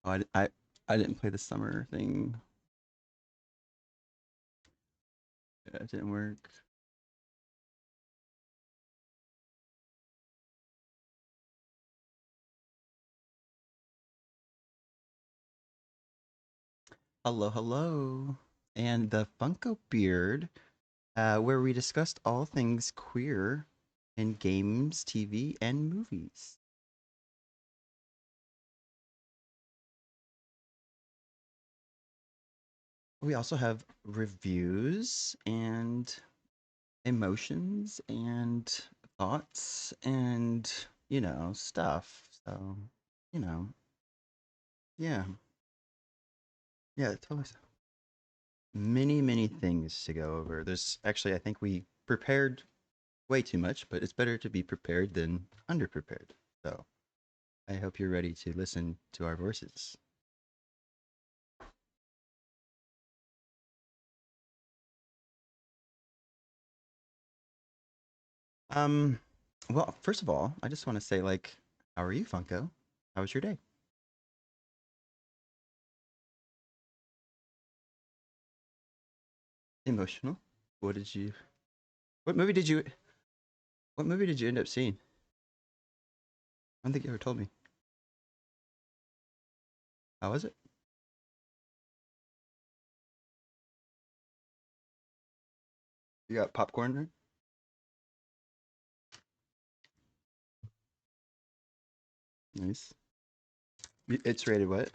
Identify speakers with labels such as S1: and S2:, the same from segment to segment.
S1: Oh, I didn't play the summer thing. Yeah, it didn't work. Hello, hello. And the Funko Beard, where we discussed all things queer in games, TV, and movies. We also have reviews and emotions and thoughts and, stuff. So, you know, yeah. Yeah, totally. Many, many things to go over. There's actually, I think we prepared way too much, but it's better to be prepared than underprepared. So I hope you're ready to listen to our voices. Um, well, first of all, I just want to say, like, how are you, Funko? How was your day? Emotional. What did you? What movie did you? What movie did you end up seeing? I don't think you ever told me. How was it? You got popcorn there? Nice. It's rated what?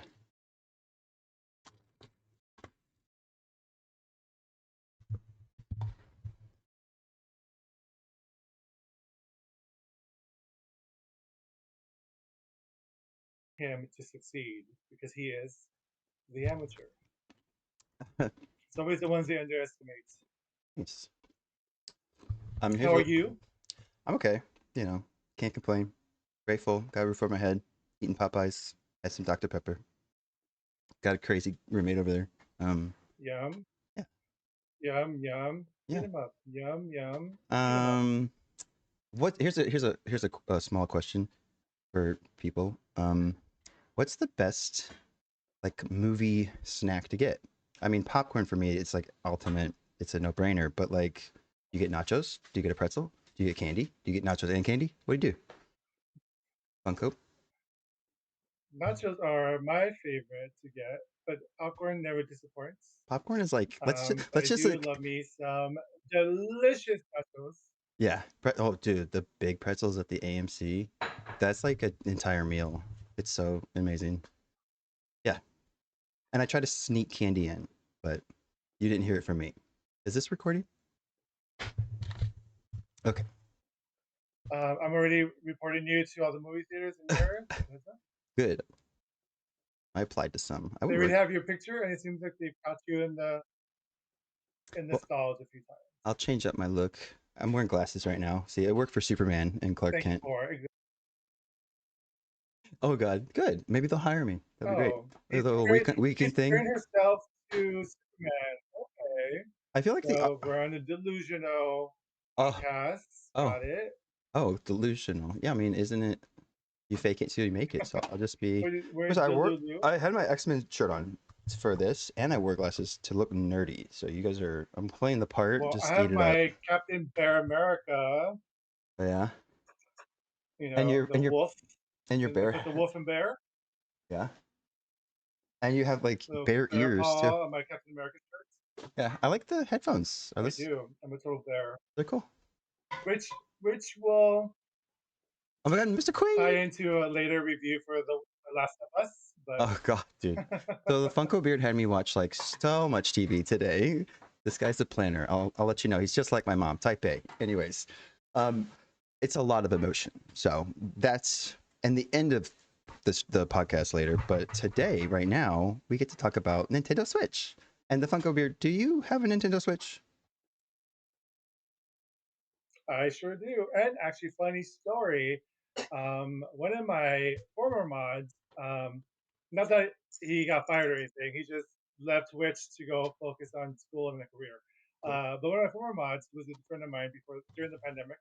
S2: Him to succeed because he is the amateur. It's always the ones they underestimate.
S1: Nice.
S2: How
S1: Here's
S2: are
S1: a.
S2: you?
S1: I'm okay. You know, can't complain. Grateful. Got a roof over my head. Eating Popeyes. Had some Dr Pepper. Got a crazy roommate over there. Um,
S2: Yum,
S1: yeah,
S2: yum, yum. Eat
S1: yeah.
S2: 'em up. Yum, yum. Eat 'em up.
S1: Um, what? Here's a small question for people. What's the best like movie snack to get? I mean, popcorn for me, it's like ultimate. It's a no brainer. But like, you get nachos? Do you get a pretzel? Do you get candy? Do you get nachos and candy? What do you do? Funko?
S2: Nachos are my favorite to get, but popcorn never disappoints.
S1: Popcorn is like
S2: But
S1: let's
S2: I
S1: just
S2: do
S1: like
S2: love me some delicious nachos.
S1: yeah. Oh, dude, the big pretzels at the AMC, that's like an entire meal. It's so amazing. Yeah, and I try to sneak candy in, but you didn't hear it from me. Is this recording? Okay,
S2: I'm already reporting you to all the movie theaters in your area.
S1: good. I applied to some. I
S2: They
S1: would
S2: already
S1: work.
S2: have your picture, and it seems like they've caught you in the
S1: Well,
S2: stalls a few times.
S1: I'll change up my look. I'm wearing glasses right now. See, I work for Superman and Clark
S2: Thank you
S1: Kent.
S2: for.
S1: Oh God, good. Maybe they'll hire me. That'd be great.
S2: Oh,
S1: A little weekend
S2: she's
S1: thing.
S2: comparing herself to Superman. Okay.
S1: I feel like the
S2: So we're on a delusional
S1: oh
S2: podcast.
S1: oh
S2: Got it.
S1: oh delusional. Yeah, I mean, isn't it? You fake it till you make it. So I'll just be.
S2: We're
S1: Because I wore.
S2: delulu.
S1: I had my X-Men shirt on for this, and I wore glasses to look nerdy. So you guys are. I'm playing the part.
S2: Well, I
S1: Just eat
S2: have
S1: it up.
S2: my Captain Bear America,
S1: Yeah.
S2: you
S1: And
S2: know,
S1: your
S2: the
S1: and your
S2: wolf,
S1: and your bear.
S2: the wolf and bear,
S1: Yeah. And you have like
S2: the
S1: bear
S2: bear
S1: ears too.
S2: paw on my Captain America shirt.
S1: Yeah, I like the headphones. Are
S2: I
S1: this?
S2: do. I'm a total bear.
S1: They're cool.
S2: Which will
S1: Oh my God, Mr.
S2: tie
S1: Queen!
S2: into a later review for the Last of Us, but
S1: Oh God, dude. So the Funko Beard had me watch like so much TV today. This guy's a planner. I'll let you know. He's just like my mom. Type A. Anyways, um, it's a lot of emotion. So that's and the end of the podcast later. But today, right now, we get to talk about Nintendo Switch and the Funko Beard. Do you have a Nintendo Switch?
S2: I sure do. And actually, funny story. One of my former mods, not that he got fired or anything, he just left Twitch to go focus on school and a career.
S1: Cool.
S2: But one of my former mods, who was a friend of mine before during the pandemic,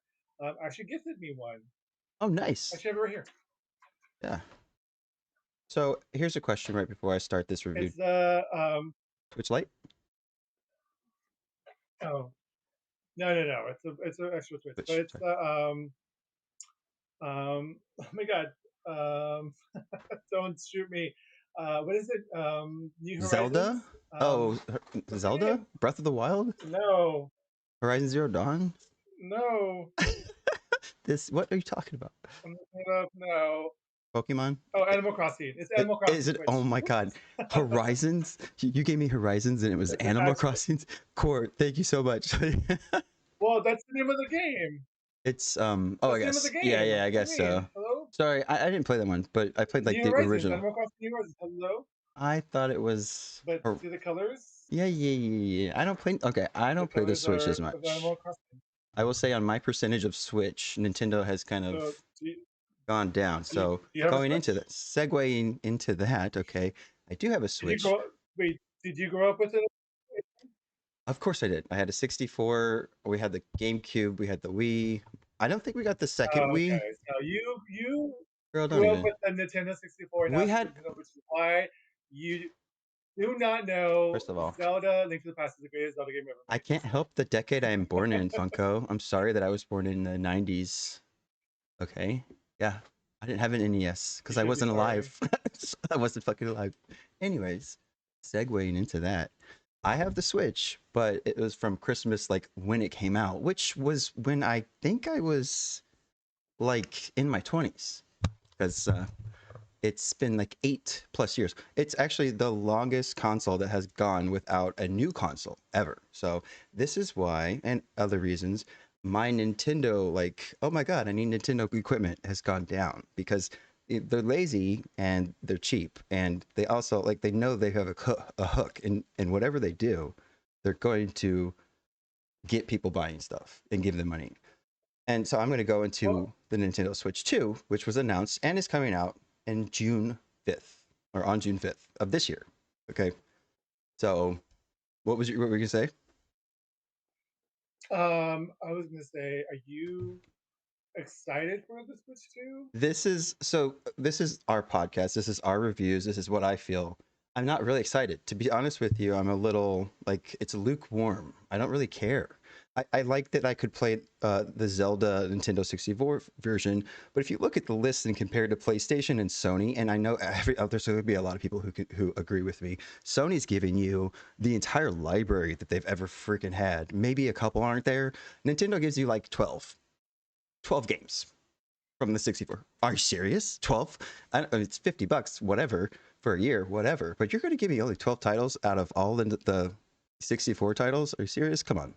S2: actually gifted me one.
S1: Oh, nice.
S2: Actually, I have it right here.
S1: Yeah. So here's a question right before I start this review.
S2: It's the
S1: Switch Lite?
S2: oh no, it's an extra Switch, but
S1: Switch.
S2: it's
S1: Sorry.
S2: the oh my god, um don't shoot me. What is it? New
S1: Zelda?
S2: Horizons?
S1: Oh,
S2: What's the
S1: Zelda?
S2: game?
S1: Breath of the Wild?
S2: No,
S1: Horizon Zero Dawn?
S2: no.
S1: This, what are you talking about?
S2: I'm looking it up. No.
S1: Pokemon?
S2: Oh, Animal Crossing. It's Animal
S1: Is
S2: Crossing
S1: it? Oh
S2: Switch.
S1: my God.
S2: Whoops.
S1: Horizons? You gave me Horizons and it was
S2: It's an
S1: Animal
S2: actual.
S1: Crossings? Court, thank you so much.
S2: Well, that's the name of the game.
S1: It's, oh, I
S2: That's the name of the
S1: guess. Yeah,
S2: game.
S1: yeah, I
S2: What do you
S1: guess so.
S2: mean? Hello?
S1: Sorry, I didn't play that one, but I played like
S2: New
S1: the
S2: Horizons.
S1: original.
S2: Animal Crossing New Horizons. Hello?
S1: I thought it was.
S2: But see the colors?
S1: Yeah, yeah, yeah, yeah. I don't play. Okay, I
S2: The
S1: don't play the
S2: colors
S1: Switch
S2: are
S1: as
S2: of
S1: much.
S2: Animal Crossing.
S1: I will say on my percentage of Switch, Nintendo has kind
S2: So
S1: of
S2: do you,
S1: gone down. So
S2: do you have a
S1: going into
S2: Switch?
S1: that, segueing into that, okay, I do have a
S2: Did you
S1: Switch.
S2: grow wait, did you grow up with it?
S1: Of course I did. I had a 64. We had the GameCube. We had the Wii. I don't think we got the second
S2: Oh,
S1: Wii.
S2: okay. So you
S1: Girl, don't
S2: grew up
S1: even.
S2: with the Nintendo 64,
S1: We
S2: not Super
S1: had,
S2: Nintendo, which is why you do not know
S1: first of all,
S2: Zelda Link to the Past is the greatest Zelda game ever
S1: I
S2: made.
S1: can't help the decade I am born in, Funko. I'm sorry that I was born in the 90s. Okay. Yeah. I didn't have an NES
S2: You
S1: because I
S2: should be
S1: wasn't
S2: sorry.
S1: alive. I wasn't fucking alive. Anyways, segueing into that, I have the Switch, but it was from Christmas, like when it came out, which was when I think I was like in my 20s. Because it's been like 8+ years. It's actually the longest console that has gone without a new console ever. So this is why, and other reasons, my Nintendo, like, oh my God, I need Nintendo equipment, has gone down because they're lazy and they're cheap. And they also, like, they know they have a hook. And whatever they do, they're going to get people buying stuff and give them money. And so I'm going to go
S2: Well,
S1: into the Nintendo Switch 2, which was announced and is coming out in June 5th or on June 5th of this year. Okay. So what were you going to say?
S2: I was gonna say, are you excited for the Switch 2?
S1: This is our podcast. This is our reviews. This is what I feel. I'm not really excited. To be honest with you, I'm a little like it's lukewarm. I don't really care. I like that I could play the Zelda Nintendo 64 version, but if you look at the list and compare it to PlayStation and Sony, and I know there's going to be a lot of people who agree with me. Sony's giving you the entire library that they've ever freaking had. Maybe a couple aren't there. Nintendo gives you like 12 games from the 64. Are you serious? 12? It's $50, whatever, for a year, whatever. But you're going to give me only 12 titles out of all the 64 titles? Are you serious? Come on.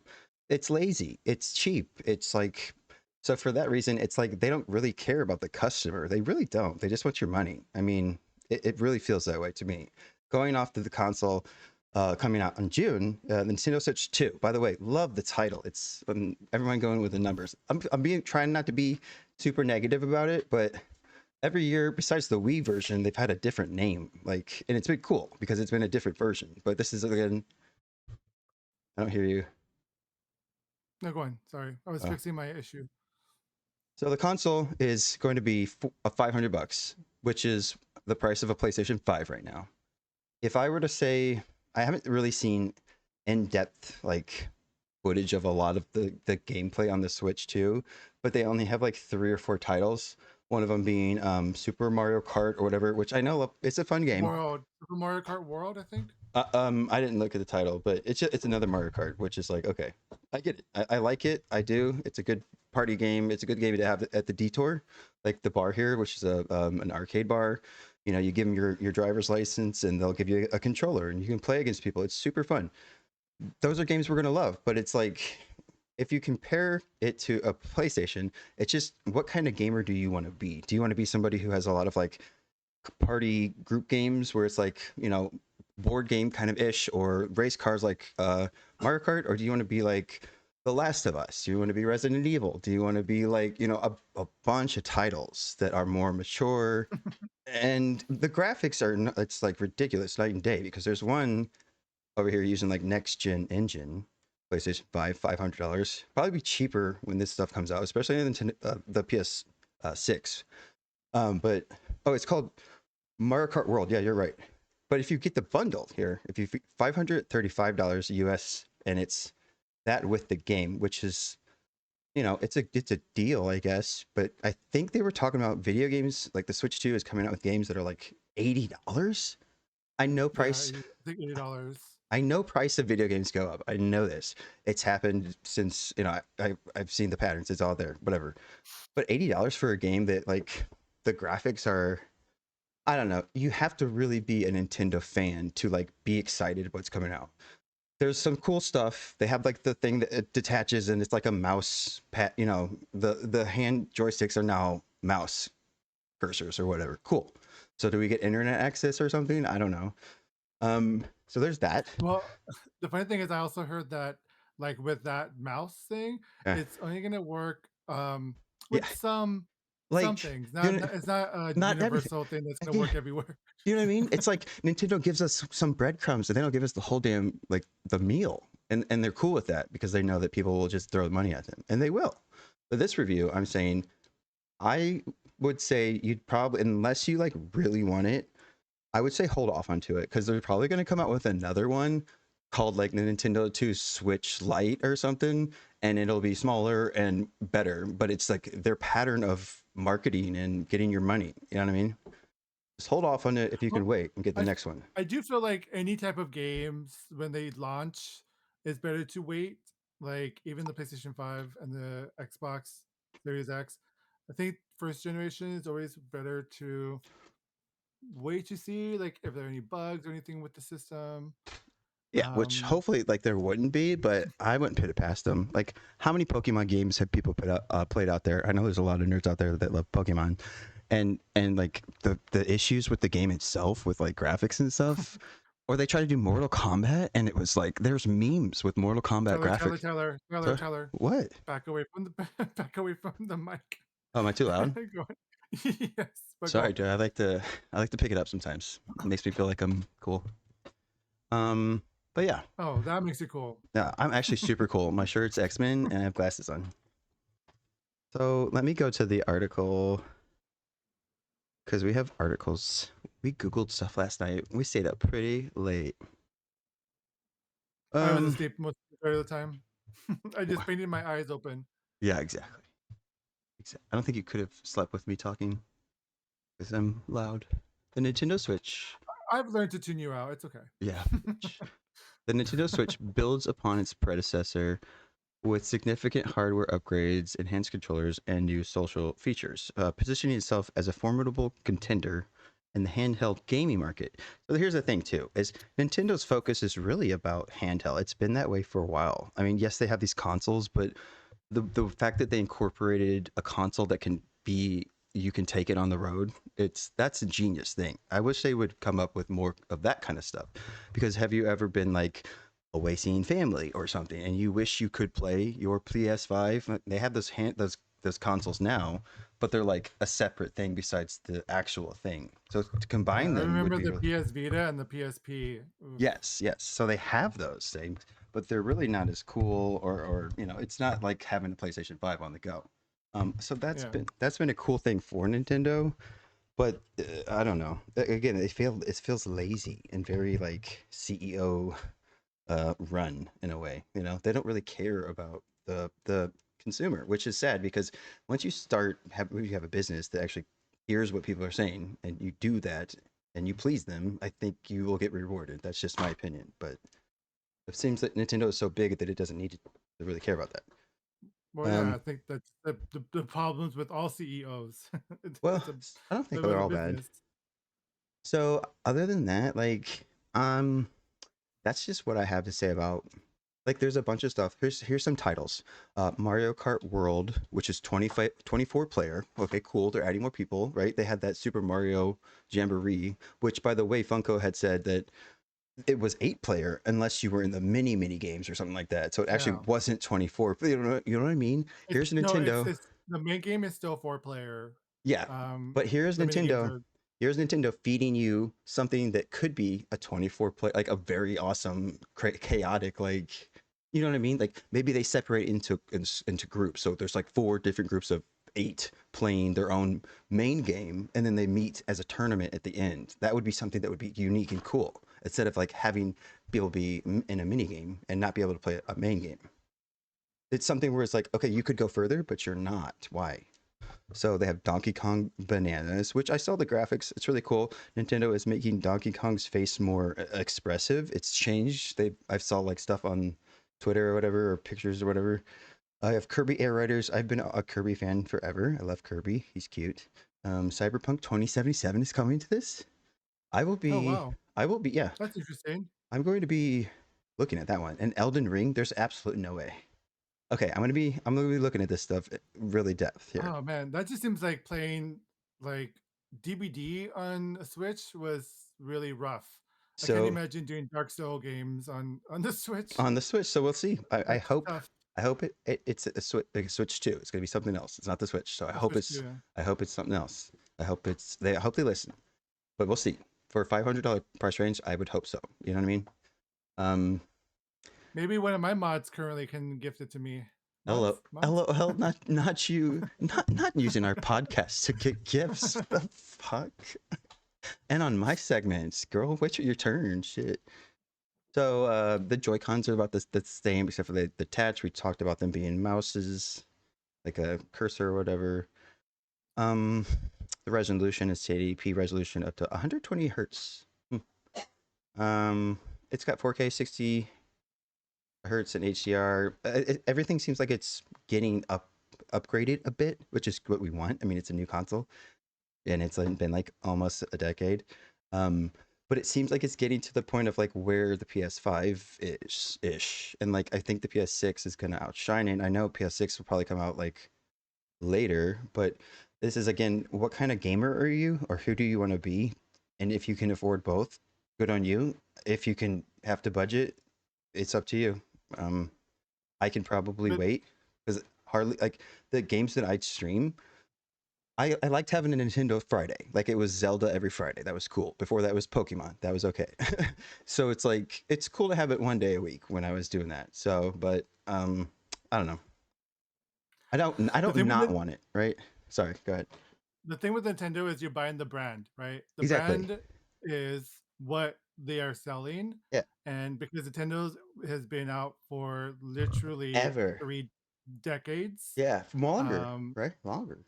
S1: It's lazy. It's cheap. It's like, so for that reason, it's like they don't really care about the customer. They really don't. They just want your money. I mean, it really feels that way to me. Going off to the console, coming out in June, the Nintendo Switch 2. By the way, love the title. It's everyone going with the numbers. I'm being trying not to be super negative about it, but every year, besides the Wii version, they've had a different name. Like, and it's been cool because it's been a different version. But this is again, I don't hear you.
S3: No, go on. Sorry, I was
S1: Uh,
S3: fixing my issue.
S1: so the console is going to be $500, which is the price of a PlayStation 5 right now. If I were to say, I haven't really seen in-depth like footage of a lot of the gameplay on the Switch too, but they only have like 3 or 4 titles. One of them being Super Mario Kart or whatever, which I know it's a fun game.
S3: World, Super Mario Kart World, I think.
S1: I didn't look at the title, but it's another Mario Kart, which is like okay, I get it. I like it. I do. It's a good party game. It's a good game to have at the Detour, like the bar here, which is a an arcade bar. You know, you give them your driver's license, and they'll give you a controller, and you can play against people. It's super fun. Those are games we're gonna love, but it's like if you compare it to a PlayStation, it's just what kind of gamer do you want to be? Do you want to be somebody who has a lot of like party group games where it's like board game kind of ish or race cars like Mario Kart, or do you want to be like The Last of Us? Do you want to be Resident Evil? Do you want to be like a bunch of titles that are more mature? And the graphics are it's like ridiculous night and day because there's one over here using like next gen engine. PlayStation 5, $500. Probably be cheaper when this stuff comes out, especially in the PS 6. But oh, it's called Mario Kart World. Yeah, you're right. But if you get the bundle here, if you $535 US, and it's that with the game, which is, it's a deal, I guess. But I think they were talking about video games like the Switch 2 is coming out with games that are like $80. I know
S3: Yeah,
S1: price.
S3: I think $80.
S1: I know price of video games go up. I know this. It's happened since I've seen the patterns. It's all there. Whatever. But $80 for a game that like the graphics are, I don't know. You have to really be a Nintendo fan to like be excited what's coming out. There's some cool stuff. They have like the thing that it detaches and it's like a mouse pad. The hand joysticks are now mouse cursors or whatever. Cool. So do we get internet access or something? I don't know. So there's that.
S3: Well, the funny thing is, I also heard that, like with that mouse thing,
S1: Uh,
S3: it's only gonna work
S1: yeah,
S3: with some
S1: like
S3: things.
S1: you know,
S3: It's not a
S1: not everything.
S3: universal thing that's gonna
S1: Yeah,
S3: work everywhere.
S1: you know what I mean? It's like Nintendo gives us some breadcrumbs and they don't give us the whole damn like the meal. And they're cool with that because they know that people will just throw money at them. And they will. But this review, I'm saying I would say you'd probably, unless you like really want it, I would say hold off onto it because they're probably going to come out with another one called like the Nintendo 2 Switch Lite or something, and it'll be smaller and better. But it's like their pattern of marketing and getting your money. You know what I mean? Just hold off on it if you can
S3: Well,
S1: wait and get the
S3: I
S1: next one.
S3: I do feel like any type of games when they launch, it's better to wait. Like even the PlayStation 5 and the Xbox Series X. I think first generation is always better to wait to see like if there are any bugs or anything with the system.
S1: Yeah, which
S3: Um,
S1: hopefully like there wouldn't be, but I wouldn't put it past them. Like, how many Pokemon games have people played out there? I know there's a lot of nerds out there that love Pokemon, and like the issues with the game itself, with like graphics and stuff, or they try to do Mortal Kombat, and it was like there's memes with Mortal Kombat
S3: Tyler, Tyler,
S1: graphics.
S3: Tyler, Tyler,
S1: So
S3: Tyler,
S1: what?
S3: back away from the back away from the mic.
S1: Oh, am I too loud?
S3: Go on. Yes, but go
S1: Sorry,
S3: on.
S1: dude. I like to pick it up sometimes. It makes me feel like I'm cool. Um, but yeah,
S3: Oh, that makes it cool.
S1: yeah, I'm actually super cool. My shirt's X-Men, and I have glasses on. So let me go to the article because we have articles. We Googled stuff last night. We stayed up pretty late.
S3: I was
S1: Um,
S3: asleep most of the time. I just painted my eyes open.
S1: yeah, exactly. I don't think you could have slept with me talking because I'm loud. The Nintendo Switch.
S3: I've learned to tune you out. It's okay.
S1: Yeah. The Nintendo Switch builds upon its predecessor with significant hardware upgrades, enhanced controllers, and new social features, positioning itself as a formidable contender in the handheld gaming market. So here's the thing too, is Nintendo's focus is really about handheld. It's been that way for a while. I mean, yes, they have these consoles, but the fact that they incorporated a console that can be you can take it on the road, that's a genius thing. I wish they would come up with more of that kind of stuff. Because have you ever been like away seeing family or something and you wish you could play your PS5? They have those consoles now, but they're like a separate thing besides the actual thing. So to
S3: Yeah,
S1: combine
S3: I
S1: them would
S3: remember
S1: be
S3: the
S1: really.
S3: PS Vita and the PSP. Oof.
S1: Yes, yes. So they have those things, but they're really not as cool, or it's not like having a PlayStation 5 on the go. So that's
S3: Yeah.
S1: been a cool thing for Nintendo, but I don't know. Again, it feels lazy and very like CEO run in a way. They don't really care about the consumer, which is sad because once you have a business that actually hears what people are saying and you do that and you please them, I think you will get rewarded. That's just my opinion. But it seems that Nintendo is so big that it doesn't need to really care about that.
S3: Well, yeah, I
S1: Um,
S3: think that's the problems with all CEOs.
S1: well,
S3: It's a
S1: I don't think
S3: they're
S1: they're
S3: a
S1: all bad.
S3: business.
S1: So other than that, like, um, that's just what I have to say about. Like, there's a bunch of stuff. Here's some titles. Mario Kart World, which is 25, 24 player. Okay, cool. They're adding more people, right? They had that Super Mario Jamboree, which, by the way, Funko had said that it was 8 player unless you were in the mini games or something like that. So it actually
S3: Yeah.
S1: wasn't 24. You know what I mean?
S3: It's
S1: Here's
S3: no,
S1: Nintendo.
S3: it's the main game is still 4 player.
S1: Yeah, but here's
S3: The mini games
S1: Nintendo.
S3: are
S1: Here's Nintendo feeding you something that could be a 24 play, like a very awesome, chaotic, like, you know what I mean? Like maybe they separate into groups. So there's like 4 different groups of 8 playing their own main game and then they meet as a tournament at the end. That would be something that would be unique and cool instead of like having people be in a mini game and not be able to play a main game. It's something where it's like, okay, you could go further, but you're not. Why? So they have Donkey Kong Bananas, which I saw the graphics. It's really cool. Nintendo is making Donkey Kong's face more expressive. It's changed. I saw like stuff on Twitter or whatever, or pictures or whatever. I have Kirby Air Riders. I've been a Kirby fan forever. I love Kirby. He's cute. Cyberpunk 2077 is coming to this. I will
S3: Oh
S1: be.
S3: wow,
S1: I will be. Yeah,
S3: that's interesting.
S1: I'm going to be looking at that one. And Elden Ring. There's absolutely no way. Okay, I'm gonna be looking at this stuff really depth here.
S3: Oh man, that just seems like playing like DBD on a Switch was really rough. I can't
S1: So
S3: imagine doing Dark Soul games on the Switch.
S1: on the Switch, so we'll see. I
S3: That's
S1: hope
S3: tough.
S1: it's a Switch, like a Switch 2. It's gonna be something else. It's not the Switch. So
S3: The Switch too. Yeah.
S1: I hope it's something else. I hope they listen. But we'll see. For a $500 price range, I would hope so. You know what I mean? Um,
S3: Maybe one of my mods currently can gift it to me. Mods,
S1: hello,
S3: mods.
S1: LOL, not you, not using our podcast to get gifts. The fuck? And on my segments, girl, wait your turn. Shit. So the Joy Cons are about the same, except for the touch. We talked about them being mouses, like a cursor or whatever. The resolution is 1080p resolution up to 120 hertz. It's got 4K 60 hertz and HDR. Everything seems like it's getting upgraded a bit, which is what we want. I mean, it's a new console, and it's been like almost a decade. But it seems like it's getting to the point of like where the PS5 is ish, and like I think the PS6 is gonna outshine it. I know PS6 will probably come out like later, but this is again, what kind of gamer are you, or who do you want to be? And if you can afford both, good on you. If you can have to budget, it's up to you. Um, I can probably
S3: But
S1: wait because hardly like the games that I stream. I liked having a Nintendo Friday. Like it was Zelda every Friday. That was cool. Before that was Pokemon. That was okay. So it's like it's cool to have it one day a week when I was doing that. So, but I don't know. I
S3: the
S1: don't
S3: thing with
S1: not
S3: it,
S1: want it, right? Sorry, go ahead.
S3: the thing with Nintendo is you're buying the brand, right? The
S1: Exactly.
S3: brand is what they are selling,
S1: Yeah.
S3: and because Nintendo's has been out for literally
S1: Ever.
S3: 3 decades,
S1: Yeah. Longer,
S3: um,
S1: right? Longer.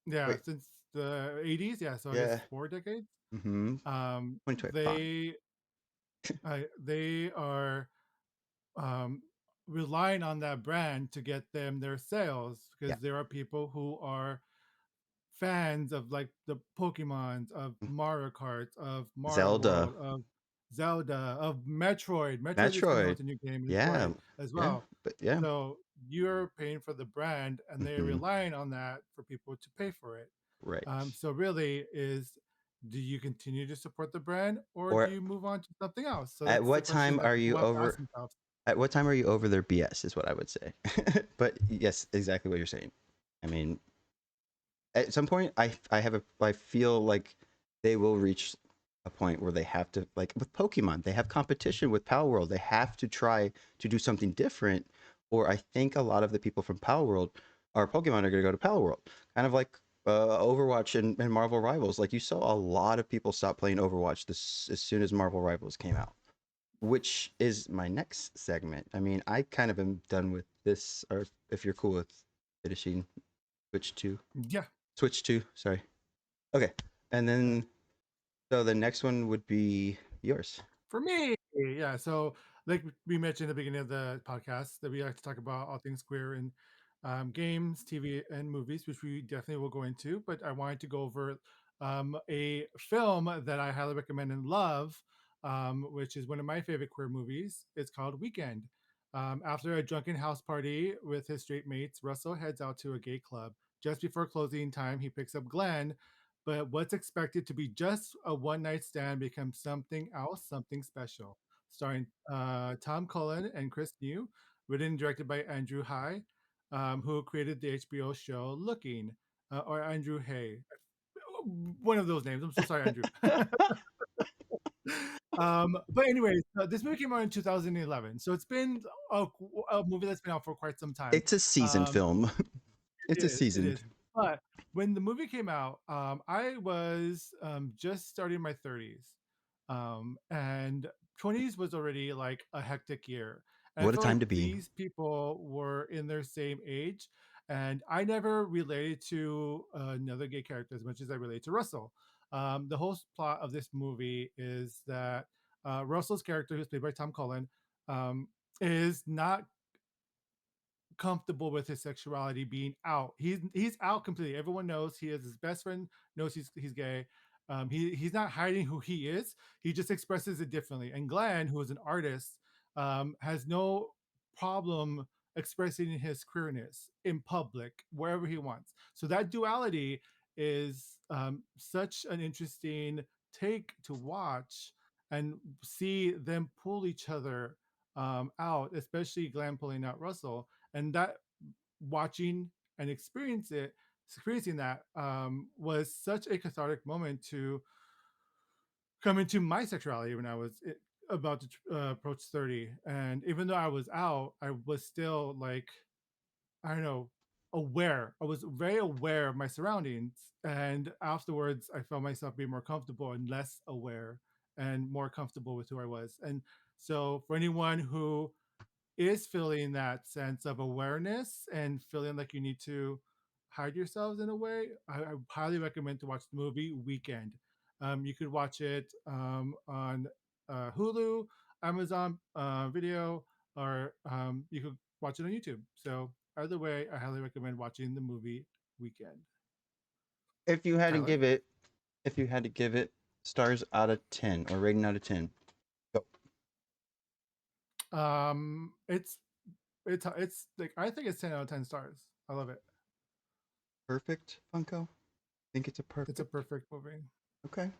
S3: yeah,
S1: Wait.
S3: since the 80s, yeah, so I guess
S1: Yeah.
S3: 4 decades.
S1: Mm-hmm.
S3: Um,
S1: 2025.
S3: they they are um, relying on that brand to get them their sales
S1: Yeah.
S3: because there are people who are fans of like the Pokemons, of
S1: Mm.
S3: Mario Kart, of Mario
S1: Zelda.
S3: World, of Zelda, of Metroid. Metroid is coming out
S1: Metroid.
S3: with a new game and
S1: Yeah.
S3: toy as
S1: Yeah.
S3: well.
S1: But yeah.
S3: So you're paying for the brand, and they're
S1: Mm-hmm.
S3: relying on that for people to pay for it.
S1: Right.
S3: So really, is do you continue to support the brand or do
S1: Or
S3: you move on to something else? So
S1: at
S3: that's the
S1: what
S3: question
S1: time
S3: that
S1: are you
S3: people have to ask
S1: over?
S3: themselves.
S1: At what time are you over their BS? Is what I would say. But yes, exactly what you're saying. I mean, at some point, I feel like they will reach a point where they have to, like with Pokemon, they have competition with Power World. They have to try to do something different, or I think a lot of the people from Power World or Pokemon are going to go to Power World, kind of like Overwatch and Marvel Rivals. Like you saw a lot of people stop playing Overwatch this as soon as Marvel Rivals came out, which is my next segment. I mean, I kind of am done with this, or if you're cool with finishing Switch 2.
S3: Yeah.
S1: Switch 2, sorry. Okay. And then, so the next one would be yours.
S3: For me, yeah. So, like we mentioned at the beginning of the podcast, that we like to talk about all things queer in games, TV, and movies, which we definitely will go into. But I wanted to go over a film that I highly recommend and love, which is one of my favorite queer movies. It's called Weekend. After a drunken house party with his straight mates, Russell heads out to a gay club. Just before closing time, he picks up Glenn, but what's expected to be just a one night stand becomes something else, something special. Starring Tom Cullen and Chris New, written and directed by Andrew Hai, who created the HBO show Looking, or Andrew Hay. One of those names. I'm so sorry, Andrew. But anyways, this movie came out in 2011, so it's been a movie that's been out for quite some time.
S1: It's a seasoned
S3: Um,
S1: film. It's a
S3: It
S1: seasoned.
S3: is. But when the movie came out, I was just starting my 30s. And 20s was already like a hectic year. And I
S1: What a
S3: feel
S1: time
S3: like
S1: to be.
S3: these people were in their same age. And I never related to another gay character as much as I relate to Russell. The whole plot of this movie is that Russell's character, who's played by Tom Cullen, um, is not comfortable with his sexuality being out. He's out completely. Everyone knows he is. His best friend knows he's gay. He's not hiding who he is. He just expresses it differently. And Glenn, who is an artist, has no problem expressing his queerness in public wherever he wants. So that duality is such an interesting take to watch and see them pull each other out, especially Glenn pulling out Russell, and that watching and experiencing that was such a cathartic moment to come into my sexuality when I was about to approach 30. And even though I was out, I was still like, I don't know, aware. I was very aware of my surroundings. And afterwards, I felt myself being more comfortable and less aware and more comfortable with who I was. And so, for anyone who is feeling that sense of awareness and feeling like you need to hide yourselves in a way, I highly recommend to watch the movie Weekend. You could watch it on Hulu, Amazon Video, or you could watch it on YouTube. So either way, I highly recommend watching the movie Weekend.
S1: If you had to
S3: Tyler,
S1: give it, if you had to give it stars out of 10 or rating out of 10, go.
S3: it's it's like I think it's 10 out of 10 stars. I love it.
S1: Perfect, Funko. Think it's a
S3: It's a
S1: perfect.
S3: perfect movie.
S1: Okay.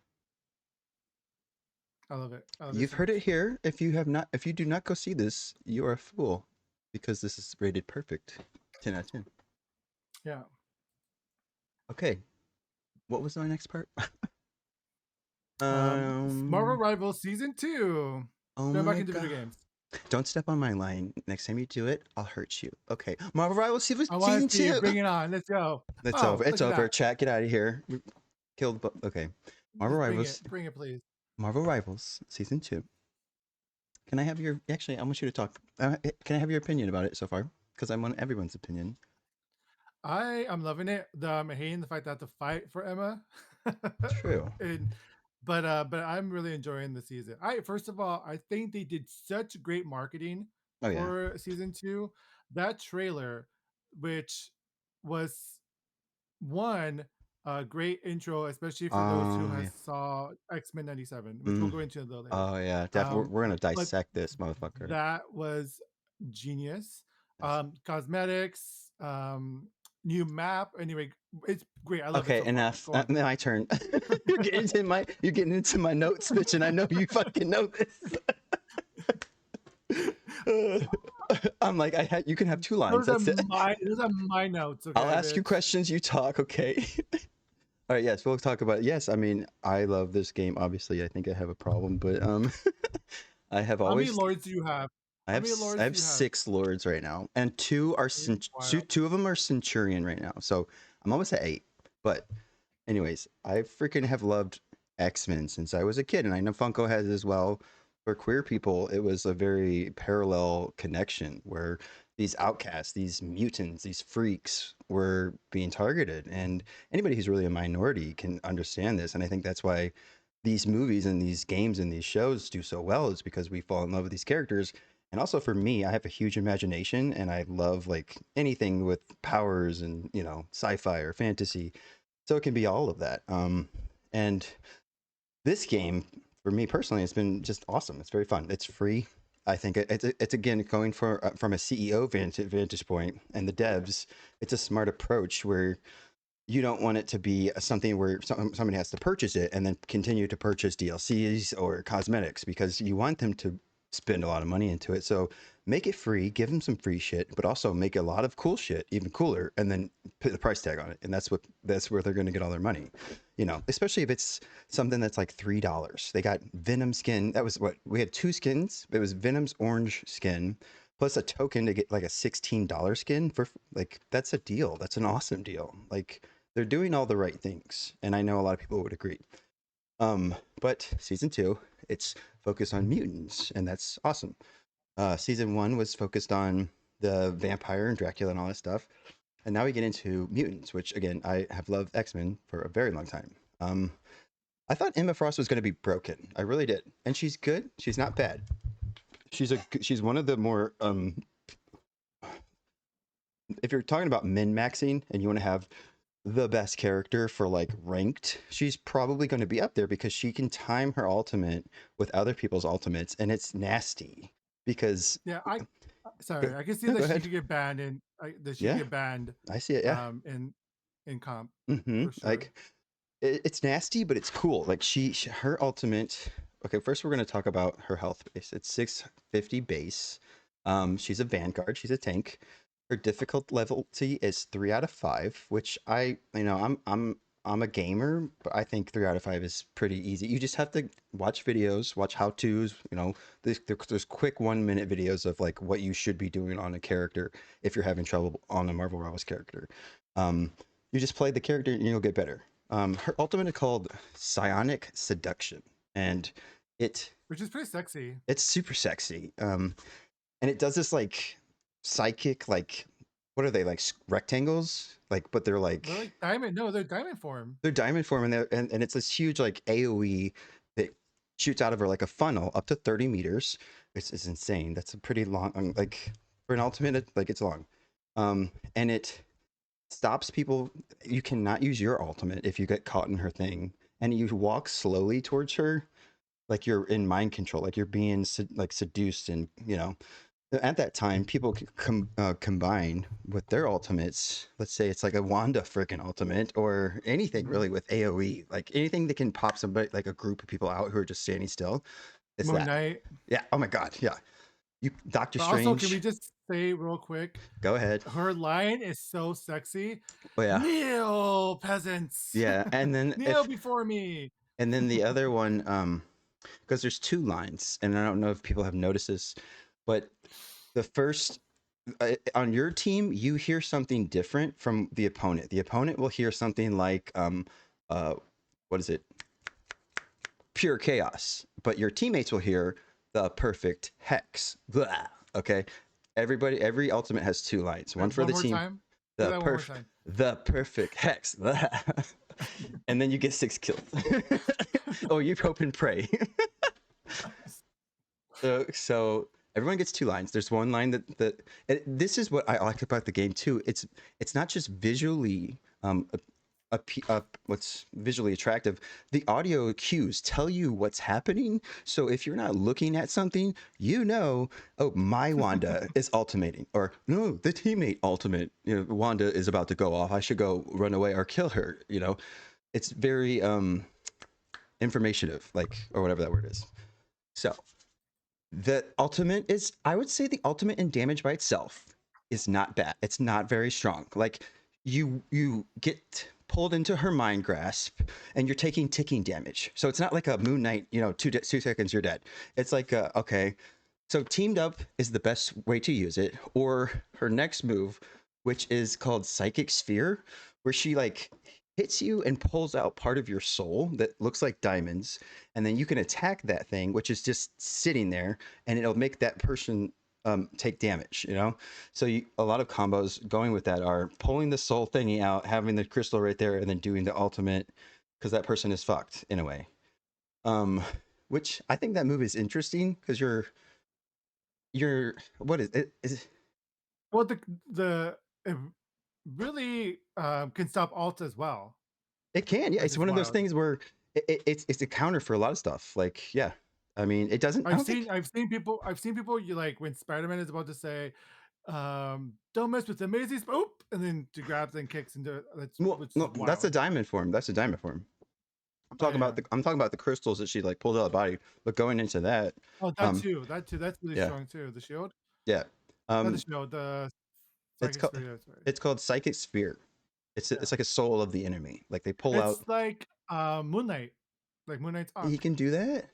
S3: I love it. I love it
S1: You've
S3: so
S1: heard it
S3: much.
S1: here. If you have not, if you do not go see this, you are a fool, because this is rated perfect, 10 out of 10.
S3: Yeah.
S1: Okay. What was my next part?
S3: Marvel
S1: um.
S3: Rivals Season 2.
S1: Oh
S3: Going back
S1: my
S3: into video
S1: god.
S3: games.
S1: Don't step on my line. Next time you do it, I'll hurt you. Okay. Marvel Rivals
S3: I want
S1: season
S3: to see you.
S1: two.
S3: Bring it on. Let's go.
S1: It's over.
S3: Oh,
S1: It's
S3: look at
S1: over.
S3: that.
S1: Chat, get out of here. We killed. Okay. Marvel
S3: Just bring
S1: Rivals.
S3: it. Bring it, please.
S1: Marvel Rivals season 2. Can I have your? Actually, I want you to talk. Can I have your opinion about it so far? Because I want everyone's opinion.
S3: I am loving it. I'm hating the fact that I have to fight for Emma.
S1: True.
S3: and but I'm really enjoying the season. I First of all, I think they did such great marketing
S1: Oh yeah.
S3: for season 2. That trailer, which was one a great intro, especially for those who
S1: Yeah.
S3: has saw X-Men 97, which we'll
S1: Mm.
S3: go into a little later.
S1: Oh yeah. Definitely.
S3: Um,
S1: We're gonna
S3: but
S1: dissect this motherfucker.
S3: that was genius.
S1: Yes.
S3: Cosmetics, new map. Anyway, it's great. I love it
S1: Okay.
S3: so far.
S1: Enough.
S3: Go on.
S1: My turn. You're getting into my notes, bitch, and I know you fucking know this. I'm like, you can have 2 lines. That's it.
S3: Those are my notes,
S1: I'll
S3: okay,
S1: ask you
S3: bitch.
S1: questions. You talk. Okay. All right. Yes, we'll talk about it. Yes, I mean, I love this game. Obviously, I think I have a problem, but I have
S3: How many
S1: always.
S3: lords do you have? How many
S1: I
S3: lords do
S1: have
S3: you have?
S1: 6 lords right now, and two are
S3: Wild.
S1: two of them are Centurion right now. So I'm almost at 8. But anyways, I freaking have loved X-Men since I was a kid, and I know Funko has as well. For queer people, it was a very parallel connection where these outcasts, these mutants, these freaks were being targeted, and anybody who's really a minority can understand this. And I think that's why these movies and these games and these shows do so well, is because we fall in love with these characters. And also for me, I have a huge imagination, and I love like anything with powers and sci-fi or fantasy, so it can be all of that. And this game, for me personally, it's been just awesome. It's very fun. It's free. I think it's again going for from a CEO vantage point and the devs. It's a smart approach where you don't want it to be something where somebody has to purchase it and then continue to purchase DLCs or cosmetics, because you want them to spend a lot of money into it. So make it free, give them some free shit, but also make a lot of cool shit even cooler, and then put the price tag on it. And that's where they're going to get all their money. Especially if it's something that's like $3. They got Venom skin. That was what we had, 2 skins. It was Venom's orange skin, plus a token to get like a $16 skin for like that's a deal. That's an awesome deal. Like they're doing all the right things, and I know a lot of people would agree. But season 2, it's focused on mutants, and that's awesome. Season 1 was focused on the vampire and Dracula and all that stuff, and now we get into mutants, which again I have loved X-Men for a very long time. I thought Emma Frost was going to be broken. I really did, and she's good. She's not bad. She's one of the more if you're talking about min maxing and you want to have the best character for like ranked, she's probably going to be up there because she can time her ultimate with other people's ultimates, and it's nasty because
S3: Yeah, sorry, I can see
S1: no, go
S3: that she
S1: ahead.
S3: could get banned and that she could
S1: Yeah,
S3: get banned
S1: I see it. Yeah.
S3: in comp for sure.
S1: Like it's nasty, but it's cool. Like her ultimate. Okay, first we're gonna talk about her health base. It's 650 base. She's a vanguard. She's a tank. Her difficult levelty is 3 out of 5, which I'm a gamer, but I think 3 out of 5 is pretty easy. You just have to watch videos, watch how tos. There's quick 1 minute videos of like what you should be doing on a character if you're having trouble on a Marvel Rivals character. Um, you just play the character and you'll get better. Her ultimate is called Psionic Seduction, and it
S3: Which is pretty sexy.
S1: it's super sexy. And it does this like psychic like what are they like rectangles like, but they're
S3: They're
S1: like
S3: like diamond. No, they're diamond form.
S1: they're diamond form, and it's this huge like AOE that shoots out of her like a funnel up to 30 meters. It's insane. That's a pretty long like for an ultimate like it's long, and it stops people. You cannot use your ultimate if you get caught in her thing, and you walk slowly towards her, like you're in mind control, like you're being like seduced, and at that time people could combine with their ultimates. Let's say it's like a Wanda freaking ultimate or anything
S3: Mhm.
S1: really with AOE, like anything that can pop somebody like a group of people out who are just standing still. It's
S3: Moon
S1: that.
S3: Knight.
S1: Yeah. Oh my god. Yeah. You Doctor
S3: But also, can we
S1: Strange.
S3: just say real quick,
S1: Go ahead.
S3: her line is so sexy.
S1: Oh yeah.
S3: Kneel, peasants.
S1: Yeah. And then
S3: Kneel
S1: if
S3: before me.
S1: and then the other one, because there's 2 lines, and I don't know if people have noticed this, but the first on your team, you hear something different from the opponent. The opponent will hear something like, uh, what is it? Pure chaos. But your teammates will hear the perfect hex. Blah. Okay. Every ultimate has 2 lines. One
S3: Wait,
S1: for
S3: one
S1: the
S3: more
S1: team,
S3: time. Say that one more time.
S1: the perfect hex. Blah. And then you get 6 kills. Oh, you hope and pray. So everyone gets 2 lines. There's one line that and this is what I like about the game too. It's not just visually what's visually attractive. The audio cues tell you what's happening. So if you're not looking at something, oh, my Wanda is ultimating, or no, the teammate ultimate. Wanda is about to go off. I should go run away or kill her. It's very informative, like, or whatever that word is. So the ultimate is, I would say, the ultimate in damage by itself is not bad. It's not very strong. Like you get pulled into her mind grasp, and you're taking ticking damage. So it's not like a Moon Knight. 2 seconds you're dead. It's like okay. So teamed up is the best way to use it. Or her next move, which is called Psychic Sphere, where she like hits you and pulls out part of your soul that looks like diamonds, and then you can attack that thing, which is just sitting there, and it'll make that person take damage. So a lot of combos going with that are pulling the soul thingy out, having the crystal right there, and then doing the ultimate, because that person is fucked in a way. Which I think that move is interesting because you're what is it?
S3: Well, the it really can stop alt as well,
S1: It can, yeah.
S3: which
S1: It's
S3: is
S1: one of those
S3: wild.
S1: things where it's a counter for a lot of stuff. Like, yeah, I mean, it doesn't. I don't think.
S3: I've seen people you like when Spider-Man is about to say, don't mess with amazing oop, and then she grabs and kicks into that's
S1: Well,
S3: which is
S1: no, that's a
S3: wild.
S1: diamond form. That's a diamond form.
S3: Oh yeah.
S1: I'm talking about the crystals that she like pulled out of the body. But going into that,
S3: Oh,
S1: um,
S3: that too. That's really
S1: yeah,
S3: strong too. The shield,
S1: yeah,
S3: not the
S1: um,
S3: shield. The
S1: it's
S3: psychic
S1: called
S3: spirit. Sorry.
S1: it's called Psychic Sphere.
S3: Yeah,
S1: It's like a soul of the enemy. Like they pull
S3: it's
S1: out.
S3: like Moon Knight, like Moon Knight's
S1: He
S3: Ankh.
S1: can do that.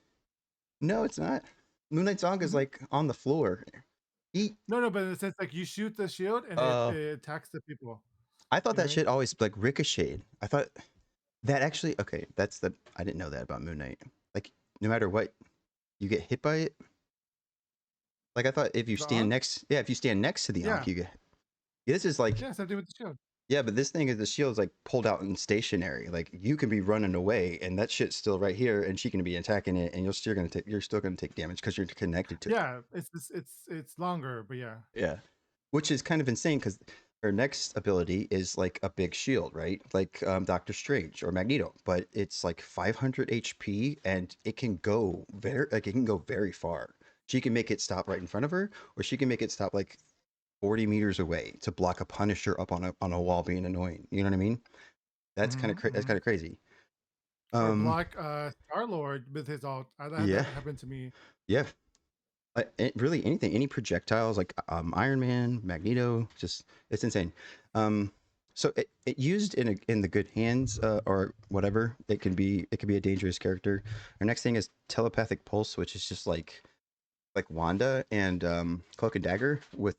S1: No, it's not. Moon Knight's Ankh is
S3: Hmm.
S1: like on the floor. Eat.
S3: No, but in the sense like you shoot the shield and it attacks the people.
S1: I thought
S3: You know what
S1: that
S3: I mean?
S1: shit always like ricocheted. I thought that actually okay. That's the I didn't know that about Moon Knight. Like no matter what, you get hit by it. Like I thought if you
S3: The
S1: stand
S3: Ankh?
S1: next, yeah, if you stand next to the
S3: Yeah.
S1: Ankh, you get. Yeah, this is like
S3: Yeah, same thing with the shield.
S1: yeah, but this thing is the shield's like pulled out and stationary. Like you can be running away, and that shit's still right here, and she can be attacking it, and you're still gonna take damage because you're connected to it.
S3: Yeah, it's longer, but yeah.
S1: Yeah, which is kind of insane because her next ability is like a big shield, right? Like Doctor Strange or Magneto, but it's like 500 HP, and it can go very far. She can make it stop right in front of her, or she can make it stop like 40 meters away to block a Punisher up on a wall being annoying. You know what I mean? That's
S3: Hmm.
S1: kind of crazy.
S3: Or
S1: Um,
S3: block Star Lord with his ult. I had
S1: yeah,
S3: that happen to me.
S1: yeah. Really anything, any projectiles like Iron Man, Magneto, just it's insane. Um, so it used in the good hands or whatever, it can be a dangerous character. Our next thing is telepathic pulse, which is just like Wanda and Cloak and Dagger with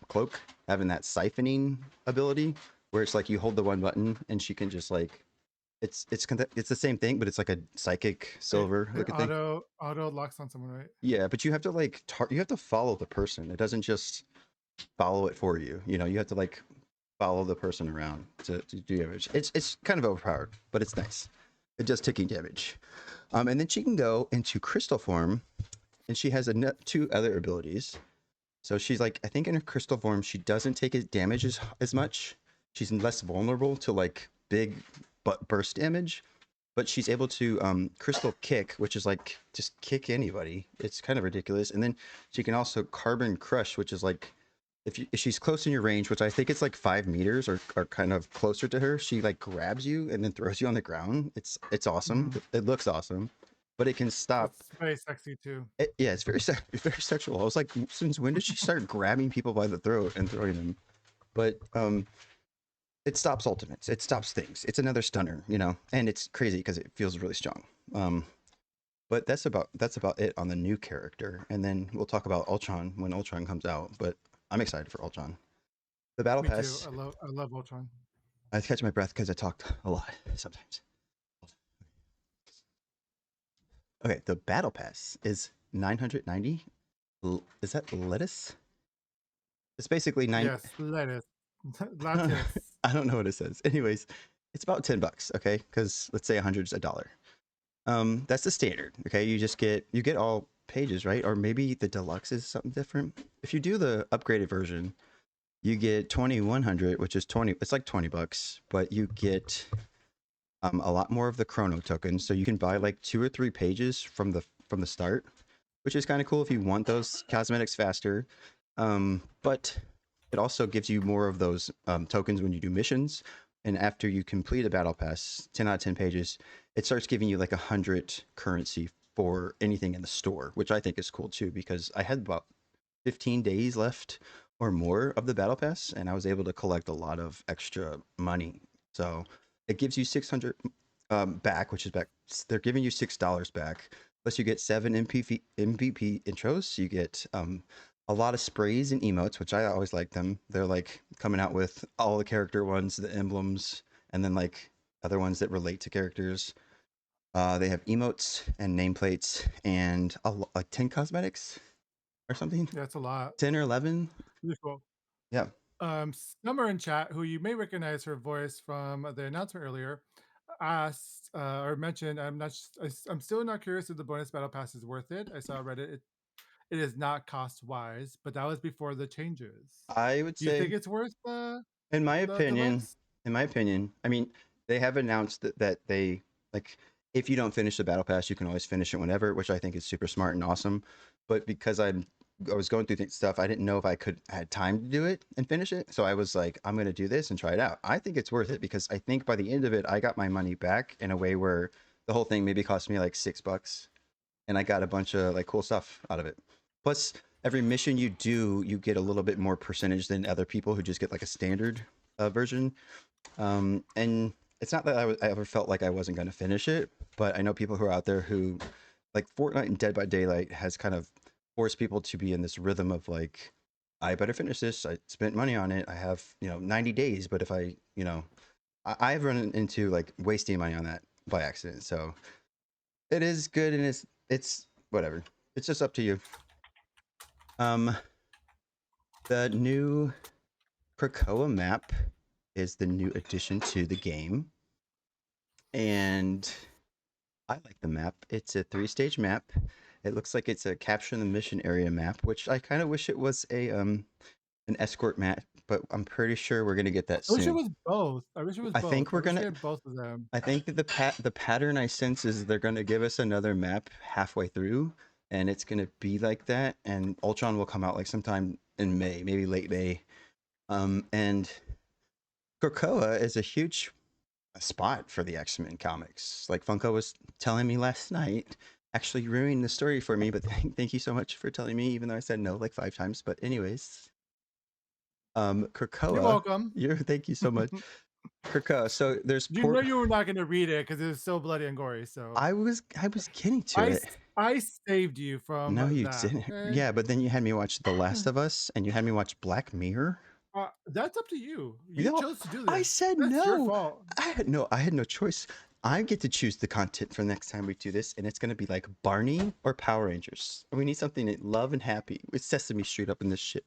S1: Cloak having that siphoning ability, where it's like you hold the one button and she can just like it's the same thing, but it's like a psychic silver
S3: It
S1: looking thing.
S3: auto locks on someone, right?
S1: Yeah, but you have to like you have to follow the person. It doesn't just follow it for you. You know, you have to like follow the person around to do damage. It's kind of overpowered, but it's nice. It does ticking damage. And then she can go into crystal form, and she has two other abilities. So she's like, I think in her crystal form, she doesn't take damage as much. She's less vulnerable to like big burst damage, but she's able to crystal kick, which is like just kick anybody. It's kind of ridiculous. And then she can also carbon crush, which is like if she's close in your range, which I think it's like 5 meters or kind of closer to her, she like grabs you and then throws you on the ground. It's awesome.
S3: Hmm.
S1: It looks awesome, but it can stop.
S3: It's very sexy too.
S1: Yeah, it's very it's very sexual. I was like, since when did she start grabbing people by the throat and throwing them? But it stops ultimates. It stops things. It's another stunner, you know, and it's crazy because it feels really strong. Um, but that's about it on the new character, and then we'll talk about Ultron when Ultron comes out. But I'm excited for Ultron. The battle
S3: Me too.
S1: pass.
S3: I love Ultron.
S1: I catch my breath because I talked a lot sometimes. Okay, the battle pass is 990. Is that lettuce? It's basically nine.
S3: Yes, lettuce.
S1: I
S3: Lattice.
S1: don't know what it says. Anyways, it's about $10, okay? Because let's say 100's a dollar. That's the standard, okay? You get all pages, right? Or maybe the deluxe is something different. If you do the upgraded version, you get 2100, which is 20. It's like $20, but you get a lot more of the chrono tokens, so you can buy like 2 or 3 pages from the start, which is kind of cool if you want those cosmetics faster. But it also gives you more of those tokens when you do missions. And after you complete a battle pass, 10 out of 10 pages, it starts giving you like 100 currency for anything in the store, which I think is cool too, because I had about 15 days left or more of the battle pass, and I was able to collect a lot of extra money. So it gives you 600 back, which is back. They're giving you $6 back. Plus, you get 7 MVP intros. You get a lot of sprays and emotes, which I always like them. They're like coming out with all the character ones, the emblems, and then like other ones that relate to characters. They have emotes and nameplates and like 10 cosmetics or something.
S3: Yeah, it's a lot.
S1: 10 or 11.
S3: Really cool.
S1: Yeah.
S3: Summer in chat, who you may recognize her voice from the announcement earlier, asked or mentioned, I'm still not curious if the bonus battle pass is worth it. I saw Reddit. It is not cost wise, but that was before the changes.
S1: I would
S3: Do you think
S1: say,
S3: it's worth the
S1: in my opinion,
S3: deluxe?
S1: I mean, they have announced that they like if you don't finish the battle pass, you can always finish it whenever, which I think is super smart and awesome. But because I was going through stuff, I didn't know if I had time to do it and finish it. So I was like, I'm going to do this and try it out. I think it's worth it because I think by the end of it, I got my money back in a way where the whole thing maybe cost me like $6, and I got a bunch of like cool stuff out of it. Plus, every mission you do, you get a little bit more percentage than other people who just get like a standard version. And it's not that I ever felt like I wasn't going to finish it, but I know people who are out there who, like Fortnite and Dead by Daylight, has kind of forced people to be in this rhythm of like I better finish this. I spent money on it. I have 90 days, but if I've run into like wasting money on that by accident. So it is good, and it's whatever. It's just up to you. Um, the new Krakoa map is the new addition to the game, and I like the map. It's a 3-stage map. It looks like it's a capture the mission area map, which I kind of wish it was a an escort map, but I'm pretty sure we're gonna get that
S3: I wish it
S1: soon.
S3: was both. I wish it was
S1: I
S3: both.
S1: think
S3: I
S1: we're
S3: wish
S1: gonna.
S3: we had both of them.
S1: I think that the pattern I sense is they're gonna give us another map halfway through, and it's gonna be like that. And Ultron will come out like sometime in May, maybe late May. And Krakoa is a huge spot for the X-Men comics. Like Funko was telling me last night, actually ruining the story for me. But thank you so much for telling me, even though I said no like 5 times. But anyways,
S3: You're
S1: Krakoa,
S3: welcome.
S1: you're thank you so much, Krakoa. So there's
S3: You know
S1: port.
S3: you were not going to read it because it was so bloody and gory. So
S1: I was getting to
S3: I
S1: it.
S3: s- I saved you
S1: No,
S3: from
S1: you
S3: that.
S1: didn't.
S3: Okay.
S1: Yeah, but then you had me watch The Last of Us, and you had me watch Black Mirror.
S3: That's up to you. You
S1: No,
S3: chose to do
S1: I
S3: this.
S1: said
S3: That's your
S1: no.
S3: fault.
S1: I had no choice. I get to choose the content for next time we do this, and it's gonna be like Barney or Power Rangers. We need something that love and happy with Sesame Street up in this shit.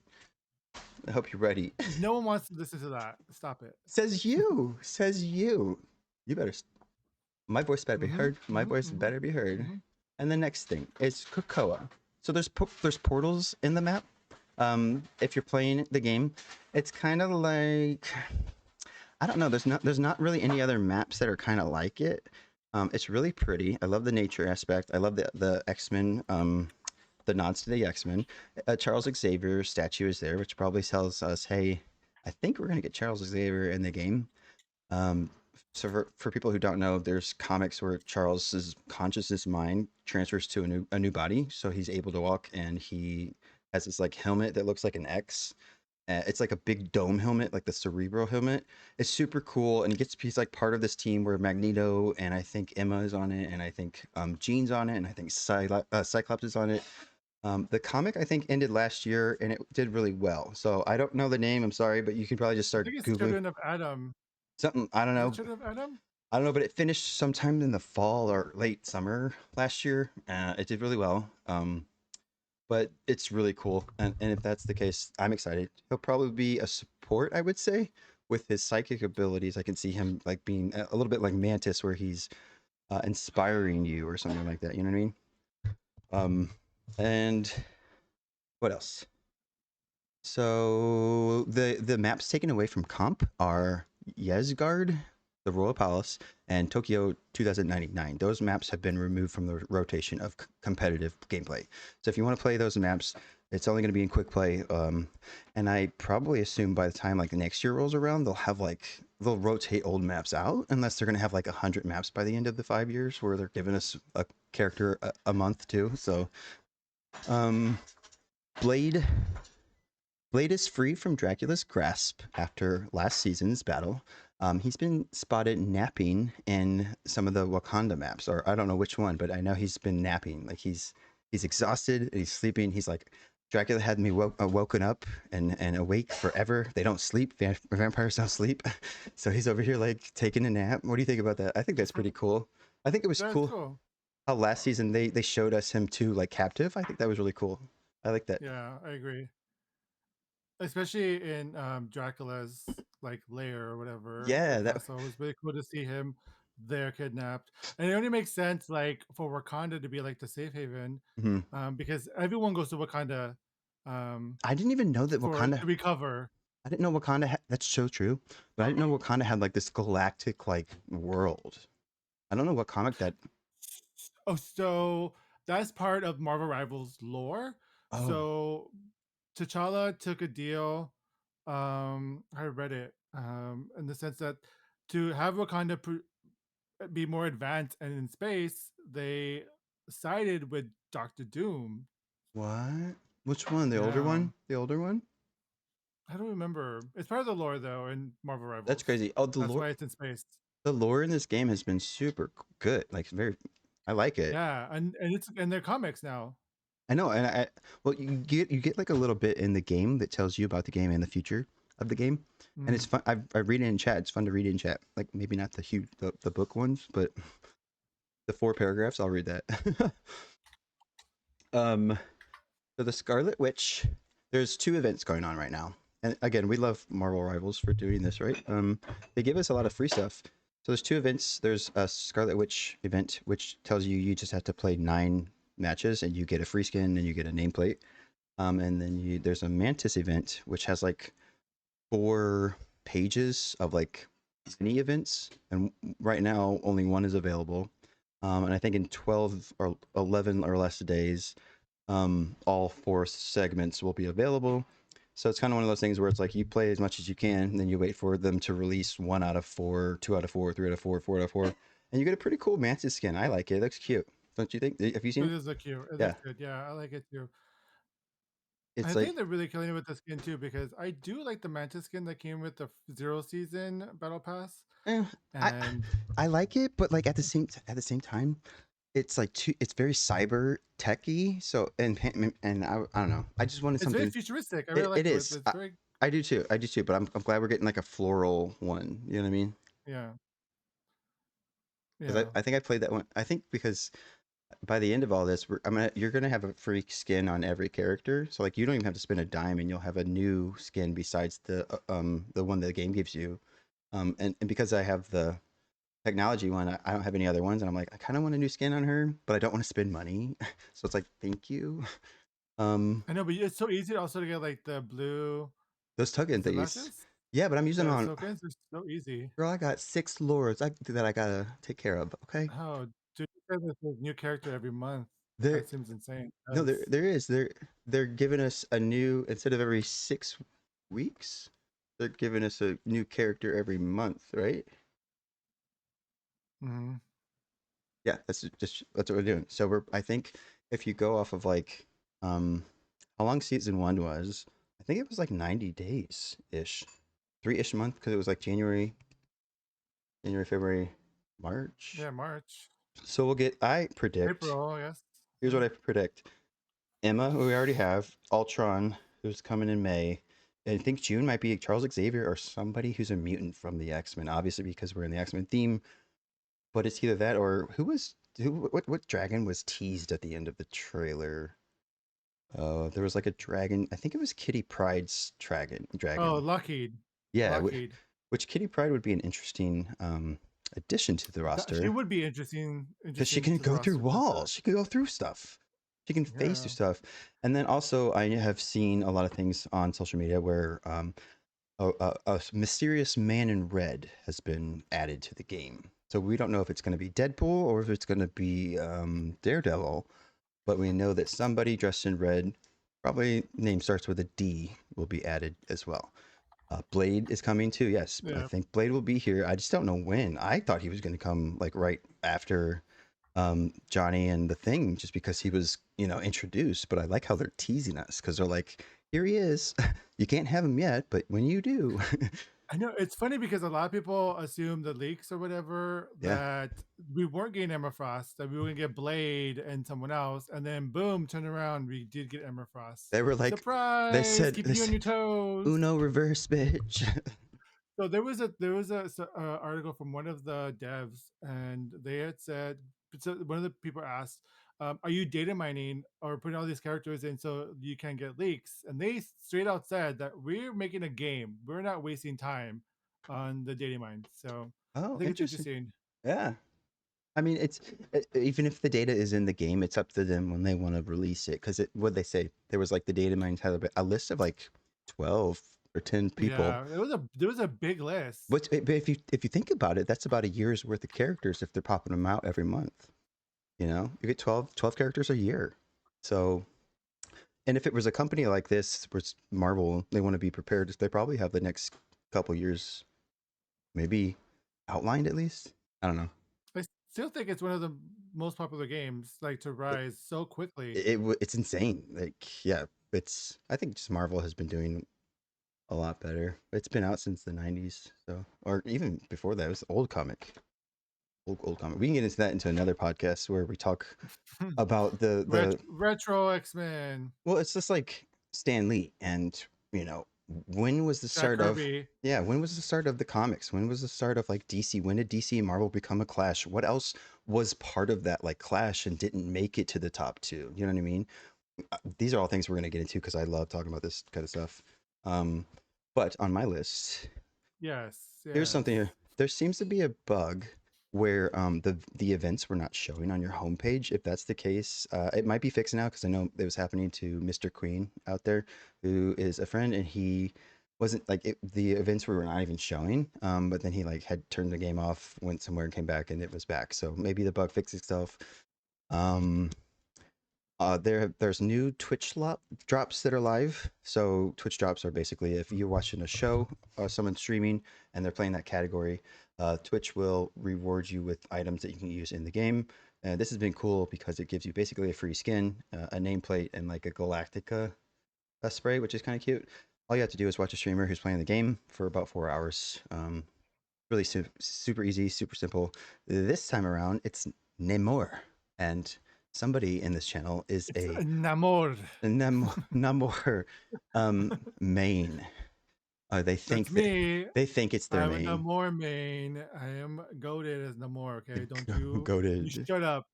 S1: I hope you're ready.
S3: No one wants to listen to that. Stop it.
S1: Says you. Says you. You better. My voice better be
S3: Mm-hmm.
S1: heard. My
S3: Mm-hmm.
S1: voice
S3: Mm-hmm.
S1: better be heard.
S3: Mm-hmm.
S1: And the next thing is Krakoa. So there's portals in the map. If you're playing the game, it's kind of like I don't know. There's not really any other maps that are kind of like it. It's really pretty. I love the nature aspect. I love the X Men. The nods to the X Men. Charles Xavier statue is there, which probably tells us, hey, I think we're gonna get Charles Xavier in the game. Um, so for people who don't know, there's comics where Charles's consciousness mind transfers to a new body, so he's able to walk, and he has this like helmet that looks like an X. It's like a big dome helmet, like the Cerebro helmet. It's super cool, and he's like part of this team where Magneto and I think Emma is on it, and I think Jean's on it, and I think Cyclops is on it. The comic I think ended last year, and it did really well. So I don't know the name. I'm sorry, but you can probably just
S3: I
S1: start
S3: think it's
S1: googling
S3: Children of Adam.
S1: something. I don't
S3: Is it
S1: know.
S3: Children of Adam?
S1: I don't know, but it finished sometime in the fall or late summer last year. It did really well. But it's really cool, and if that's the case, I'm excited. He'll probably be a support, I would say, with his psychic abilities. I can see him like being a little bit like Mantis, where he's inspiring you or something like that. You know what I mean? And what else? So the maps taken away from comp are Yesgard, the Royal Palace, and Tokyo 2099. Those maps have been removed from the rotation of competitive gameplay. So if you want to play those maps, it's only going to be in quick play. And I probably assume by the time like the next year rolls around, they'll rotate old maps out, unless they're going to have like 100 maps by the end of the 5 years, where they're giving us a character a month too. So um, Blade Blade is free from Dracula's grasp after last season's battle. He's been spotted napping in some of the Wakanda maps, or I don't know which one, but I know he's been napping. Like he's exhausted and he's sleeping. He's like, Dracula had me woken up and awake forever. They don't sleep. Vampires don't sleep. So he's over here like taking a nap. What do you think about that? I think that's pretty cool. I think it was
S3: That's
S1: cool
S3: cool.
S1: how last season they showed us him too like captive. I think that was really cool. I like that.
S3: Yeah, I agree. Especially in Dracula's like lair or whatever, the
S1: Yeah, that.
S3: castle. It was really cool to see him there kidnapped. And it only makes sense like for Wakanda to be like the safe haven,
S1: Mhm.
S3: because everyone goes to Wakanda um,
S1: I didn't even know that
S3: for
S1: Wakanda.
S3: to recover.
S1: I didn't know Wakanda. That's so true, but I didn't know Wakanda had like this galactic like world. I don't know what comic that.
S3: Oh, so that's part of Marvel Rivals lore.
S1: Oh,
S3: So T'Challa took a deal. I read it in the sense that to have Wakanda be more advanced and in space, they sided with Doctor Doom.
S1: what? Which one? The older
S3: Yeah,
S1: one? The older one?
S3: I don't remember. It's part of the lore though in Marvel
S1: That's
S3: Rivals.
S1: crazy. Oh,
S3: That's why it's in space.
S1: the lore in this game has been super good. Like very, I like it.
S3: Yeah, and it's and they're comics now.
S1: I know, and well, you get like a little bit in the game that tells you about the game and the future of the game, and it's
S3: Mm.
S1: fun. I read it in chat. It's fun to read it in chat. Like maybe not the huge the book ones, but the 4 paragraphs. I'll read that. um, so the Scarlet Witch. There's 2 events going on right now, and again, we love Marvel Rivals for doing this, right? They give us a lot of free stuff. So there's 2 events. There's a Scarlet Witch event, which tells you just have to play 9 matches, and you get a free skin and you get a nameplate. And then there's a Mantis event, which has like 4 pages of like mini events, and right now only one is available. And I think in 12 or 11 or less days, all 4 segments will be available. So it's kind of one of those things where it's like you play as much as you can, and then you wait for them to release 1 out of 4, 2 out of 4, 3 out of 4, 4 out of 4, and you get a pretty cool Mantis skin. I like it. It looks cute. Don't you think? Have you seen
S3: It
S1: it?
S3: does look cute. It
S1: Yeah,
S3: looks good. Yeah, I like it too.
S1: it's
S3: I
S1: like
S3: think they're really killing it with the skin too because I do like the Mantis skin that came with the Zero Season Battle Pass,
S1: eh, I
S3: and
S1: I like it, but like at the same time, it's like it's very cyber techy. So and I don't know. I just wanted
S3: it's very
S1: something.
S3: futuristic. I really
S1: It
S3: like
S1: it
S3: it.
S1: is.
S3: It's very
S1: I do too. I do too. But I'm glad we're getting like a floral one. You know what I mean?
S3: yeah,
S1: Because
S3: yeah.
S1: I think I played that one. I think because by the end of all this, you're gonna have a free skin on every character. So like you don't even have to spend a dime, and you'll have a new skin besides the one that the game gives you. And because I have the technology one, I don't have any other ones, and I'm like I kind of want a new skin on her, but I don't want to spend money. So it's like thank you. Um,
S3: I know, but it's so easy also to get like the blue.
S1: those token
S3: Is it
S1: things.
S3: lashes?
S1: Yeah, but I'm using them
S3: The
S1: on.
S3: tokens are so easy.
S1: Girl, I got 6 lords that I gotta take care of. Okay,
S3: Oh, dude, there's a new character every month.
S1: there.
S3: That seems insane.
S1: No, there is. They're giving us a new instead of every 6 weeks, they're giving us a new character every month, right?
S3: Mhm.
S1: Yeah, that's what we're doing. So I think if you go off of like how long season 1 was, I think it was like 90 days ish. 3-ish month because it was like January, February, March.
S3: Yeah, March,
S1: So I predict,
S3: April. Yes.
S1: here's
S3: Yeah.
S1: what I predict. Emma, who we already have, Ultron, who's coming in May. I think June might be Charles Xavier or somebody who's a mutant from the X-Men, obviously because we're in the X-Men theme. But it's either that or what dragon was teased at the end of the trailer? There was like a dragon. I think it was Kitty Pryde's dragon.
S3: Oh,
S1: Dragon.
S3: Lockheed.
S1: Yeah,
S3: Lockheed.
S1: which Kitty Pryde would be an interesting addition to the
S3: She
S1: roster.
S3: would be interesting.
S1: Because she
S3: Interesting
S1: can
S3: to the
S1: go through
S3: roster for sure.
S1: walls. She can go through stuff. She can face through
S3: Yeah.
S1: stuff. And then also, I have seen a lot of things on social media where a mysterious man in red has been added to the game. So we don't know if it's going to be Deadpool or if it's going to be Daredevil, but we know that somebody dressed in red, probably name starts with a D, will be added as well. Blade is coming too. Yes, I
S3: Yeah.
S1: think Blade will be here. I just don't know when. I thought he was going to come like right after Johnny and the Thing, just because he was introduced. But I like how they're teasing us because they're like, here he is. You can't have him yet, but when you do,
S3: I know it's funny because a lot of people assume the leaks or whatever
S1: yeah,
S3: that we weren't getting Emma Frost, that we were gonna get Blade and someone else, and then boom, turn around, we did get Emma Frost.
S1: they were like, they
S3: Surprise,
S1: said
S3: keeping you on
S1: this
S3: your toes.
S1: Uno reverse, bitch.
S3: So there was a article from one of the devs, and they had said, so one of the people asked, "Are you data mining or putting all these characters in so you can get leaks?" And they straight out said that we're making a game. We're not wasting time on the data mine. So I
S1: Oh,
S3: think it's
S1: interesting.
S3: interesting.
S1: Yeah. I mean, even if the data is in the game, it's up to them when they want to release it. Because what they say, there was like the data mines had a list of like 12 or 10 people.
S3: Yeah, there was a big list.
S1: But if you think about it, that's about a year's worth of characters if they're popping them out every month. You get 12 characters a year. So, and if it was a company like this, was Marvel, they want to be prepared. They probably have the next couple years maybe outlined at least. I don't know.
S3: I still think it's one of the most popular games, like to
S1: It,
S3: rise so quickly.
S1: it's insane. Like, yeah, I think just Marvel has been doing a lot better. It's been out since the 90s, so or even before that. It was old old comic. We can get into that into another podcast where we talk about the
S3: Retro X-Men,
S1: well, it's just like Stan Lee, and you know, when was the
S3: Jack
S1: start of
S3: Kirby.
S1: yeah, when was the start of the comics? When was the start of like DC? When did DC and Marvel become a clash? What else was part of that like clash and didn't make it to the top two? You know what I mean? These are all things we're gonna get into because I love talking about this kind of stuff. Um, but on my list,
S3: Yes,
S1: here's
S3: yes.
S1: something here. There seems to be a bug where the events were not showing on your homepage. If that's the case, it might be fixed now because I know it was happening to Mr. Queen out there, who is a friend, and he wasn't like the events were not even showing. But then he like had turned the game off, went somewhere, and came back, and it was back. So maybe the bug fixed itself. Um, there's new drops that are live. So Twitch drops are basically if you're watching a show or someone streaming and they're playing that category, Twitch will reward you with items that you can use in the game. And this has been cool because it gives you basically a free skin, a nameplate, and like a Galactica spray, which is kind of cute. All you have to do is watch a streamer who's playing the game for about 4 hours. Really super easy, super simple. This time around, it's Namor, and somebody in this channel is
S3: It's
S1: a
S3: Namor.
S1: Namor main. They
S3: That's
S1: think that
S3: me.
S1: they think it's their
S3: I'm a
S1: main.
S3: Namor main. I am goaded as Namor. Okay, don't you? You
S1: Goaded.
S3: shut up.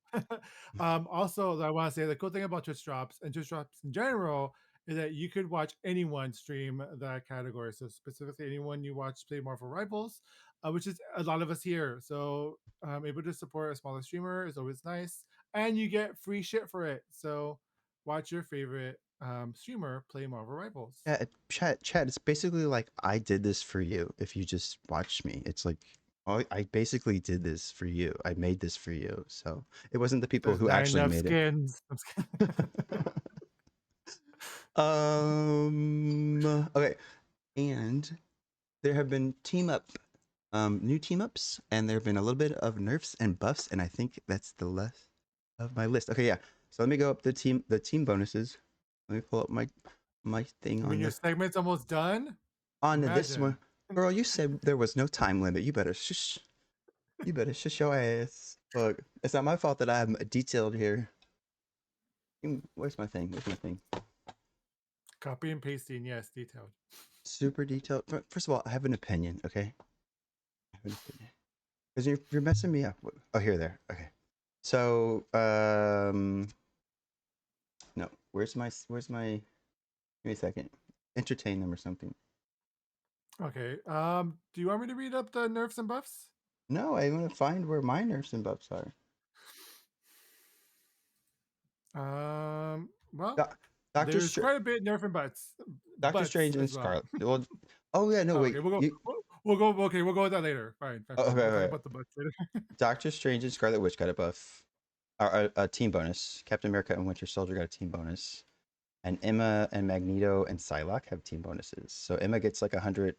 S3: Also, I want to say the cool thing about Twitch drops and Twitch drops in general is that you could watch anyone stream that category. So specifically, anyone you watch play Marvel Rivals, which is a lot of us here. So able to support a smaller streamer is always nice, and you get free shit for it. So watch your favorite streamer play Marvel Rivals.
S1: Yeah, chat. It's basically like I did this for you. If you just watch me, it's like I basically did this for you. I made this for you. So it wasn't the people
S3: There's
S1: who
S3: not
S1: actually
S3: enough
S1: made it.
S3: skins. I'm just kidding.
S1: Okay, and there have been new team ups, and there have been a little bit of nerfs and buffs, and I think that's the left of my list. Okay, yeah. So let me go up the team bonuses. Let me pull up my thing
S3: You mean your segment's almost done?
S1: on this one.
S3: Imagine.
S1: Girl, you said there was no time limit. You better shush. You better shush your ass. Look, it's not my fault that I'm detailed here. Where's my thing? Where's my thing?
S3: Copy and pasting, yes, detailed.
S1: Super detailed. First of all, I have an opinion. Okay, I have an opinion. Because you're messing me up. Oh, here, there. Okay. So, no. Where's my? Give me a second. Entertain them or something.
S3: Okay. Do you want me to read up the nerfs and buffs?
S1: No, I want to find where my nerfs and buffs are.
S3: Well,
S1: Doc, Doctor
S3: there's
S1: Str-
S3: quite a bit nerf and
S1: Doctor
S3: butts
S1: Strange and
S3: as well.
S1: Scarlet. Well, oh yeah, no
S3: Oh, okay,
S1: wait. You
S3: we'll go. Okay, we'll go with that later. Fine, fine,
S1: oh,
S3: fine.
S1: okay,
S3: We'll talk
S1: okay.
S3: about the butts later.
S1: Doctor Strange and Scarlet Witch got a buff, or a team bonus. Captain America and Winter Soldier got a team bonus, and Emma and Magneto and Psylocke have team bonuses. So Emma gets like 100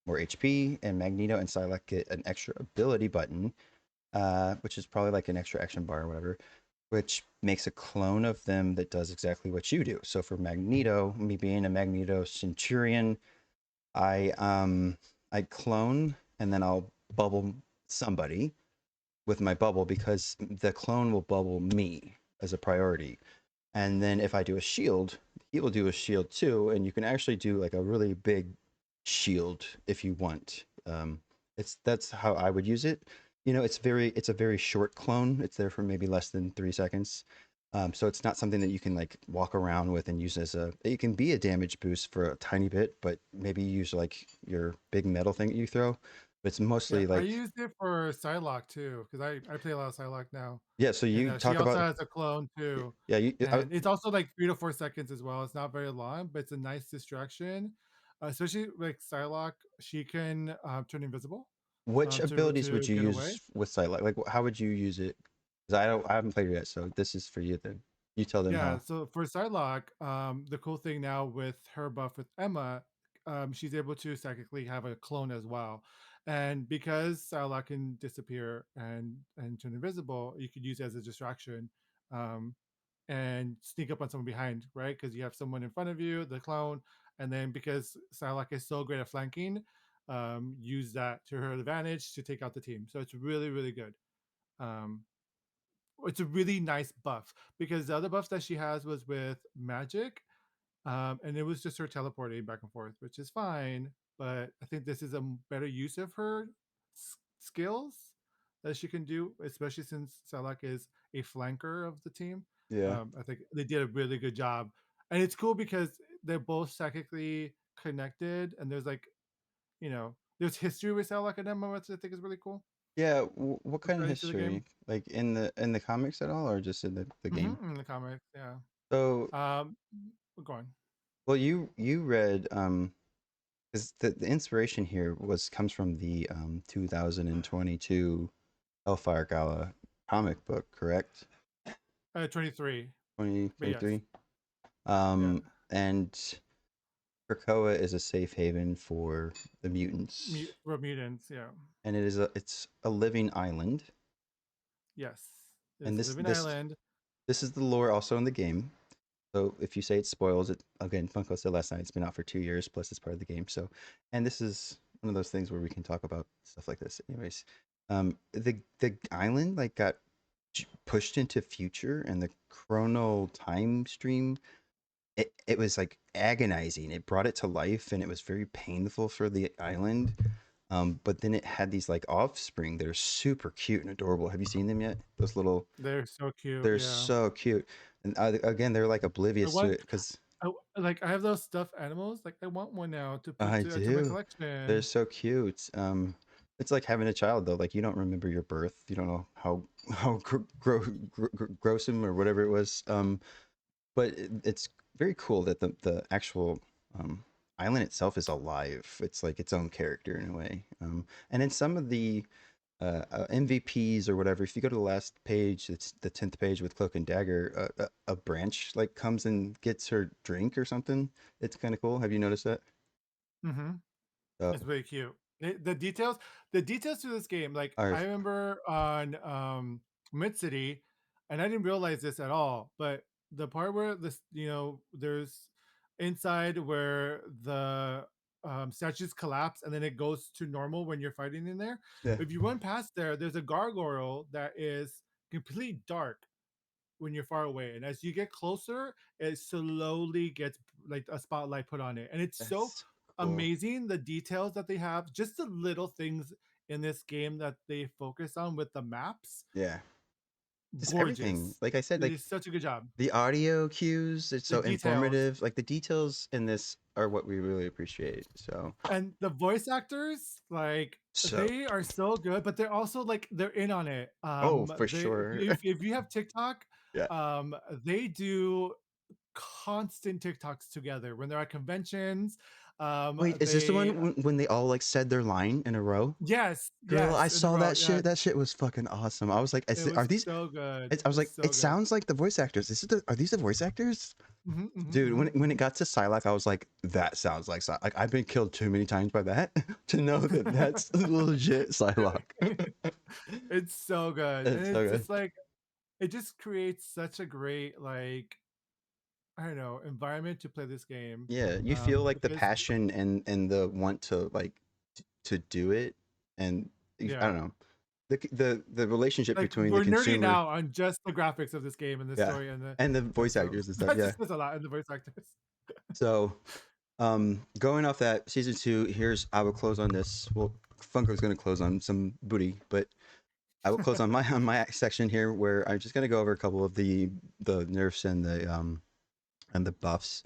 S1: more HP, and Magneto and Psylocke get an extra ability button, which is probably like an extra action bar or whatever, which makes a clone of them that does exactly what you do. So for Magneto, me being a Magneto Centurion, I clone and then I'll bubble somebody with my bubble because the clone will bubble me as a priority. And then if I do a shield, he will do a shield too, and you can actually do like a really big shield if you want. That's how I would use it. It's a very short clone. It's there for maybe less than 3 seconds. So it's not something that you can like walk around with and use as a. It can be a damage boost for a tiny bit, but maybe use like your big metal thing that you throw. But it's
S3: Yeah,
S1: mostly
S3: I
S1: like
S3: used it for Psylocke too, because I play a lot of Psylocke now,
S1: yeah. So
S3: and
S1: you
S3: she
S1: talk
S3: also
S1: about
S3: has a clone too,
S1: yeah.
S3: and it's also like 3 to 4 seconds as well. It's not very long, but it's a nice distraction, especially like Psylocke. She can turn invisible,
S1: Which
S3: to able
S1: abilities would
S3: to
S1: you
S3: get away.
S1: use with Sight? Like, how would you use it? Because I haven't played it yet, so this is for you. Then you tell them
S3: Yeah,
S1: how.
S3: so for Psylocke, the cool thing now with her buff with Emma, she's able to technically have a clone as well. And because Psylocke can disappear and turn invisible, you could use it as a distraction, um, and sneak up on someone behind, right? Because you have someone in front of you, the clone, and then because Psylocke is so great at flanking, use that to her advantage to take out the team. So it's really, really good. Um, it's a really nice buff because the other buffs that she has was with magic, and it was just her teleporting back and forth, which is fine. But I think this is a better use of her skills that she can do, especially since Salak is a flanker of the team.
S1: Yeah.
S3: I think they did a really good job, and it's cool because they're both psychically connected, and there's like there's history with Salak and Emma, which I think is really cool.
S1: Yeah. What kind of
S3: According to the game,
S1: history? Like in the comics at all, or just in the game?
S3: in the comics, yeah.
S1: So,
S3: Um, go on.
S1: well, you read because the inspiration here comes from the 2022 Hellfire Gala comic book, correct?
S3: 23, but yes,
S1: 2023.
S3: yeah.
S1: And Krakoa is a safe haven for the
S3: Mu-
S1: mutants,
S3: for mutants, yeah.
S1: and it's a living island.
S3: Yes.
S1: And
S3: It's a living island.
S1: this is the lore also in the game. So if you say it spoils it, again, Funko said last night it's been out for 2 years, plus it's part of the game. So, and this is one of those things where we can talk about stuff like this. Anyways, the island like got pushed into future, and the chrono time stream it was like agonizing. It brought it to life, and it was very painful for the island. But then it had these like offspring that are super cute and adorable. Have you seen them yet? Those little,
S3: They're so cute,
S1: they're
S3: yeah.
S1: so cute. And again, they're like
S3: I
S1: oblivious to
S3: want
S1: it because
S3: like I have those stuffed animals. Like I want one now to put
S1: I
S3: to my
S1: do. They're
S3: collection.
S1: so cute. It's like having a child though. Like you don't remember your birth. You don't know how gruesome or whatever it was. But it's very cool that the actual um, island itself is alive. It's like its own character in a way. And in some of the MVPs or whatever, if you go to the last page, it's the 10th page with Cloak and Dagger. A branch like comes and gets her drink or something. It's kind of cool. Have you noticed that?
S3: Mm-hmm.
S1: So,
S3: It's really cute. The details to this game, like
S1: are
S3: I remember on Mid City, and I didn't realize this at all, but the part where there's inside where the statues collapse and then it goes to normal when you're fighting in there.
S1: yeah,
S3: If you run past there, there's a gargoyle that is completely dark when you're far away, and as you get closer it slowly gets like a spotlight put on it, and it's so
S1: that's cool.
S3: amazing the details that they have, just the little things in this game that they focus on with the maps.
S1: Yeah, just everything.
S3: Gorgeous.
S1: Like I said,
S3: It
S1: like
S3: is such a good job.
S1: the audio cues, it's
S3: The
S1: so
S3: details
S1: informative. Like the details in this are what we really appreciate. So,
S3: and the voice actors, like
S1: so
S3: they are so good, but they're also like they're in on it.
S1: oh, for
S3: They if
S1: sure.
S3: you, if, if you have TikTok,
S1: Yeah.
S3: they do constant TikToks together when they're at conventions.
S1: Wait, is this the
S3: They
S1: one when they all like said their line in a row?
S3: Yes,
S1: Girl, I
S3: yes, in a
S1: saw
S3: row.
S1: that
S3: Yeah,
S1: shit. That shit was fucking awesome. I was like,
S3: it
S1: are
S3: was
S1: these?
S3: so good.
S1: I
S3: It
S1: was
S3: was
S1: like,
S3: so
S1: it
S3: good.
S1: sounds like the voice actors. Are these the voice actors?
S3: Hmm, hmm,
S1: Dude,
S3: hmm.
S1: when it got to Psylocke, I was like, that sounds like Psylocke. Like I've been killed too many times by that to know that that's legit Psylocke.
S3: It's so good, and
S1: It's so
S3: it's
S1: good.
S3: just like it just creates such a great like I don't know environment to play this game,
S1: Yeah, you feel like the
S3: because
S1: passion and the want to like to do it, and I
S3: yeah,
S1: don't know the relationship
S3: like
S1: between the
S3: we're nerding
S1: consumer,
S3: out on just the graphics of this game and the
S1: yeah,
S3: story and the
S1: and the
S3: and
S1: voice
S3: so
S1: actors and stuff.
S3: that
S1: Yeah.
S3: just says a lot, and the voice actors.
S1: So, going off that season two, I will close on this. Well, Funko's gonna close on some booty, but I will close on my section here where I'm just gonna go over a couple of the nerfs and the buffs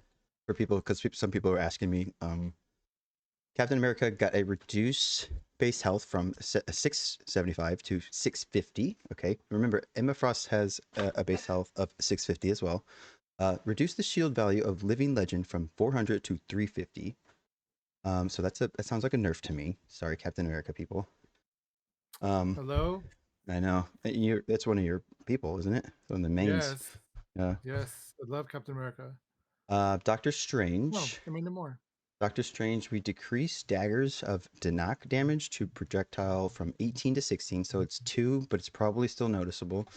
S1: for people because some people are asking me. Captain America got a reduced base health from 675 to 650. Okay, remember Emma Frost has a base health of 650 as well. Reduce the shield value of Living Legend from 400 to 350. So that sounds like a nerf to me. Sorry, Captain America people. Um,
S3: Hello.
S1: I know that's one of your people, isn't it? One of the mains.
S3: Yes,
S1: Yeah.
S3: yes, I love Captain America.
S1: Doctor
S3: Oh,
S1: Strange.
S3: I mean, no more.
S1: Doctor Strange, we decrease daggers of Danak damage to projectile from 18 to 16, so it's 2, but it's probably still noticeable.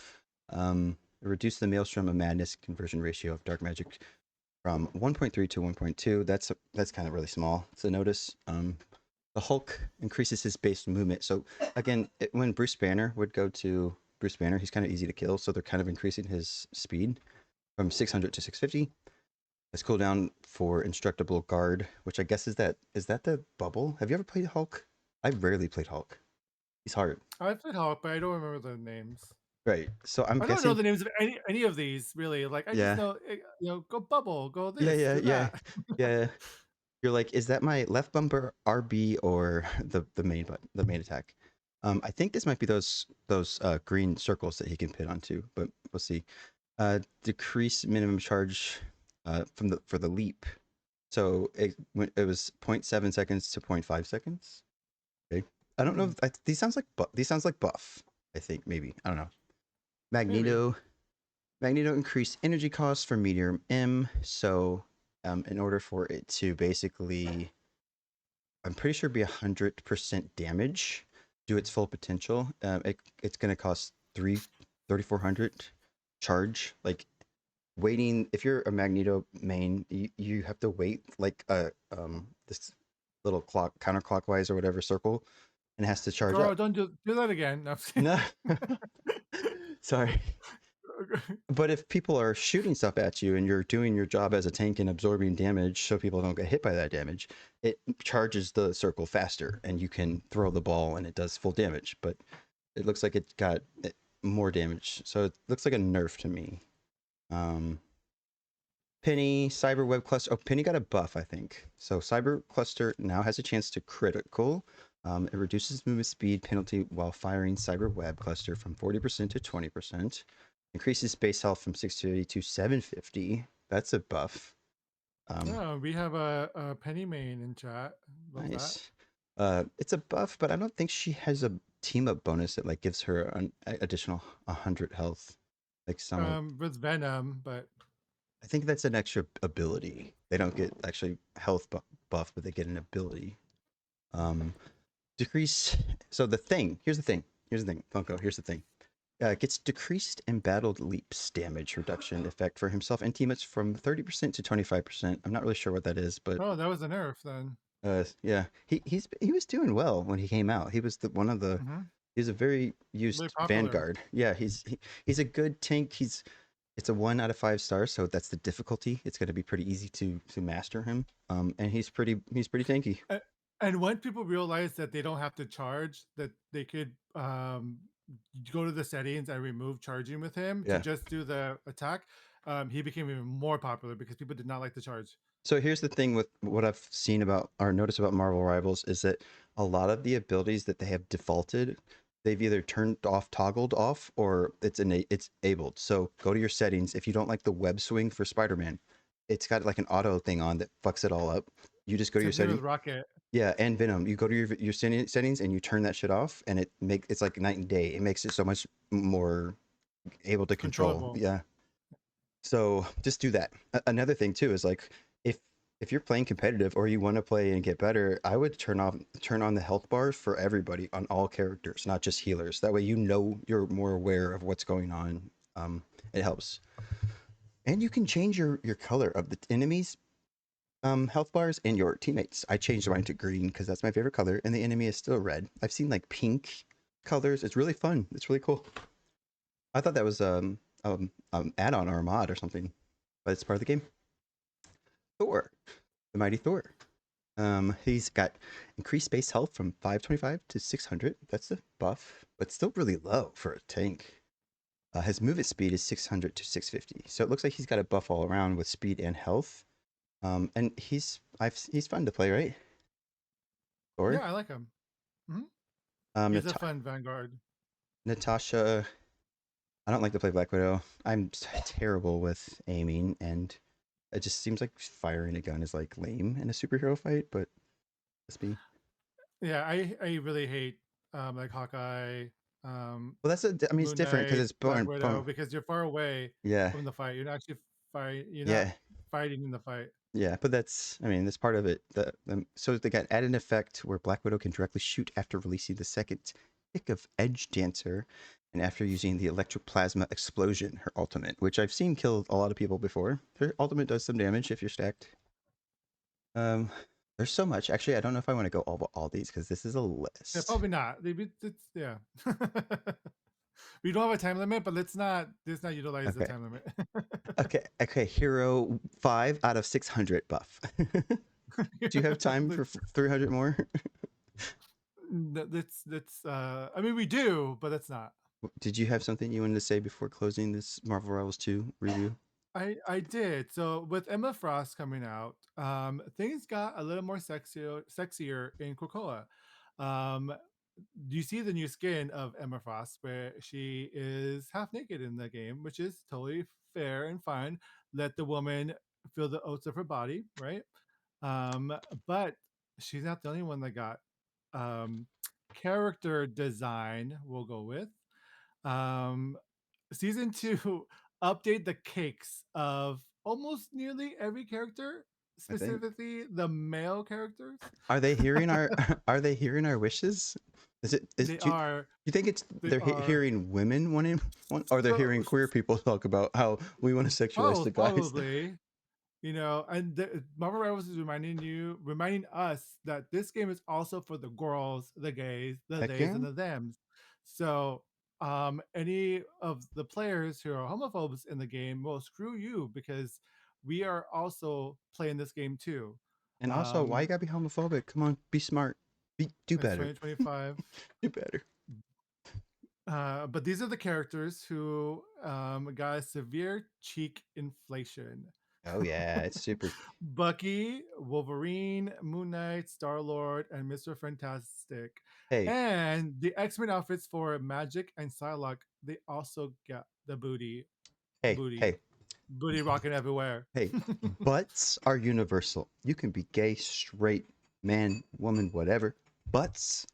S1: Reduce the Maelstrom of Madness conversion ratio of dark magic from 1.3 to 1.2. That's kind of really small to notice. The Hulk increases his base movement. So again, when Bruce Banner would go to Bruce Banner. He's kind of easy to kill, so they're kind of increasing his speed from 600 to 650. His cooldown for Instructable Guard, which I guess is that the bubble? Have you ever played Hulk? I've rarely played Hulk. He's hard.
S3: I played Hulk, but I don't remember the names.
S1: Right. So I'm
S3: I don't know
S1: guessing.
S3: the names of any of these really. Like I just
S1: Yeah.
S3: know, go bubble, go
S1: Yeah.
S3: this,
S1: Yeah.
S3: go
S1: Yeah.
S3: that.
S1: Yeah. You're like, is that my left bumper RB or the main button, the main attack? I think this might be those green circles that he can pin onto, but we'll see. Decrease minimum charge for the leap. So it was zero point 0.7 seconds to zero point 0.5 seconds. Okay. I don't know.
S3: Hmm,
S1: These sounds like buff. I think maybe I don't know.
S3: maybe.
S1: Magneto. Magneto increased energy costs for Meteor M. So in order for it to basically, I'm pretty sure be 100% damage, do its full potential. It's going to cost 3,400 charge. Like waiting, if you're a Magneto main, you have to wait like this little clock counterclockwise or whatever circle, and it has to charge
S3: Girl,
S1: up.
S3: don't do that again. No, I'm just
S1: No, sorry.
S3: kidding.
S1: But if people are shooting stuff at you and you're doing your job as a tank and absorbing damage so people don't get hit by that damage, it charges the circle faster and you can throw the ball and it does full damage. But it looks like it got more damage. So it looks like a nerf to me. Um, Penny, Cyber Web Cluster. Oh, Penny got a buff, I think. So Cyber Cluster now has a chance to critical. It reduces movement speed penalty while firing Cyber Web Cluster from 40% to 20%. Increases base health from 650 to 750. That's a buff.
S3: Yeah, we have a Penny main in chat. Love that.
S1: Nice. It's a buff, but I don't think she has a team up bonus that like gives her an additional 100 health. Like some of,
S3: With Venom, but
S1: I think that's an extra ability. They don't get actually health buff, but they get an ability. Um, decrease. So the thing. Here's the thing. Here's the thing. Funko. Here's the thing. Gets decreased embattled leaps damage reduction effect for himself and teammates from 30% to 25%. I'm not really sure what that is, but
S3: oh, that was a nerf then.
S1: yeah, he was doing well when he came out. He was one of the
S3: Hmm.
S1: he's a very
S3: Very
S1: used
S3: popular.
S1: vanguard. Yeah, he's a good tank. It's a 1 out of 5 stars, so that's the difficulty. It's going to be pretty easy to master him. And he's pretty tanky.
S3: And when people realize that they don't have to charge, that they could go to the settings and remove charging with him to
S1: Yeah.
S3: just do the attack, he became even more popular because people did not like the charge.
S1: So here's the thing with what I've seen about or noticed about Marvel Rivals is that a lot of the abilities that they have defaulted, they've either turned off, toggled off, or it's abled. So go to your settings. If you don't like the web swing for Spider-Man, it's got like an auto thing on that fucks it all up. You just go to your
S3: Same thing with
S1: setting.
S3: Rocket.
S1: Yeah, and Venom. You go to your settings and you turn that shit off, and it's like night and day. It makes it so much more able to control.
S3: Controllable.
S1: Yeah. So just do that. Another thing too is like if if you're playing competitive or you want to play and get better, I would turn on the health bars for everybody on all characters, not just healers. That way you know you're more aware of what's going on. It helps. And you can change your color of the enemies health bars and your teammates. I changed mine to green because that's my favorite color, and the enemy is still red. I've seen like pink colors. It's really fun. It's really cool. I thought that was add-on or a mod or something, but it's part of the game. Thor, the mighty Thor. He's got increased base health from 525 to 600. That's a buff, but still really low for a tank. His movement speed is 600 to 650, so it looks like he's got a buff all around with speed and health. And he's fun to play, right?
S3: Yeah,
S1: Thor.
S3: I like him. Hmm.
S1: Um,
S3: He's a
S1: Nat-
S3: fun Vanguard.
S1: Natasha. I don't like to play Black Widow. I'm terrible with aiming, and it just seems like firing a gun is like lame in a superhero fight. But let's be.
S3: Yeah, I really hate like Hawkeye, um,
S1: Well, I mean, it's
S3: Moon
S1: different because
S3: Knight,
S1: it's
S3: Black
S1: born.
S3: Widow because you're far away
S1: Yeah,
S3: from the fight. You're not actually fight. You're not
S1: yeah,
S3: fighting in the fight.
S1: yeah. But I mean, that's part of it. So they got added an effect where Black Widow can directly shoot after releasing the second kick of Edge Dancer, and after using the Electroplasma Explosion, her ultimate, which I've seen kill a lot of people before. Her ultimate does some damage if you're stacked. Um, there's so much. Actually, I don't know if I want to go over all these because this is a
S3: Yeah,
S1: list.
S3: probably not. It's, yeah. We don't have a time limit, but let's not utilize the
S1: Okay.
S3: time limit.
S1: Okay. Okay. Hero 5 out of 600 buff. Do you have time for
S3: let's
S1: 300 more?
S3: I mean we do, but that's not.
S1: Did you have something you wanted to say before closing this Marvel Rivals 2 review?
S3: I did. So with Emma Frost coming out, things got a little more sexier in Krakoa. Um, you see the new skin of Emma Frost where she is half naked in the game, which is totally fair and fine. Let the woman feel the oats of her body, right? Um, but she's not the only one that got um, character design. We'll go with. Um, season two update the cakes of almost nearly every character,
S1: I think.
S3: specifically the male characters.
S1: Are they hearing our are they hearing our wishes? Is
S3: they
S1: do
S3: are
S1: you think it's
S3: they
S1: they're
S3: are
S1: hearing women wanting one, or they're
S3: so
S1: hearing queer people talk about how we want to sexualize the
S3: both
S1: guys?
S3: probably. And Marvel Rivals is reminding us that this game is also for the girls, the gays, the
S1: Heck
S3: theys,
S1: yeah.
S3: and the thems. So, any of the players who are homophobes in the game, well, screw you because we are also playing this game too.
S1: And also, why you
S3: Um,
S1: gotta be homophobic? Come on, be smart. Do
S3: it's
S1: better.
S3: 2025.
S1: Do better.
S3: But these are the characters who got a severe cheek inflation.
S1: Oh yeah, it's super.
S3: Bucky, Wolverine, Moon Knight, Star Lord, and Mr. Fantastic.
S1: Hey,
S3: And the X-Men outfits for Magic and Psylocke, they also got the booty,
S1: hey,
S3: booty,
S1: hey,
S3: booty rocking everywhere.
S1: hey. Butts are universal. You can be gay, straight, man, woman, whatever. Butts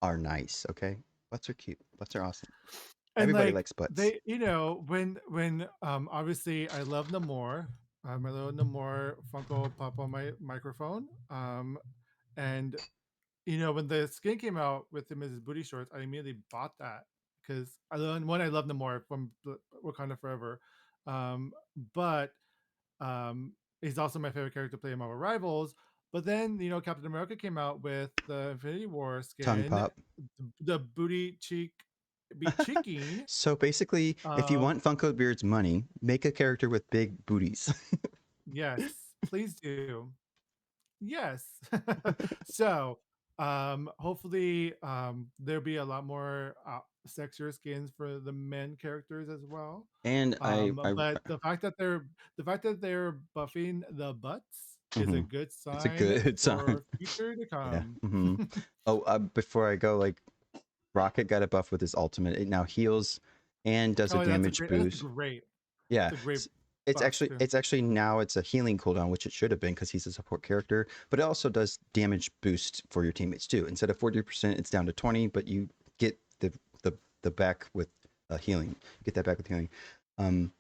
S1: are nice. Okay, butts are cute. Butts are awesome.
S3: And
S1: Everybody
S3: like
S1: likes butts.
S3: they, when obviously I love Namor. My little Namor Funko Pop on my microphone. And when the skin came out with him as his booty shorts, I immediately bought that because I love Namor from Wakanda Forever, um, but um, he's also my favorite character to play in Marvel Rivals. But then Captain America came out with the Infinity War
S1: Tongue
S3: skin,
S1: pop.
S3: the booty cheek, be cheeking.
S1: So basically, if you
S3: Um,
S1: want Funko Beard's money, make a character with big booties.
S3: yes, please do. Yes. So, hopefully, there'll be a lot more sexier skins for the men characters as well.
S1: And
S3: But the fact that they're buffing the butts is a
S1: mhm.
S3: good
S1: It's a
S3: sign
S1: good sign.
S3: for future to
S1: Yeah.
S3: come.
S1: Oh, before I go, like Rocket got a buff with his ultimate. It now heals and does a
S3: Oh, that's a
S1: damage
S3: great. That's
S1: boost.
S3: great.
S1: Yeah,
S3: It's a great
S1: it's
S3: buff
S1: actually
S3: too.
S1: it's actually now it's a healing cooldown, which it should have been because he's a support character. But it also does damage boost for your teammates too. Instead of 40%, it's down to 20, but you get the the back with healing. Get that back with healing. Um,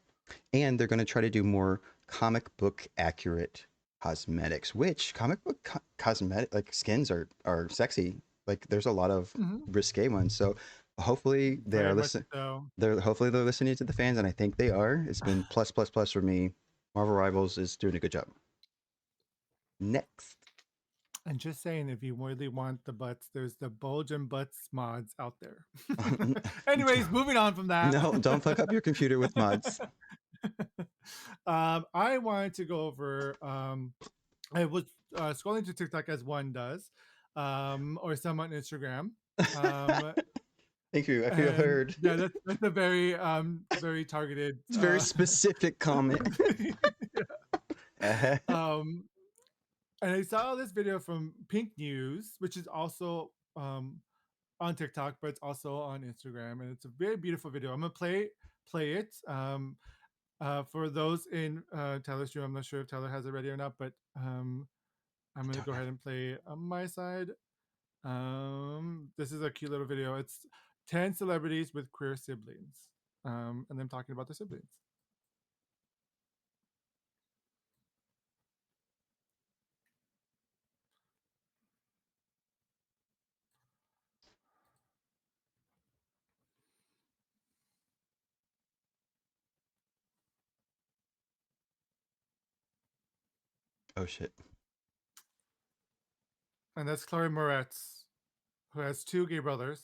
S1: and they're going to try to do more comic book accurate cosmetics, which comic book cosmetic like skins are sexy. Like there's a lot of
S3: Hmm.
S1: risque ones. So hopefully they
S3: Very
S1: are
S3: much
S1: listening.
S3: so.
S1: They're listening to the fans, and I think they are. It's been plus plus plus for me. Marvel Rivals is doing a good job. Next.
S3: And just saying, if you really want the butts, there's the bulge and butts mods out there. Anyways, moving on from that.
S1: No, don't fuck up your computer with mods.
S3: I wanted to go over. I was scrolling to TikTok as one does, or some on Instagram. Um,
S1: Thank you. I feel
S3: and
S1: heard.
S3: yeah, that's a very targeted.
S1: It's a very specific comment.
S3: um, and I saw this video from Pink News, which is also on TikTok, but it's also on Instagram, and it's a very beautiful video. I'm gonna play it. For those in Tyler's stream, I'm not sure if Tyler has it ready or not, but I'm gonna
S1: Don't
S3: go
S1: have
S3: ahead and play on my side. This is a cute little video. It's 10 celebrities with queer siblings, and them talking about their siblings.
S1: Oh shit.
S3: And that's Chloe
S1: Oh.
S3: Moretz, who has 2 gay brothers,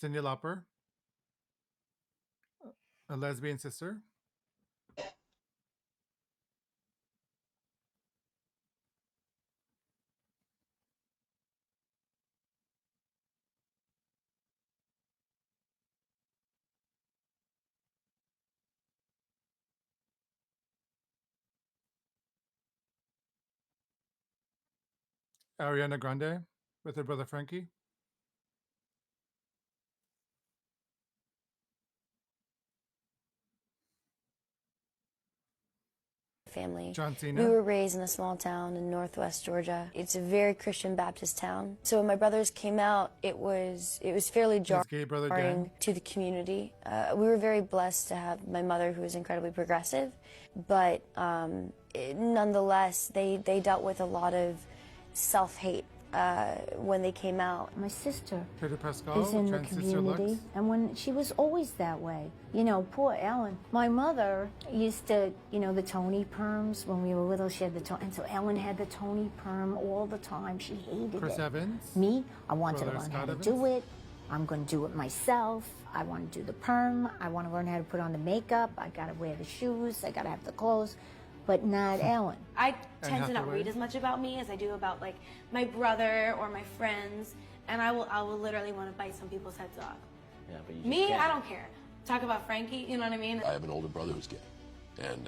S3: Cyndi Lauper, and Chloe Moretz, who has 2 gay brothers, Cyndi Lauper, and Chloe Moretz, who has 2 gay brothers, Cyndi Lauper, and Chloe Moretz, who has 2 gay brothers, Cyndi Lauper, A lesbian sister. Ariana Grande with her brother Frankie.
S4: Family.
S3: John Cena.
S4: We were raised in a small town in northwest Georgia. It's a very Christian Baptist town. So when my brothers came out, it was fairly
S3: His gay brother Dan.
S4: jarring to the community. We were very blessed to have my mother, who was incredibly progressive, but nonetheless, they dealt with a lot of self-hate when they came out.
S5: My sister
S3: Pedro Pascal,
S5: is in the
S3: trans sister
S5: community,
S3: Lux.
S5: and when she was always that way. You know, poor Ellen. My mother used to, you know, the Tony perms when we were little. She had the Tony, and so Ellen had the Tony perm all the time. She hated
S3: Chris
S5: it.
S3: Evans.
S5: Me, I wanted to
S3: Brother
S5: learn
S3: Scott
S5: how to
S3: Evans.
S5: do it. I'm going to do it myself. I want to do the perm. I want to learn how to put on the makeup. I got to wear the shoes. I got to have the clothes, but not Ellen.
S6: I tend to not
S3: Hathaway.
S6: read as much about me as I do about like my brother or my friends, and I will literally want to bite some people's heads off.
S7: Yeah, but you just
S6: Me,
S7: can't.
S6: I don't care. Talk about Frankie, you know what I mean?
S8: I have an older brother who's gay, and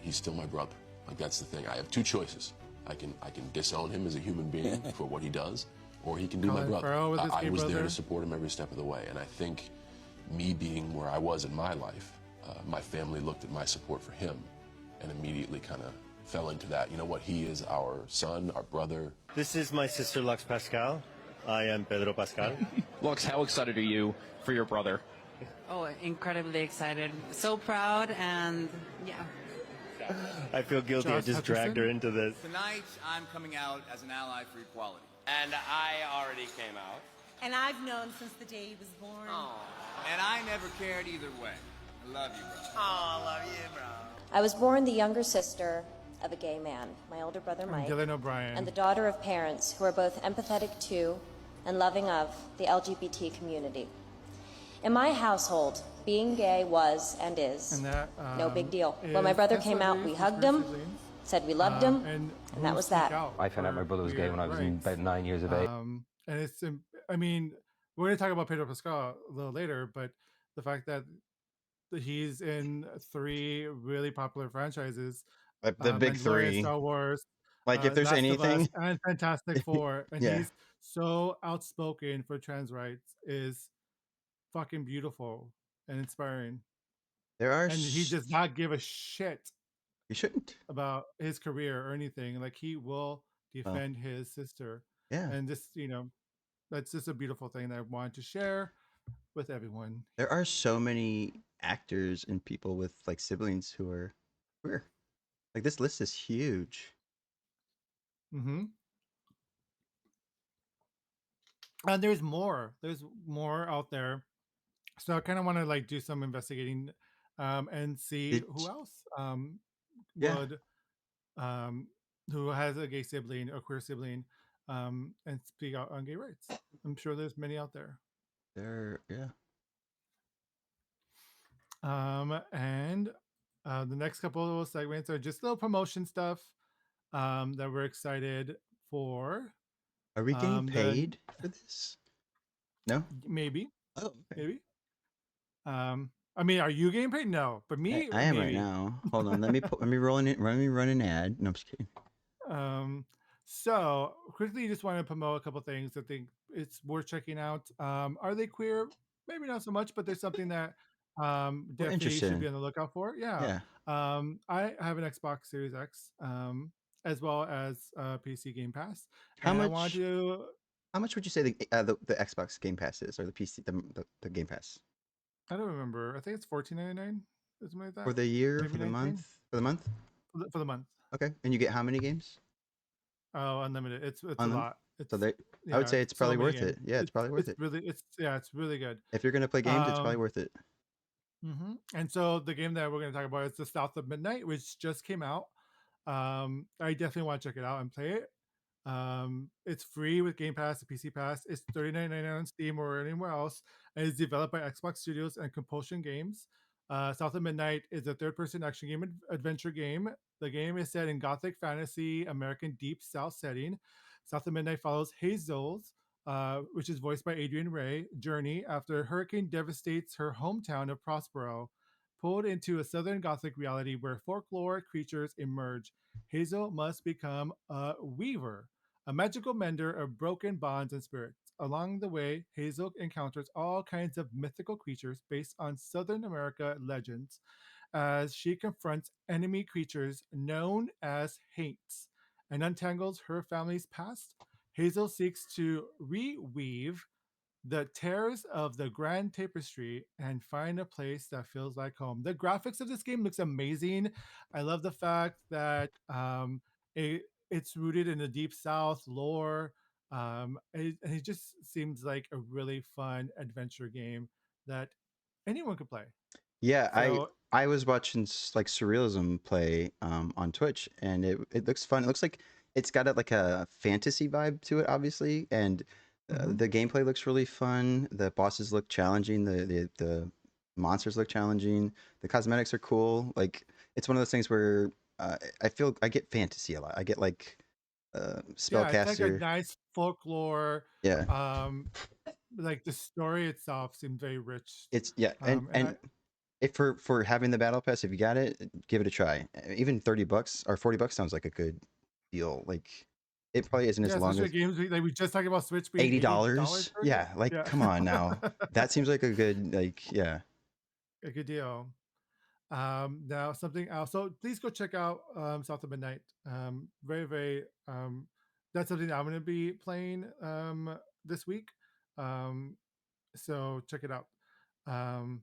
S8: he's still my brother. Like, that's the thing. I have two choices. I can disown him as a human being for what he does, or he can be my
S3: Colin
S8: brother.
S3: Farrell with his
S8: I
S3: gay
S8: was there
S3: brother.
S8: to support him every step of the way, and I think me being where I was in my life, my family looked at my support for him and immediately kind of fell into that. You know what? He is our son, our brother.
S9: This is my sister Lux Pascal. I am Pedro Pascal.
S7: Lux, how excited are you for your brother?
S10: Oh, incredibly excited. So proud, and yeah.
S9: I feel guilty. I
S3: Josh
S9: just dragged her into this.
S11: Tonight, I'm coming out as an ally for equality. And I already came out.
S6: And I've known since the day he was born.
S11: And I never cared either way. I love you, bro.
S12: Oh, I love you, bro.
S4: I was born the younger sister of a gay man, my older brother
S3: And
S4: Mike,
S3: Dylan O'Brien.
S4: and the daughter of parents who are both empathetic to and loving of the LGBT community. In my household, being gay was and is
S3: And that,
S4: no big deal.
S3: is
S4: When my brother
S3: Tessa
S4: came out,
S3: Reeves
S4: we
S3: with
S4: hugged
S3: her
S4: him,
S3: siblings.
S4: said we loved him,
S3: And
S4: and that
S3: who
S4: was
S3: speak
S4: that.
S3: out
S13: I found out
S3: for
S13: my brother was gay
S3: queer
S13: when I was
S3: rights.
S13: about 9 years of age.
S3: And it's, I mean, we're going to talk about Pedro Pascal a little later, but the fact that he's in 3 really popular franchises,
S1: Like the big
S3: Mandalorian,
S1: three.
S3: Star Wars,
S1: Like if there's
S3: Last of Us,
S1: anything,
S3: and Fantastic Four, and
S1: yeah,
S3: he's so outspoken for trans rights is fucking beautiful and inspiring.
S1: there are.
S3: And he does not give a shit
S1: You shouldn't.
S3: about his career or anything. Like, he will defend his sister.
S1: Yeah,
S3: And just, you know, that's just a beautiful thing that I wanted to share with everyone.
S1: there are so many actors and people with like siblings who are queer. Like this list is huge.
S3: Mm-hmm. And there's more. There's more out there. So I kind of want to like do some investigating and see
S1: Did
S3: who else
S1: yeah,
S3: would who has a gay sibling or queer sibling and speak out on gay rights. I'm sure there's many out there.
S1: yeah.
S3: And the next couple of segments are just little promotion stuff that we're excited for.
S1: Are we getting
S3: The
S1: paid for this? No.
S3: maybe,
S1: Oh, okay.
S3: maybe. I mean, are you getting paid? No, but me,
S1: I am right
S3: maybe.
S1: now. Hold on. Let me run an ad. No, I'm just kidding.
S3: So quickly, just want to promote a couple things. I think it's worth checking out. Are they queer? Maybe not so much, but there's something that
S1: We're
S3: definitely
S1: interested
S3: should be
S1: in.
S3: on the lookout for. Yeah.
S1: Yeah.
S3: I have an Xbox Series X, as well as PC Game Pass,
S1: How
S3: and I want
S1: much?
S3: to.
S1: How much would you say the Xbox Game Pass is, or the PC the Game Pass
S3: I don't remember. I think it's $14.99, something like that.
S1: for the year,
S3: Maybe
S1: for the
S3: 19
S1: month, for the month?
S3: for the month.
S1: Okay, and you get how many games?
S3: Oh, unlimited. It's a
S1: Unlim-
S3: lot. It's
S1: So I would say it's
S3: so
S1: probably
S3: many
S1: worth it.
S3: games.
S1: Yeah, it's probably worth it.
S3: It's really good.
S1: If you're gonna play games, it's probably
S3: Um,
S1: worth it.
S3: And so the game that we're going to talk about is the South of Midnight, which just came out. I definitely want to check it out and play it. It's free with Game Pass, the PC Pass. It's $39.99 on Steam or anywhere else, and it's developed by Xbox Studios and Compulsion Games. South of Midnight is a third-person action game adventure game. The game is set in Gothic fantasy American Deep South setting. South of Midnight follows Hazel's, which is voiced by Adrian Ray, journey after a hurricane devastates her hometown of Prospero. Pulled into a southern Gothic reality where folklore creatures emerge, Hazel must become a weaver, a magical mender of broken bonds and spirits. Along the way, Hazel encounters all kinds of mythical creatures based on Southern America legends as she confronts enemy creatures known as Hates and untangles her family's past. Hazel seeks to reweave the tears of the grand tapestry and find a place that feels like home. The graphics of this game looks amazing. I love the fact that it's rooted in the deep south lore. And it just seems like a really fun adventure game that anyone could play.
S1: Yeah,
S3: So
S1: I was watching like Surrealism play on Twitch, and it looks fun. It looks like it's got like a fantasy vibe to it, obviously, and
S3: mhm.
S1: the gameplay looks really fun. The bosses look challenging. The monsters look challenging. The cosmetics are cool. Like it's one of those things where I feel I get fantasy a lot. I get like
S3: Yeah, it's like a
S1: spellcaster.
S3: nice folklore.
S1: Yeah,
S3: Um, like the story itself seems very rich.
S1: it's yeah,
S3: And
S1: and if for having the battle pass, if you got it, give it a try. Even $30 or $40 sounds like a good deal. Like it probably isn't as
S3: yeah,
S1: long
S3: especially
S1: as
S3: games like we just talked about Switch being $80
S1: $80.
S3: for a game.
S1: Yeah, like
S3: Yeah.
S1: come on now. That seems like a good like yeah.
S3: A good deal. Now something else. So please go check out South of Midnight. Very, very that's something that I'm gonna be playing this week. Um, so check it out. Um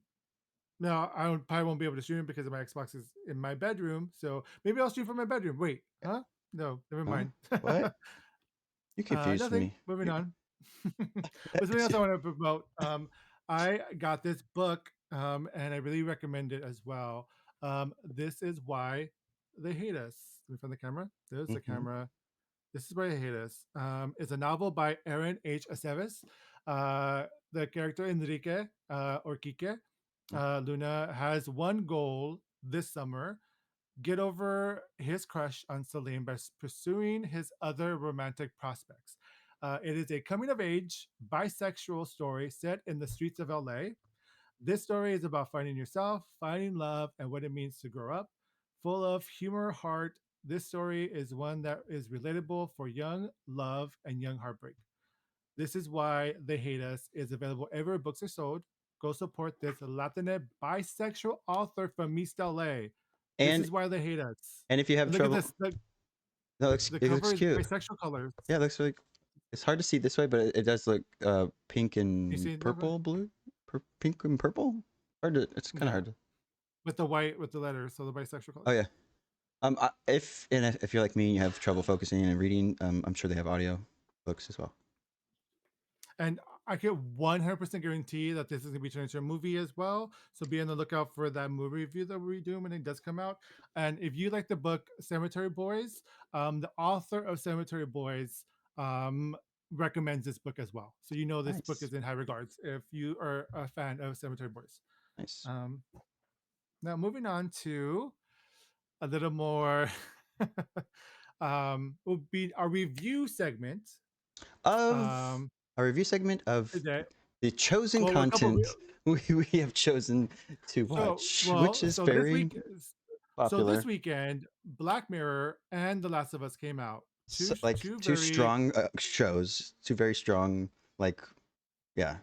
S3: Now probably won't be able to stream it because my Xbox is in my bedroom. So maybe I'll stream from my bedroom. Wait, huh? No, never
S1: Huh?
S3: mind.
S1: What? You confused
S3: Nothing.
S1: me.
S3: Moving
S1: You-
S3: on. But something else I want to promote. I got this book, and I really recommend it as well. This is why they hate us. Let me find the camera. There's the
S1: Mhm.
S3: camera. This is why they hate us. It's a novel by Aaron H. Aceves. The character Enrique or Kike Luna has one goal this summer: get over his crush on Celine by pursuing his other romantic prospects. It is a coming of age bisexual story set in the streets of LA. This story is about finding yourself, finding love, and what it means to grow up. Full of humor, heart, this story is one that is relatable for young love and young heartbreak. This is why they hate us is available everywhere books are sold. Go support this Latinx bisexual author from East LA. This
S1: And
S3: is why they hate us.
S1: and if you have
S3: And look at
S1: trouble,
S3: this. The,
S1: no,
S3: the
S1: it looks
S3: cover is
S1: cute.
S3: bisexual colors.
S1: Yeah, it looks like it's hard to see this way, but it does look pink
S3: You
S1: and
S3: see that?
S1: purple, blue, pink and purple. Hard to. It's kind of
S3: Yeah.
S1: hard to.
S3: With the white, with the letters, so the bisexual
S1: Oh
S3: colors.
S1: yeah. If you're like me and you have trouble focusing and reading, I'm sure they have audio books as well.
S3: And I can 100% guarantee that this is going to be turned into a movie as well. So be on the lookout for that movie review that we're doing when it does come out. And if you like the book Cemetery Boys, the author of Cemetery Boys recommends this book as well. So you know this book
S1: Nice,
S3: is in high regards if you are a fan of Cemetery Boys.
S1: nice.
S3: Um, Now moving on to a little more will be our review segment.
S1: Of
S3: Um,
S1: a review segment of
S3: today.
S1: the chosen
S3: Well, a couple.
S1: content we have chosen to watch, which is
S3: So this
S1: very
S3: week, so this
S1: popular.
S3: weekend, Black Mirror and The Last of Us came out.
S1: So, like
S3: Two
S1: two
S3: very.
S1: strong shows, two very strong, like yeah,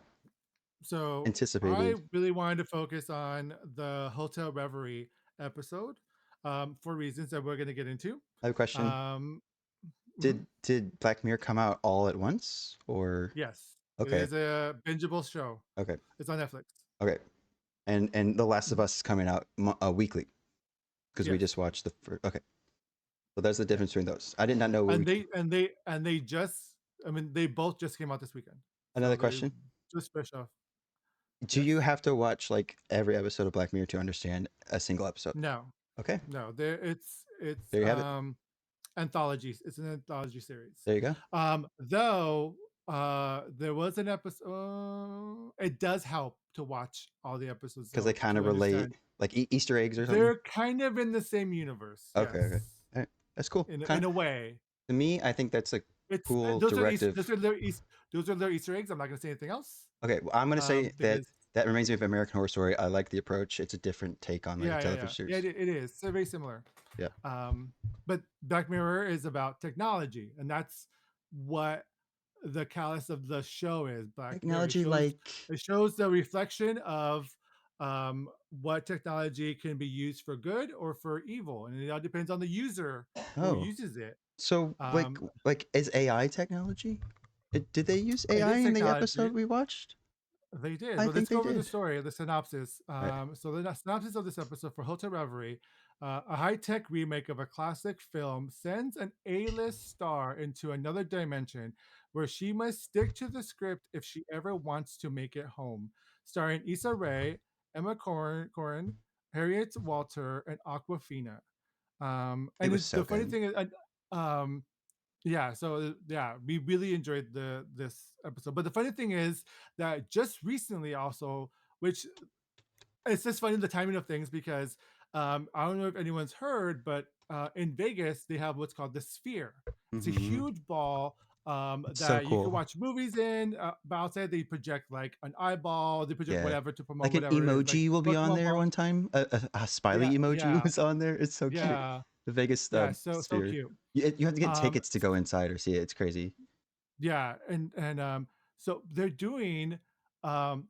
S3: So I
S1: anticipated.
S3: really wanted to focus on the Hotel Reverie episode, for reasons that we're going to get into.
S1: I have a question.
S3: Um, mhm.
S1: Did Black Mirror come out all at once or
S3: Yes, it
S1: okay,
S3: is a bingeable show.
S1: okay,
S3: It's on Netflix.
S1: okay, and The Last of
S3: Mhm.
S1: Us is coming out weekly because we
S3: Yes.
S1: just watched the first. Okay, so there's the
S3: Yeah.
S1: difference between those. I did not know we
S3: And
S1: would.
S3: they just. I mean, they both just came out this weekend, so
S1: Another
S3: they
S1: question.
S3: just fresh off.
S1: Do
S3: Yes.
S1: you have to watch like every episode of Black Mirror to understand a single episode?
S3: No.
S1: Okay,
S3: No. There. It's.
S1: there you have it.
S3: anthology. It's an anthology series.
S1: There you go.
S3: Though there was an episode. It does help to watch all the episodes
S1: Because they
S3: though
S1: kind
S3: to
S1: of relate,
S3: understand.
S1: like Easter eggs or something.
S3: They're kind of in the same universe.
S1: Okay,
S3: Yes,
S1: okay. All right. That's cool.
S3: in a way.
S1: To me, I think that's a
S3: It's
S1: cool
S3: those are
S1: directive.
S3: those are their Easter eggs. I'm not going to say anything else.
S1: Okay, well, I'm going to say
S3: Because
S1: that reminds me of American Horror Story. I like the approach. It's a different take on like a television
S3: yeah,
S1: series.
S3: it is. They're very similar.
S1: Yeah.
S3: But Black Mirror is about technology, and that's what the callus of the show is. Black Mirror
S1: Technology,
S3: it shows the reflection of what technology can be used for good or for evil, and it all depends on the user who
S1: oh,
S3: uses it.
S1: so like is AI technology? Did they use
S3: It
S1: AI
S3: is
S1: in the
S3: technology.
S1: episode we watched?
S3: They did.
S1: I
S3: Well, let's
S1: think
S3: go
S1: they
S3: over the
S1: did.
S3: story, the synopsis.
S1: Right.
S3: So the synopsis of this episode for Hotel Reverie, a high-tech remake of a classic film sends an A-list star into another dimension where she must stick to the script if she ever wants to make it home. Starring Issa Rae, Emma Corrin, Harriet Walter, and Aquafina.
S1: It
S3: And
S1: was so
S3: the funny
S1: good.
S3: thing is, yeah, so yeah, we really enjoyed this episode. But the funny thing is that just recently also, which it's just funny the timing of things because I don't know if anyone's heard, but in Vegas they have what's called the Sphere. It's a huge ball
S1: So
S3: that you can
S1: cool.
S3: watch movies in. But outside they project like an eyeball, they project
S1: Yeah.
S3: whatever to promote
S1: Like an
S3: whatever it is, like
S1: emoji will be on
S3: Pokemon
S1: there
S3: Ball.
S1: one time. A smiley emoji
S3: Yeah,
S1: was on there. It's so cute.
S3: yeah,
S1: The Vegas
S3: yeah. So
S1: sphere.
S3: cute.
S1: You have to get tickets to go inside or see it. It's crazy.
S3: Yeah, and so they're doing um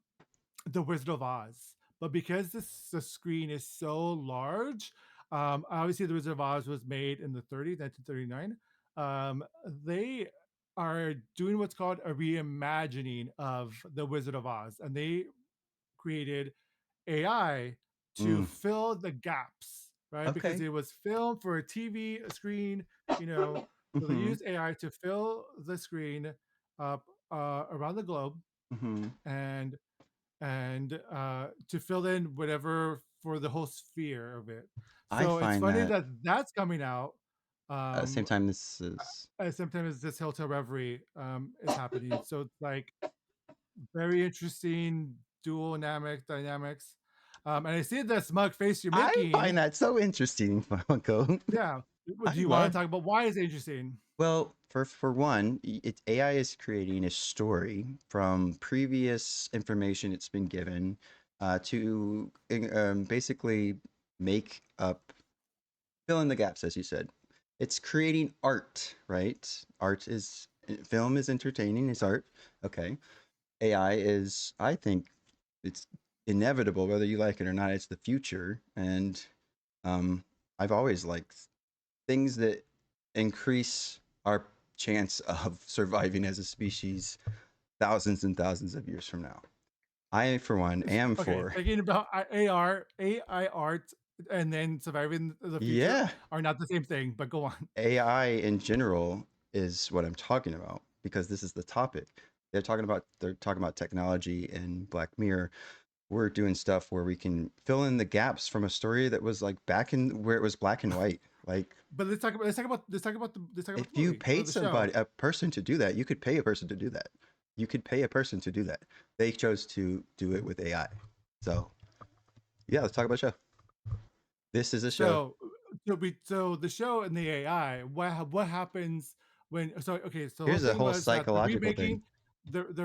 S3: the Wizard of Oz, but because the screen is so large, obviously the Wizard of Oz was made in the 30s, 1939. They are doing what's called a reimagining of the Wizard of Oz, and they created AI to
S1: Mm.
S3: fill the gaps, right? Because
S1: Okay.
S3: it was filmed for a TV screen, you know. So they
S1: Mm-hmm.
S3: use AI to fill the screen up around the globe,
S1: Mm-hmm.
S3: and to fill in whatever for the whole sphere of it.
S1: I
S3: So it's
S1: find
S3: funny
S1: that
S3: that that's coming out.
S1: at the same
S3: Um,
S1: time this is
S3: Sometimes this Hotel Reverie is happening. So it's like very interesting dual dynamics. And I see the smug face you're
S1: I
S3: making.
S1: find that so interesting, Funko.
S3: Yeah.
S1: I
S3: Do you want
S1: love
S3: to talk about why is it interesting?
S1: well, for one, AI is creating a story from previous information it's been given to basically make up, fill in the gaps, as you said. It's creating art, right? Film is entertaining, it's art. Okay. AI is, I think, it's inevitable, whether you like it or not. It's the future, and um, I've always liked things that increase our chance of surviving as a species thousands and thousands of years from now. I, for one, am
S3: Okay,
S1: for.
S3: thinking about AI art, and then surviving the future
S1: Yeah,
S3: are not the same thing. But go on.
S1: AI in general is what I'm talking about because this is the topic. They're talking about technology in Black Mirror. We're doing stuff where we can fill in the gaps from a story that was like back in where it was black and white. Like
S3: But let's talk about
S1: if
S3: the
S1: you
S3: movie or
S1: paid
S3: the show.
S1: a person to do that, you could pay a person to do that. You could pay a person to do that. They chose to do it with AI. So yeah, let's talk about the show. This is a show.
S3: So the show and the AI. What happens when? So okay. So the whole
S1: Here's a
S3: thing
S1: whole
S3: was that they're
S1: psychological thing.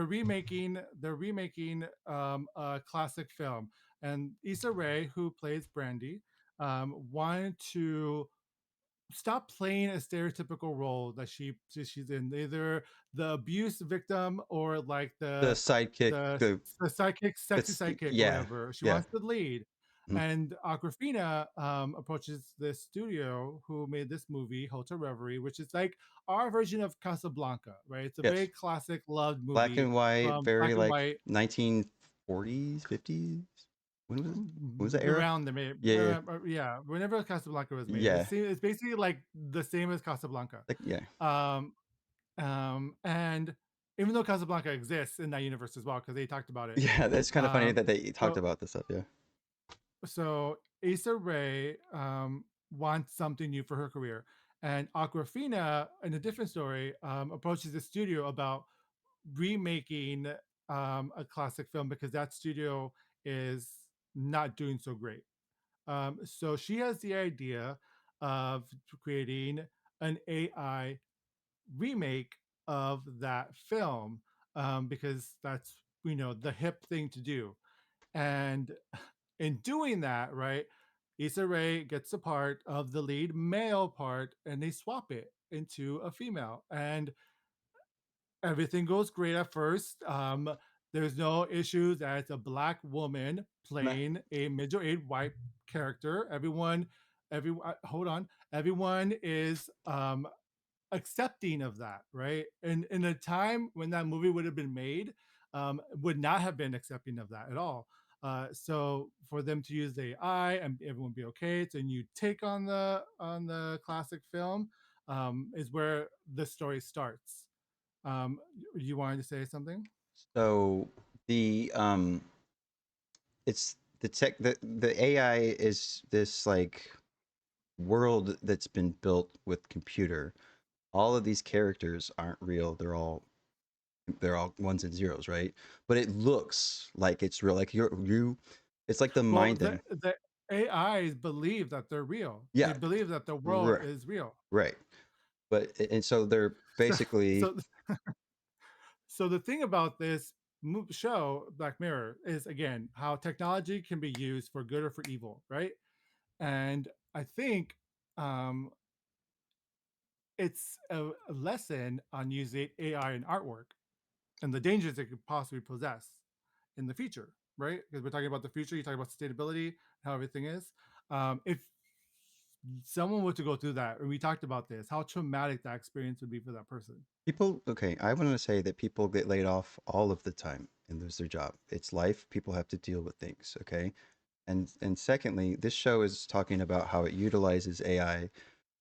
S3: remaking. They're remaking a classic film, and Issa Rae, who plays Brandy, wanted to stop playing a stereotypical role that she's in, either the abuse victim or like
S1: The sidekick,
S3: the sidekick, sexy
S1: that's
S3: sidekick or
S1: yeah,
S3: whatever. She
S1: yeah.
S3: wants to lead.
S1: Mhm.
S3: And Aquafina approaches this studio who made this movie, Hotel Reverie, which is like our version of Casablanca, right? It's a very
S1: Yes.
S3: classic loved
S1: Black
S3: movie
S1: and white,
S3: from
S1: very
S3: black and
S1: like
S3: white.
S1: 1940s, 50s. When was it? What was that era?
S3: Around the May,
S1: Yeah,
S3: yeah, whenever Casablanca was made,
S1: yeah,
S3: it's basically like the same as Casablanca.
S1: like yeah.
S3: Um, and even though Casablanca exists in that universe as well, because they talked about it.
S1: Yeah, that's kind of funny that they talked
S3: So
S1: about this stuff. Yeah.
S3: so Issa Rae wants something new for her career, And Aquafina, in a different story, approaches the studio about remaking a classic film because that studio is not doing so great. So she has the idea of creating an AI remake of that film because that's the hip thing to do. And in doing that, right, Issa Rae gets a part of the lead male part and they swap it into a female. And everything goes great at first. There's no issues that it's a black woman playing a middle-aged white character. Hold on. Everyone is accepting of that, right? And in a time when that movie would have been made, would not have been accepting of that at all. So for them to use the AI and everyone be okay, it's a new take on the classic film, is where the story starts. Um, you wanted to say something?
S1: So the it's the tech the AI is this like world that's been built with computer. All of these characters aren't real. They're all ones and zeros, right? But it looks like it's real. Like it's like the
S3: Well,
S1: mind
S3: the
S1: thing.
S3: the AIs believe that they're real. They
S1: Yeah,
S3: believe that the world
S1: right,
S3: is real.
S1: right. But and so they're
S3: So,
S1: basically
S3: so, so the thing about this show, Black Mirror, is again how technology can be used for good or for evil, right? And I think um, it's a lesson on using AI in artwork and the dangers it could possibly possess in the future, right? Because we're talking about the future, you talk about sustainability, how everything is. If someone were to go through that, and we talked about this, how traumatic that experience would be for that person.
S1: people. Okay, I want to say that people get laid off all of the time and lose their job. It's life. People have to deal with things. Okay, and secondly, this show is talking about how it utilizes AI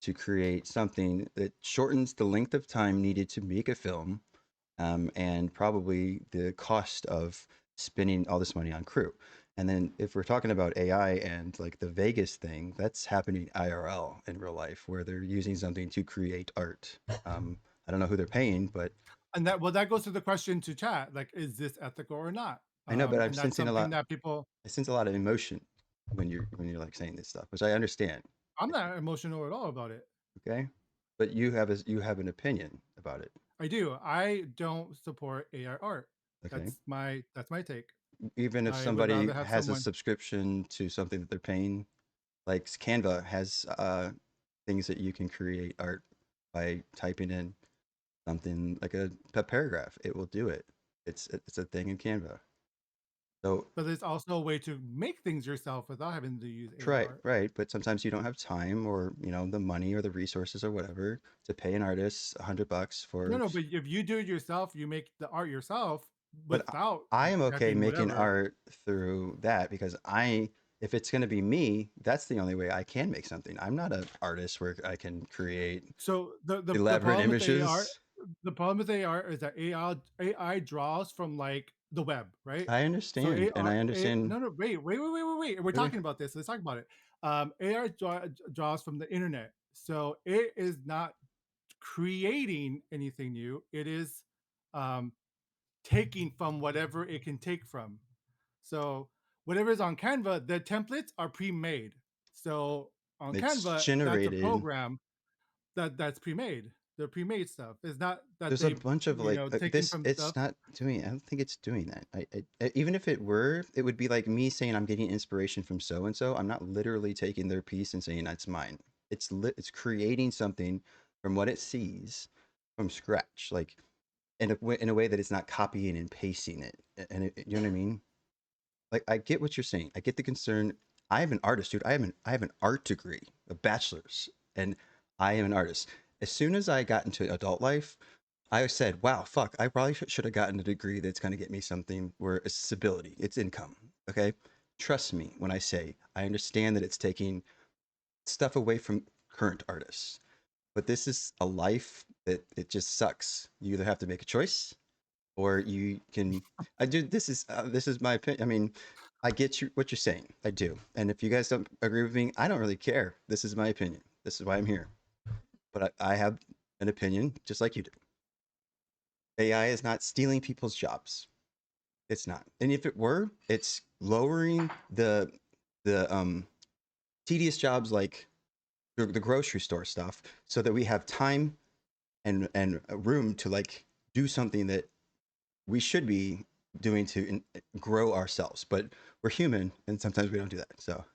S1: to create something that shortens the length of time needed to make a film, and probably the cost of spending all this money on crew. And then if we're talking about AI and like the Vegas thing, that's happening IRL in real life, where they're using something to create art. I don't know who they're paying, but
S3: And that goes to the question to chat, like, is this ethical or not?
S1: I know. But I'm
S3: And that's
S1: sensing a
S3: something
S1: lot.
S3: that people.
S1: I sense a lot of emotion when you're like saying this stuff, which I understand.
S3: I'm not emotional at all about it.
S1: Okay, but you have an opinion about it.
S3: I do. I don't support AI art.
S1: Okay,
S3: That's my take.
S1: even if
S3: I would
S1: somebody
S3: rather have
S1: has a
S3: someone.
S1: subscription to something that they're paying, like Canva has things that you can create art by typing in something like a paragraph. It will do it. It's a thing in Canva. So
S3: But there's also a way to make things yourself without having to use AI
S1: right,
S3: art.
S1: right. But sometimes you don't have time or the money or the resources or whatever to pay an artist $100
S3: No,
S1: for.
S3: no, but if you do it yourself, you make the art yourself
S1: But
S3: without
S1: I am okay
S3: having
S1: making
S3: whatever.
S1: art through that because if it's going to be me, that's the only way I can make something. I'm not an artist where I can create
S3: So the
S1: elaborate
S3: problem with AR,
S1: images.
S3: the problem with AR is that AI draws from like the web, right?
S1: I
S3: So
S1: understand, and I understand.
S3: no, wait. We're
S1: Wait, wait.
S3: talking about this. Let's talk about it. AR draws from the internet, so it is not creating anything new. It is um, taking from whatever it can take from. So whatever is on Canva, the templates are pre-made. So on
S1: It's
S3: Canva, that's a
S1: generated.
S3: program that's pre-made. They're pre-made stuff. It's not that
S1: There's a
S3: they,
S1: bunch of like
S3: taking
S1: this.
S3: from
S1: It's
S3: stuff.
S1: not doing. I don't think it's doing that. Even if it were, it would be like me saying I'm getting inspiration from so and so. I'm not literally taking their piece and saying that's mine. It's creating something from what it sees from scratch, like in a way that it's not copying and pasting it. And you know what I mean? Like I get what you're saying. I get the concern. I am an artist, dude. I have an art degree, a bachelor's, and I am an artist. As soon as I got into adult life, I said, "Wow, fuck! I probably should have gotten a degree that's going to get me something where it's stability, it's income." Okay, trust me when I say I understand that it's taking stuff away from current artists, but this is a life that it just sucks. You either have to make a choice or you can. I do. This is my opinion. I mean, I get what you're saying. I do. And if you guys don't agree with me, I don't really care. This is my opinion. This is why I'm here. but I have an opinion just like you do. AI is not stealing people's jobs. It's not. And if it were, it's lowering the tedious jobs like the grocery store stuff so that we have time and room to like do something that we should be doing to grow ourselves. But we're human and sometimes we don't do that. So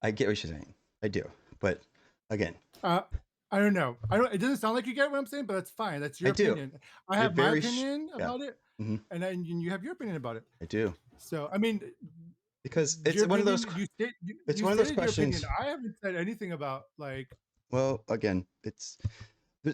S1: I get what you're saying. I do. But again,
S3: I don't know. I don't. It doesn't sound like you get what I'm saying, but that's fine. That's your
S1: I do.
S3: opinion. I
S1: You're
S3: have my
S1: very
S3: opinion
S1: yeah.
S3: about it,
S1: Mhm.
S3: and you have your opinion about it.
S1: I do.
S3: So I mean,
S1: Because it's
S3: your
S1: one of
S3: opinion.
S1: those it's
S3: You
S1: one of those
S3: stated your opinion.
S1: questions.
S3: I haven't said anything about like.
S1: Well, again, it's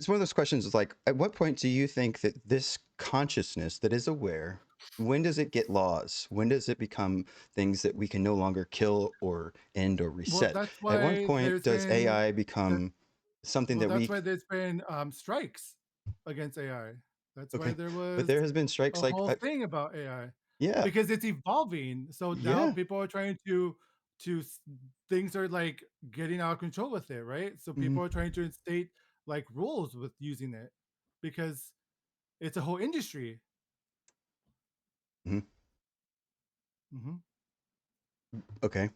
S1: one of those questions like at what point do you think that this consciousness that is aware, when does it get laws? When does it become things that we can no longer kill or end or
S3: Well,
S1: reset?
S3: that's
S1: At what
S3: why
S1: point
S3: there's
S1: does
S3: been.
S1: AI become something
S3: Well,
S1: that
S3: that's
S1: we
S3: why there's been strikes against AI. That's why
S1: okay,
S3: there
S1: but
S3: was
S1: there has been
S3: a
S1: strikes like
S3: whole thing about AI
S1: yeah,
S3: because it's evolving. So now
S1: yeah.
S3: people are trying to s- things are like getting out of control with it, right? So
S1: Mhm,
S3: people are trying to instate like rules with using it because it's a whole industry.
S1: mhm.
S3: Hmm.
S1: Okay.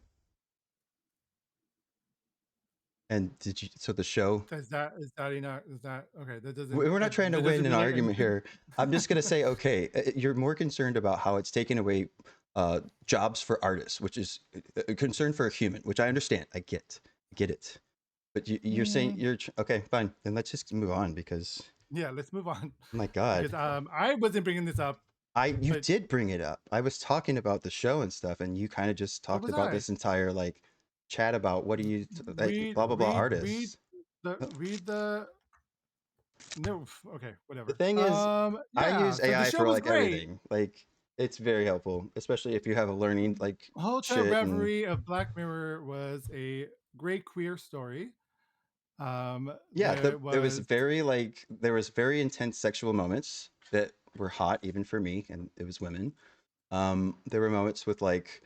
S1: And did you so the show
S3: Is that enough? Is that okay?
S1: we're not trying to
S3: That
S1: win
S3: doesn't
S1: an
S3: mean
S1: argument
S3: anything.
S1: here. I'm just going to say, okay, you're more concerned about how it's taking away jobs for artists, which is a concern for a human, which I understand. I get it. But you're saying
S3: Mm,
S1: okay, fine. Then let's just move on because,
S3: yeah, let's move on
S1: my God,
S3: because I wasn't bringing this up,
S1: you
S3: but
S1: did bring it up. I was talking about the show and stuff, and you kind of just
S3: so
S1: talked
S3: was
S1: about
S3: I.
S1: this entire like chat about what do you
S3: Read,
S1: blah blah blah
S3: read, read
S1: artists.
S3: the
S1: Uh,
S3: read the no. Okay,
S1: The
S3: whatever.
S1: thing is, I
S3: Yeah.
S1: use
S3: So the
S1: AI
S3: show
S1: for
S3: was
S1: like
S3: great.
S1: everything. Like it's very helpful, especially if you have a learning like
S3: Hotel
S1: shit and
S3: Reverie of Black Mirror was a great queer story.
S1: yeah,
S3: There
S1: there was
S3: was
S1: very like there was very intense sexual moments that were hot even for me, and it was women. There were moments with like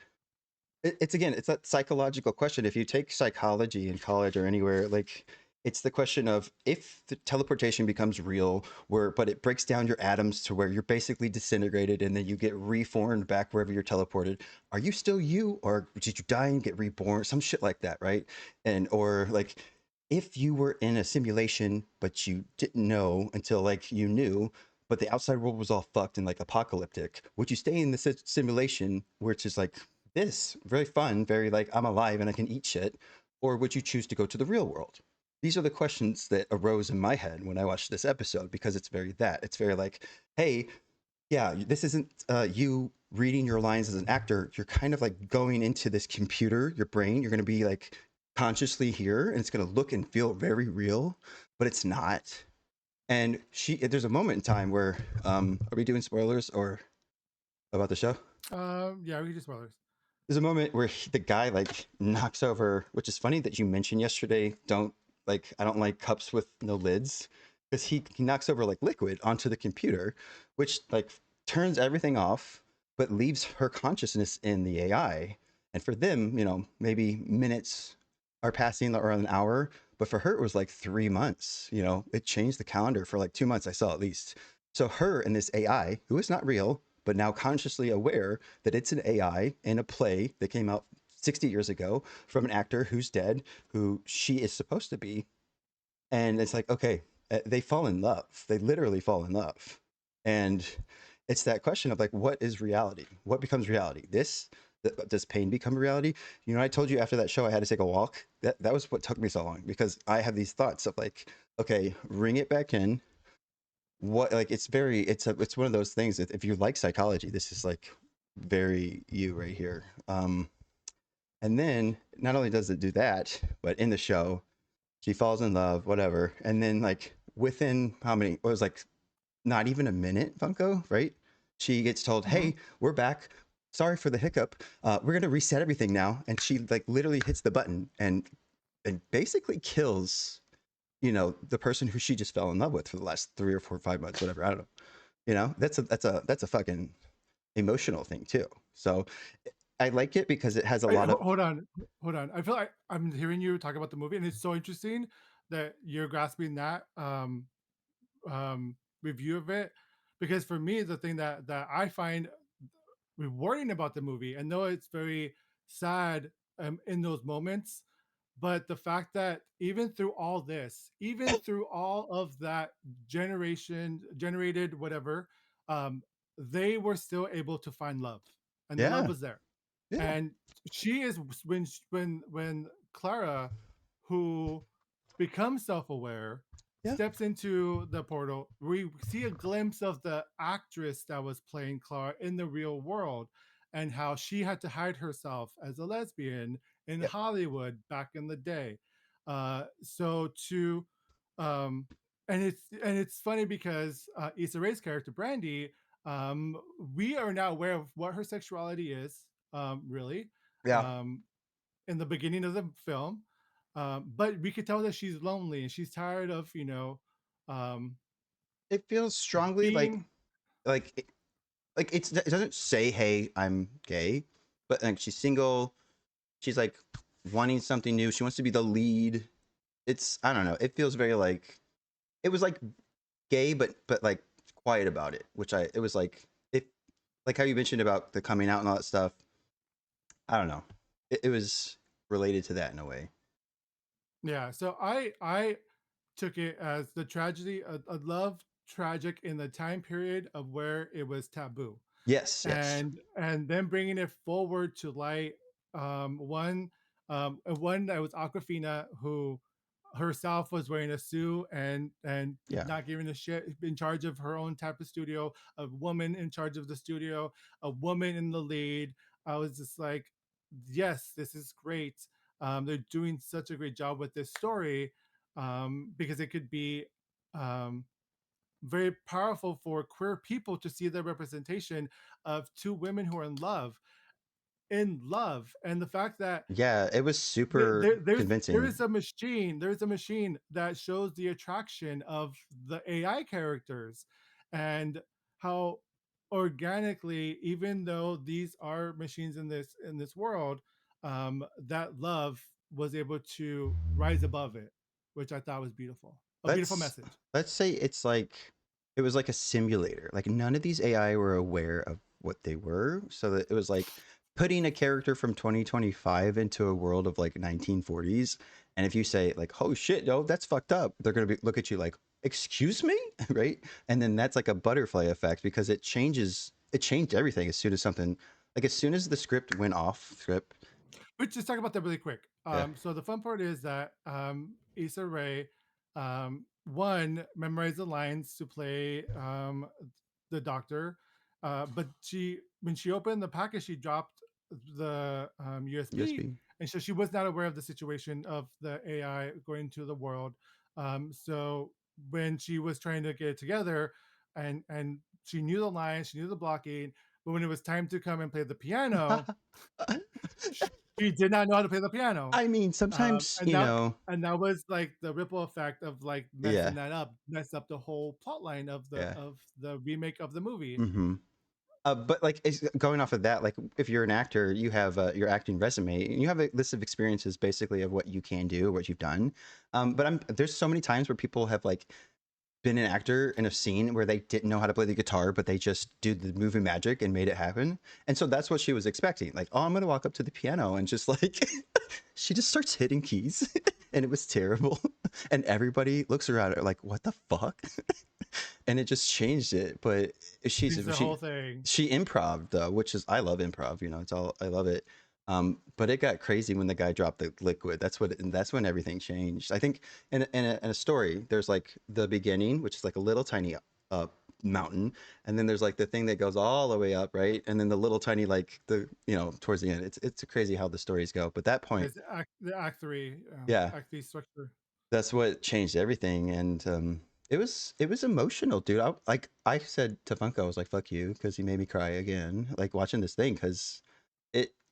S1: it's again it's that psychological question. If you take psychology in college or anywhere, like it's the question of if the teleportation becomes real where but it breaks down your atoms to where you're basically disintegrated and then you get reformed back wherever you're teleported, are you still you or did you die and get reborn, some shit like that, right? And or like if you were in a simulation but you didn't know until like you knew, but the outside world was all fucked and like apocalyptic, would you stay in the simulation which is like this very fun, very like I'm alive and I can eat shit, or would you choose to go to the real world? These are the questions that arose in my head when I watched this episode because it's very that. It's very like, hey, yeah, this isn't you reading your lines as an actor. You're kind of like going into this computer, your brain. You're going to be like consciously here and it's going to look and feel very real, but it's not. And there's a moment in time where, are we doing spoilers or about the show?
S3: yeah, we can do spoilers.
S1: There's a moment where the guy like knocks over, which is funny that you mentioned yesterday. I don't like cups with no lids because he knocks over like liquid onto the computer, which like turns everything off, but leaves her consciousness in the AI. And for them, maybe minutes are passing or an hour, but for her it was like 3 months. It changed the calendar for like 2 months. I saw at least. So her and this AI, who is not real, but now consciously aware that it's an AI in a play that came out 60 years ago from an actor who's dead, who she is supposed to be. And it's like, okay, they fall in love. They literally fall in love. And it's that question of like, what is reality? What becomes reality? Does pain become reality? I told you after that show I had to take a walk. That was what took me so long because I have these thoughts of like, okay, ring it back in. What like it's one of those things that if you like psychology, this is like very you right here. And then not only does it do that, but in the show she falls in love, whatever, and then like within how many, it was like not even a minute, Funko, right? She gets told,
S3: Hmm.
S1: hey, we're back, sorry for the hiccup, we're gonna reset everything now, and she like literally hits the button and basically kills the person who she just fell in love with for the last 3 or 4 or 5 months, whatever, I don't know. That's a fucking emotional thing too. So I like it because it has a lot of
S3: Hold on, hold on. I feel like I'm hearing you talk about the movie, and it's so interesting that you're grasping that review of it, because for me, the thing that I find rewarding about the movie, and though it's very sad in those moments, but the fact that even through all this, even through all of that generated whatever, um, they were still able to find love, and the love
S1: Yeah.
S3: was there.
S1: Yeah.
S3: And she is when Clara, who becomes self-aware,
S1: Yeah.
S3: steps into the portal, we see a glimpse of the actress that was playing Clara in the real world, and how she had to hide herself as a lesbian in
S1: Yep.
S3: Hollywood back in the day. So to um, and it's funny because Issa Rae's character Brandy, we are now aware of what her sexuality is, really,
S1: Yeah.
S3: um, in the beginning of the film. But we could tell that she's lonely and she's tired of, um,
S1: It feels strongly
S3: being.
S1: like it, it doesn't say, "Hey, I'm gay," but like she's single. She's like wanting something new. She wants to be the lead. It's I don't know. It feels very like it was like gay, but like quiet about it. Which I it was it like how you mentioned about the coming out and all that stuff. I don't know. It was related to that in a way.
S3: Yeah, so I took it as the tragedy, a love tragic in the time period of where it was taboo,
S1: Yes. Yes.
S3: and then bringing it forward to light. One that was Aquafina, who herself was wearing a suit and
S1: Yeah.
S3: not giving a shit, in charge of her own type of studio, a woman in charge of the studio, a woman in the lead. I was just like, yes, this is great. They're doing such a great job with this story, because it could be um, very powerful for queer people to see the representation of two women who are in love, and the fact that
S1: Yeah. It was super
S3: there
S1: convincing.
S3: is a machine, there's a machine that shows the attraction of the AI characters, and how organically, even though these are machines in this world, that love was able to rise above it, which I thought was beautiful, a beautiful
S1: let's
S3: message.
S1: let's say it's like it was like a simulator. Like none of these AI were aware of what they were, so that it was like putting a character from 2025 into a world of like 1940s. And if you say like, "Oh shit, no, that's fucked up," they're gonna look at you like, "Excuse me," right? And then that's like a butterfly effect because it changes. It changed everything as soon as something like as soon as the script went off script.
S3: But just talk about that really quick.
S1: Yeah.
S3: So the fun part is that Issa Rae, one, memorized the lines to play the doctor, but when she opened the package, she dropped the USB,
S1: USB.
S3: and so she was not aware of the situation of the AI going into the world. So when she was trying to get it together, and she knew the lines, she knew the blocking, but when it was time to come and play the piano, she did not know how to play the piano.
S1: I mean, sometimes
S3: And that was like the ripple effect of like
S1: yeah,
S3: mess up the whole plot line of
S1: yeah.
S3: the remake of the movie.
S1: Mm-hmm. But like going off of that, like if you're an actor, you have your acting resume, and you have a list of experiences basically of what you can do, what you've done. But there's so many times where people have like been an actor in a scene where they didn't know how to play the guitar, but they just did the movie magic and made it happen. And so that's what she was expecting. Like, oh, I'm gonna walk up to the piano and just like she just starts hitting keys, and it was terrible. And everybody looks around at her like, what the fuck? And it just changed it. But
S3: It's the whole thing.
S1: she improv though, which is I love improv. It's all I love it. But it got crazy when the guy dropped the liquid. That's when everything changed. I think in a story, there's like the beginning, which is like a little tiny mountain, and then there's like the thing that goes all the way up, right? And then the little tiny like towards the end. It's crazy how the stories go. But that point,
S3: It's the act three,
S1: yeah,
S3: act three structure.
S1: that's what changed everything. And it was emotional, dude. I said to Funko, I was like, "Fuck you," because he made me cry again, like watching this thing, because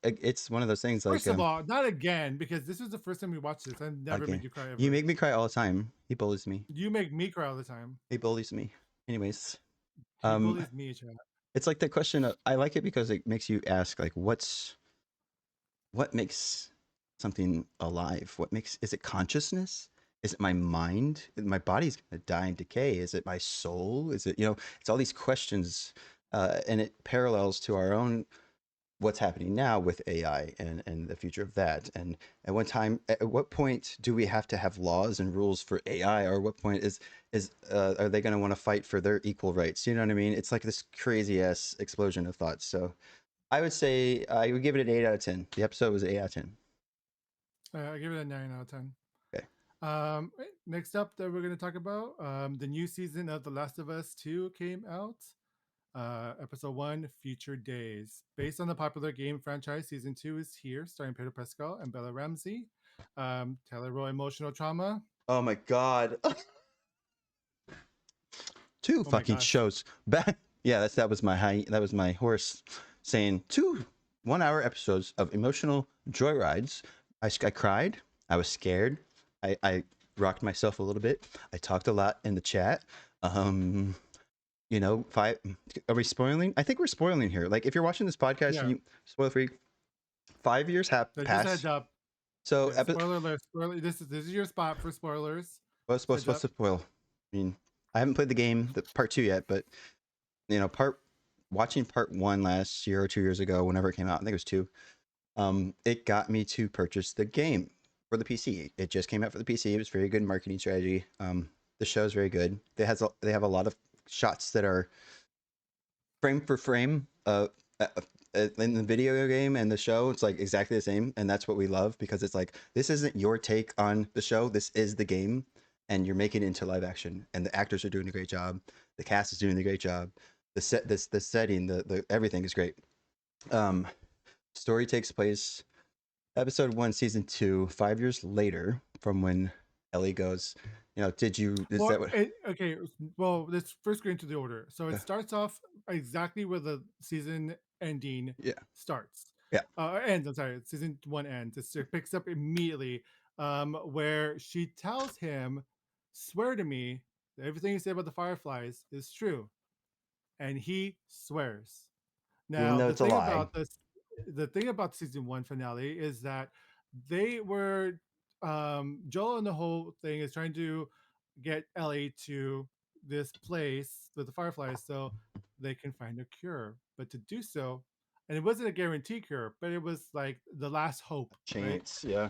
S1: it's one of those things like
S3: First of all, not again, because this was the first time we watched this. I never
S1: again,
S3: made you cry ever.
S1: you make me cry all the time. He bullies me.
S3: You make me cry all the time.
S1: He bullies me. Anyways,
S3: He
S1: um,
S3: bullies me, chat.
S1: it's like the question of, I like it because it makes you ask like, what makes something alive? Is it consciousness? Is it my mind? My body's going to die and decay. Is it my soul? Is it, it's all these questions, and it parallels to our own what's happening now with AI and the future of that. And at what point do we have to have laws and rules for AI, or what point are they going to want to fight for their equal rights? You know what I mean? It's like this crazy ass explosion of thoughts. So I would say I would give it an 8 out of 10. The episode was an 8 out of 10.
S3: I give it a 9 out of 10.
S1: Okay.
S3: Next up that we're going to talk about, the new season of The Last of Us 2 came out. Episode 1, Future Days. Based on the popular game franchise, season 2 is here, starring Pedro Pascal and Bella Ramsey. Taylor Roy emotional trauma.
S1: Oh my god. Two
S3: Oh my
S1: fucking
S3: gosh.
S1: shows back. Yeah, that was my horse saying 2 1-hour episodes of emotional joyrides. I cried. I was scared. I rocked myself a little bit. I talked a lot in the chat. Five. Are we spoiling? I think we're spoiling here. Like, if you're watching this podcast,
S3: Yeah.
S1: you spoil free. 5 years have
S3: So just
S1: passed.
S3: heads up.
S1: So,
S3: Yeah, spoiler alert. This is your spot for spoilers.
S1: what's to spoil? I mean, I haven't played the game, the part 2 yet, but watching part 1 last year or 2 years ago, whenever it came out, I think it was 2. It got me to purchase the game for the PC. It just came out for the PC. It was very good marketing strategy. The show is very good. They have a lot of shots that are frame for frame in the video game and the show. It's like exactly the same, and that's what we love, because it's like, this isn't your take on the show, this is the game, and you're making it into live action, and the actors are doing a great job, the cast is doing a great job, the setting, the everything is great. Story takes place episode 1 season 2, 5 years later from when Ellie goes,
S3: okay, well, let's first go into the order. So it starts off exactly where the season ending starts.
S1: Yeah.
S3: Ends. I'm sorry, season 1 ends. It picks up immediately, where she tells him, "Swear to me that everything you say about the Fireflies is true," and he swears.
S1: Even
S3: Now,
S1: though it's a lie.
S3: The thing about season 1 finale is that they were, Joel and the whole thing is trying to get Ellie to this place with the Fireflies so they can find a cure. But to do so, and it wasn't a guarantee cure, but it was like the last hope, right?
S1: Chance, yeah.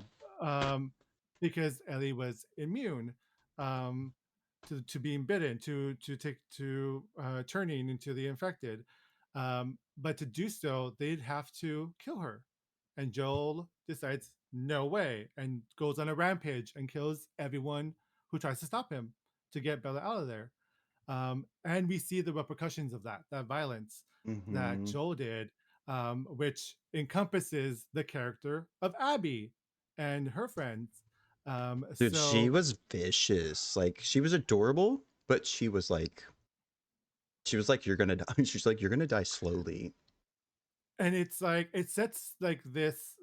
S3: Because Ellie was immune, to being bitten, to turning into the infected. But to do so, they'd have to kill her. And Joel decides, no way, and goes on a rampage and kills everyone who tries to stop him to get Bella out of there. And we see the repercussions of that violence that Joel did, which encompasses the character of Abby and her friends.
S1: Dude, she was vicious. Like, she was adorable, but she was like, you're gonna die. She's like, you're gonna die slowly.
S3: And it's like, it sets like this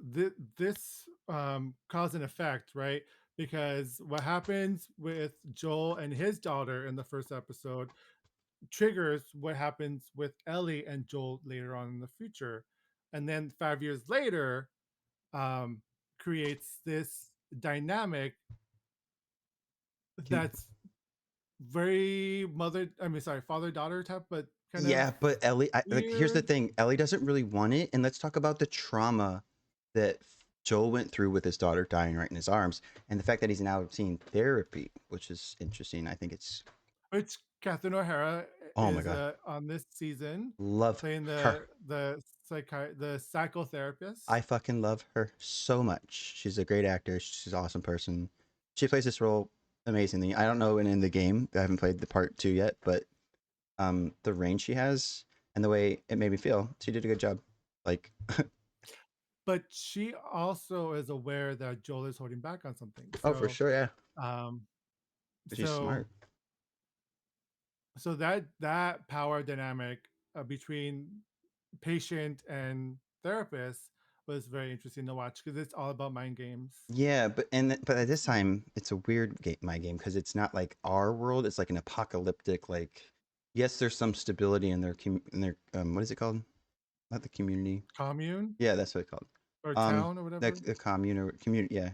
S3: cause and effect, right? Because what happens with Joel and his daughter in the first episode triggers what happens with Ellie and Joel later on in the future. And then 5 years later, creates this dynamic that's very father-daughter type, but kind of.
S1: But Ellie, here's the thing. Ellie doesn't really want it. And let's talk about the trauma that Joel went through with his daughter dying right in his arms, and the fact that he's now seeing therapy, which is interesting. I think it's
S3: Catherine O'Hara
S1: Oh my
S3: is
S1: God.
S3: on this season,
S1: Love
S3: playing
S1: her.
S3: the psychotherapist.
S1: I fucking love her so much. She's a great actor. She's an awesome person. She plays this role amazingly. I don't know in the game. I haven't played the part 2 yet, but the range she has and the way it made me feel, she did a good job. Like,
S3: but she also is aware that Joel is holding back on something.
S1: oh, for sure, yeah.
S3: But
S1: she's smart.
S3: So that power dynamic between patient and therapist was very interesting to watch, because it's all about mind games.
S1: Yeah, but at this time it's a weird mind game, because it's not like our world. It's like an apocalyptic. Like, yes, there's some stability in their what is it called? Not the community.
S3: Commune.
S1: Yeah, that's what it's called.
S3: Or town or whatever.
S1: The commune or community. Yeah.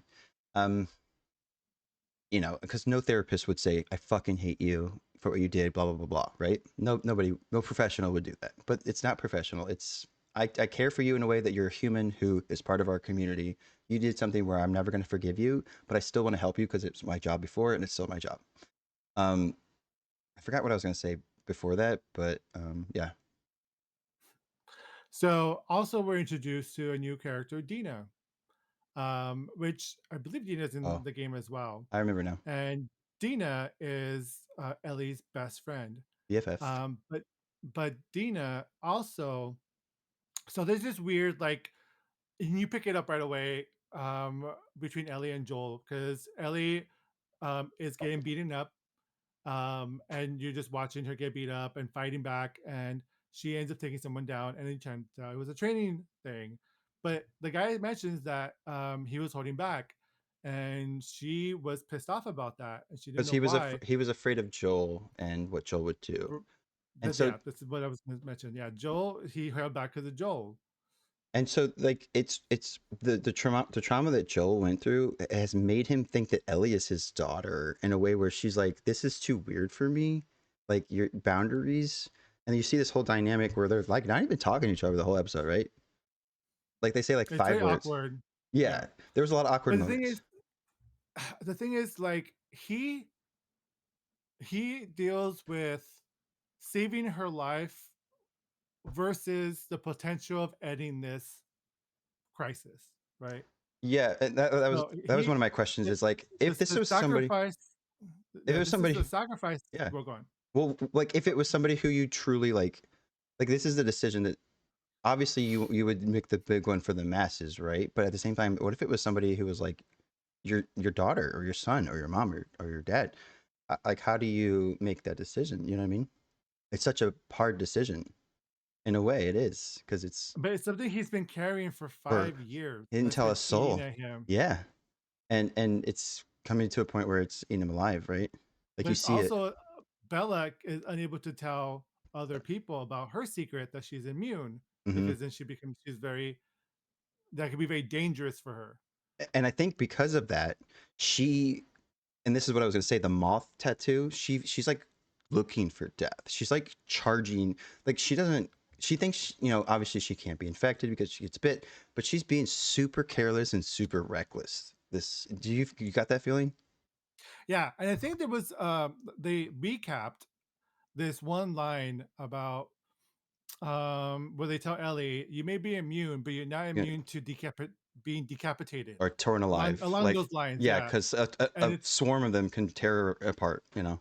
S1: you know, because no therapist would say, I fucking hate you for what you did, blah, blah, blah, blah, right? No, nobody, no professional would do that. But it's not professional. I care for you in a way that you're a human who is part of our community. You did something where I'm never going to forgive you, but I still want to help you because it's my job before and it's still my job. Um, I forgot what I was going to say before that, but yeah.
S3: So also we're introduced to a new character, Dina, which I believe Dina is in
S1: Oh,
S3: the game as well.
S1: I remember now.
S3: And Dina is Ellie's best friend.
S1: BFF.
S3: But Dina also, so there's this weird like, and you pick it up right away between Ellie and Joel because Ellie is getting beaten up, and you're just watching her get beat up and fighting back, and she ends up taking someone down, and then turns out it was a training thing. But the guy mentions that he was holding back, and she was pissed off about that, and she didn't
S1: Because
S3: know why.
S1: he was afraid of Joel and what Joel would do. And so
S3: Yeah, this is what I was going to mention. Yeah, Joel, he held back because of Joel.
S1: like it's the trauma that Joel went through has made him think that Ellie is his daughter in a way where she's like, this is too weird for me. Like your boundaries. And you see this whole dynamic where they're like not even talking to each other the whole episode, right? Like they say like
S3: It's
S1: five
S3: very
S1: words.
S3: awkward.
S1: Yeah.
S3: Yeah,
S1: There was a lot of awkward
S3: but the thing
S1: moments.
S3: is, like he deals with saving her life versus the potential of ending this crisis, right?
S1: Yeah, and
S3: So
S1: that was
S3: he
S1: one of my questions
S3: the,
S1: is like if this
S3: the
S1: was somebody
S3: sacrifice,
S1: if it
S3: yeah,
S1: was
S3: this is the
S1: somebody
S3: sacrifice.
S1: yeah.
S3: We're going.
S1: Well, like if it was somebody who you truly like this is the decision that obviously you would make the big one for the masses, right? But at the same time, what if it was somebody who was like your daughter or your son or your mom or your dad? Like how do you make that decision? You know what I mean? It's such a hard decision. In a way, it is because it's
S3: But it's something he's been carrying for
S1: for
S3: 5 years.
S1: he didn't
S3: That's
S1: tell
S3: been
S1: a
S3: eating
S1: soul.
S3: at him.
S1: Yeah, and it's coming to a point where it's eating him alive, right? Like
S3: But
S1: you
S3: it's
S1: see it.
S3: also Bella is unable to tell other people about her secret that she's immune
S1: Hmm.
S3: because then she's very, that could be very dangerous for her.
S1: And I think because of that, she and this is what I was gonna say, the moth tattoo, she's like looking for death. She's like charging, like she doesn't she thinks, you know, obviously she can't be infected because she gets bit, but she's being super careless and super reckless. This you got that feeling?
S3: Yeah, and I think there was they recapped this one line about where they tell Ellie, you may be immune, but you're not
S1: Yeah,
S3: immune to being decapitated.
S1: or torn alive.
S3: Along
S1: Like
S3: those lines,
S1: yeah,
S3: yeah.
S1: because
S3: And
S1: a
S3: it's
S1: swarm of them can tear her apart, you know.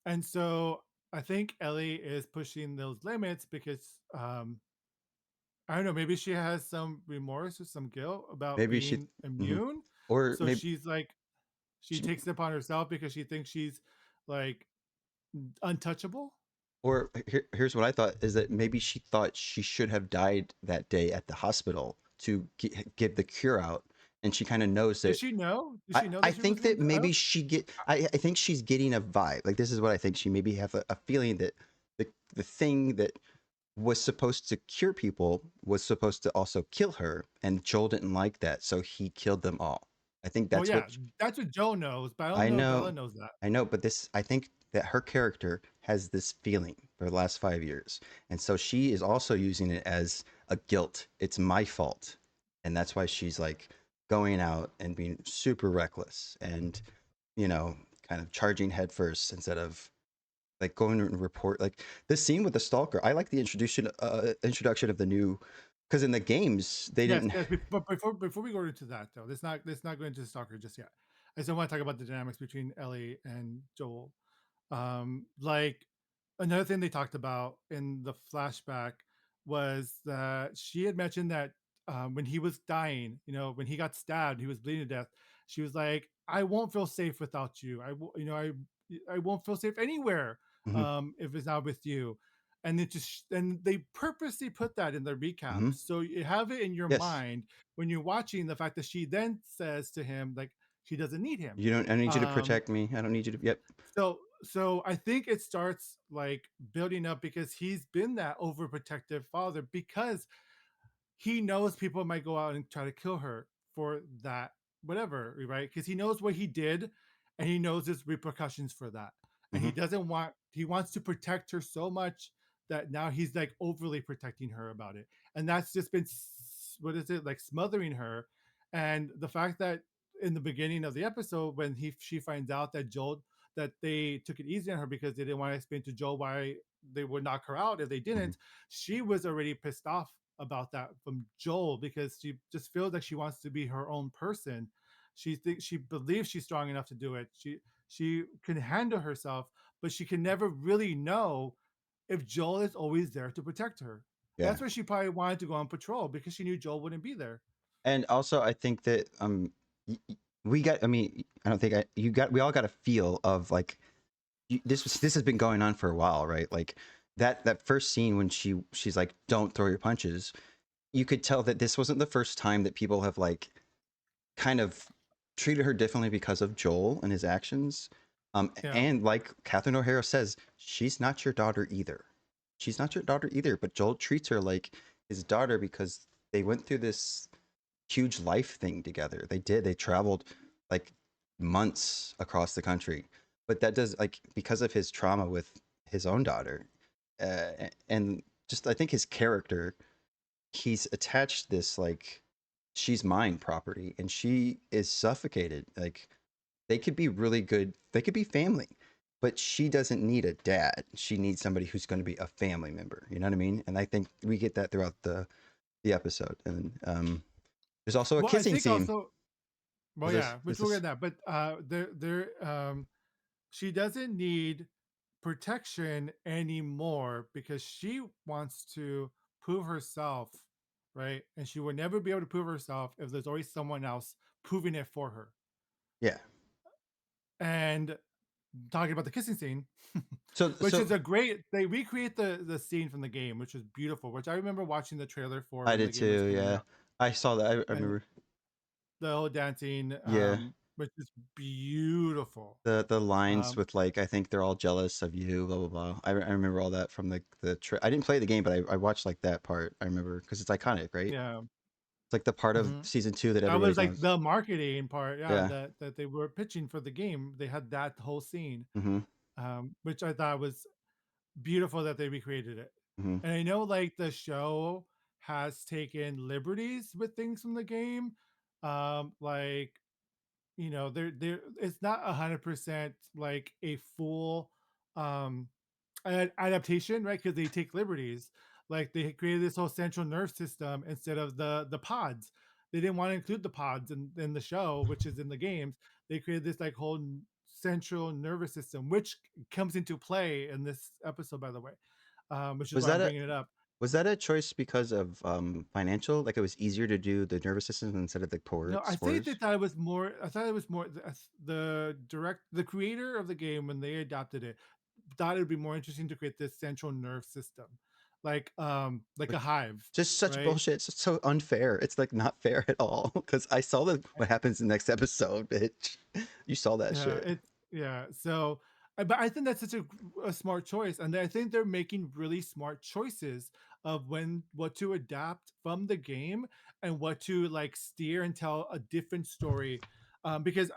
S3: and so I think Ellie is pushing those limits because I don't know, maybe she has some remorse or some guilt about
S1: Maybe she
S3: being
S1: mhm.
S3: immune.
S1: Or
S3: So
S1: maybe
S3: she's like, she
S1: she,
S3: takes it upon herself because she thinks she's like untouchable.
S1: or here's what I thought is that maybe she thought she should have died that day at the hospital to give the cure out, and she kind of knows
S3: Does
S1: that.
S3: she know? Does
S1: I,
S3: she know
S1: I
S3: that she was
S1: think
S3: going
S1: that
S3: to? I
S1: maybe
S3: don't.
S1: I think she's getting a vibe. Like this is what I think. She maybe have a feeling that the thing that was supposed to cure people was supposed to also kill her, and Joel didn't like that, so he killed them all. I think
S3: Well,
S1: that's
S3: yeah,
S1: what
S3: that's what Joe knows, but I don't
S1: I
S3: know if Bella
S1: know,
S3: knows that.
S1: I know, but this, I think that her character has this feeling for the last 5 years. And so she is also using it as a guilt. It's my fault. And that's why she's like going out and being super reckless and, you know, kind of charging headfirst instead of like going and report like this scene with the stalker. I like the introduction of the new because in the games they
S3: Yes,
S1: didn't.
S3: yes. But before we go into that though, let's not go into the stalker just yet. I still want to talk about the dynamics between Ellie and Joel. Like another thing they talked about in the flashback was that she had mentioned that when he was dying, when he got stabbed, he was bleeding to death. She was like, "I won't feel safe without you. I won't feel safe anywhere
S1: Mhm,
S3: if it's not with you." And it just and they purposely put that in the recap,
S1: mhm.
S3: so you have it in your
S1: Yes.
S3: mind when you're watching the fact that she then says to him like she doesn't need him.
S1: You don't, I need you to
S3: Um,
S1: protect me. I don't need you to, yep.
S3: so I think it starts like building up because he's been that overprotective father because he knows people might go out and try to kill her for that whatever, right? Because he knows what he did and he knows there's repercussions for that, and
S1: Hmm.
S3: he wants to protect her so much that now he's like overly protecting her about it, and that's just been what is it, like, smothering her. And the fact that in the beginning of the episode, when she finds out that Joel, that they took it easy on her because they didn't want to explain to Joel why they would knock her out if they
S1: Hmm.
S3: didn't, she was already pissed off about that from Joel, because she just feels like she wants to be her own person. She believes she's strong enough to do it. She can handle herself, but she can never really know if Joel is always there to protect her.
S1: Yeah.
S3: That's why she probably wanted to go on patrol, because she knew Joel wouldn't be there.
S1: And also, I think that we got. I mean, I don't think you got. We all got a feel of like this has been going on for a while, right? Like that first scene when she's like, "Don't throw your punches." You could tell that this wasn't the first time that people have like kind of treated her differently because of Joel and his actions.
S3: Yeah.
S1: And like Catherine O'Hara says, she's not your daughter either. She's not your daughter either. But Joel treats her like his daughter because they went through this huge life thing together. They did. They traveled like months across the country. But that does like because of his trauma with his own daughter, and just I think his character, he's attached this like she's mine property, and she is suffocated. Like they could be really good. They could be family, but she doesn't need a dad. She needs somebody who's going to be a family member. You know what I mean? And I think we get that throughout the episode. And there's also a
S3: Well, I
S1: kissing
S3: think
S1: scene.
S3: also, well,
S1: Is this
S3: yeah, which
S1: this
S3: we'll get
S1: is
S3: that, but she doesn't need protection anymore because she wants to prove herself, right? And she would never be able to prove herself if there's always someone else proving it for her.
S1: yeah.
S3: And talking about the kissing scene,
S1: So
S3: which is
S1: so
S3: a great, they recreate the scene from the game, which was beautiful, which I remember watching the trailer for
S1: I
S3: when the
S1: did
S3: game was
S1: too.
S3: coming
S1: Yeah,
S3: out.
S1: I saw that. I
S3: And
S1: remember.
S3: the whole dancing,
S1: Yeah,
S3: which is beautiful.
S1: the lines
S3: Um,
S1: with like I think they're all jealous of you. Blah blah blah. I remember all that from I didn't play the game, but I watched like that part. I remember because it's iconic, right?
S3: yeah.
S1: It's like the part of
S3: Mhm.
S1: season 2 that
S3: That
S1: everybody
S3: was like
S1: knows.
S3: the marketing part, yeah,
S1: Yeah.
S3: that they were pitching for the game. They had that whole scene,
S1: Mm-hmm.
S3: which I thought was beautiful that they recreated it.
S1: Mm-hmm.
S3: And I know like the show has taken liberties with things from the game. Like, there it's not 100% like a full um adaptation, right? Because they take liberties. Like they created this whole central nerve system instead of the pods. They didn't want to include the pods in the show, which is in the games. They created this like whole central nervous system, which comes into play in this episode, by the way, which is
S1: Was
S3: why
S1: that
S3: I'm
S1: a
S3: bringing it up.
S1: was that a choice because of financial? Like it was easier to do the nervous system instead of the
S3: No, I think they
S1: sports?
S3: thought it was more. I thought it was more the creator of the game when they adapted it thought it would be more interesting to create this central nerve system, like a
S1: Which
S3: hive,
S1: just such
S3: right?
S1: bullshit. It's so unfair. It's like not fair at all. Because I saw what happens in the next episode, bitch. You saw that
S3: Yeah,
S1: shit.
S3: yeah. So, but I think that's such a smart choice, and I think they're making really smart choices of what to adapt from the game and what to like steer and tell a different story. Because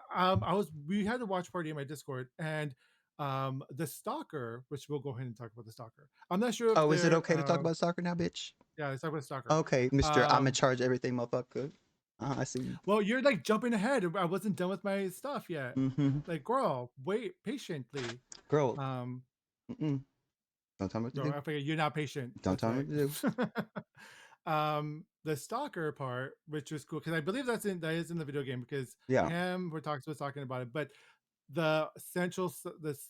S3: we had a watch party in my Discord, and the stalker, which we'll go ahead and talk about the stalker. I'm not sure if
S1: Oh, is it
S3: they're
S1: okay to talk about soccer now, bitch?
S3: yeah, let's talk about the stalker.
S1: Okay, Mister, I'm in
S3: Um,
S1: charge of everything, motherfucker. I see.
S3: well, you're like jumping ahead. I wasn't done with my stuff yet.
S1: Mm-hmm.
S3: Like, girl, wait patiently.
S1: Girl,
S3: Um,
S1: mm-mm. Don't tell me what to
S3: no,
S1: do.
S3: I forget you're not patient.
S1: Don't
S3: That's
S1: tell me
S3: right.
S1: what to do.
S3: The stalker part, which was cool, because I believe that is in the video game, because
S1: Yeah.
S3: Pam was talking about it, but the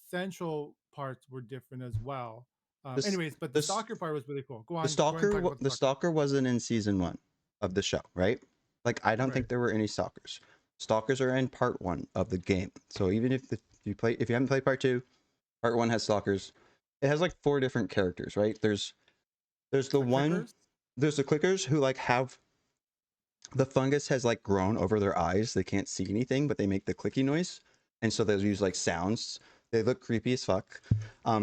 S3: central parts were different as well.
S1: This
S3: Anyways, but the
S1: this
S3: stalker part was really cool. Go on, go ahead and talk about the
S1: the
S3: stalker.
S1: stalker wasn't in season 1 of the show, right? Like I don't
S3: Right.
S1: think there were any stalkers. Stalkers are in part 1 of the game. So even if if you haven't played part 2, part 1 has stalkers. It has like 4 different characters, right? There's the
S3: The
S1: one
S3: clickers.
S1: there's the clickers who like have the fungus has like grown over their eyes. They can't see anything, but they make the clicky noise. And so they'll use like sounds. They look creepy as fuck.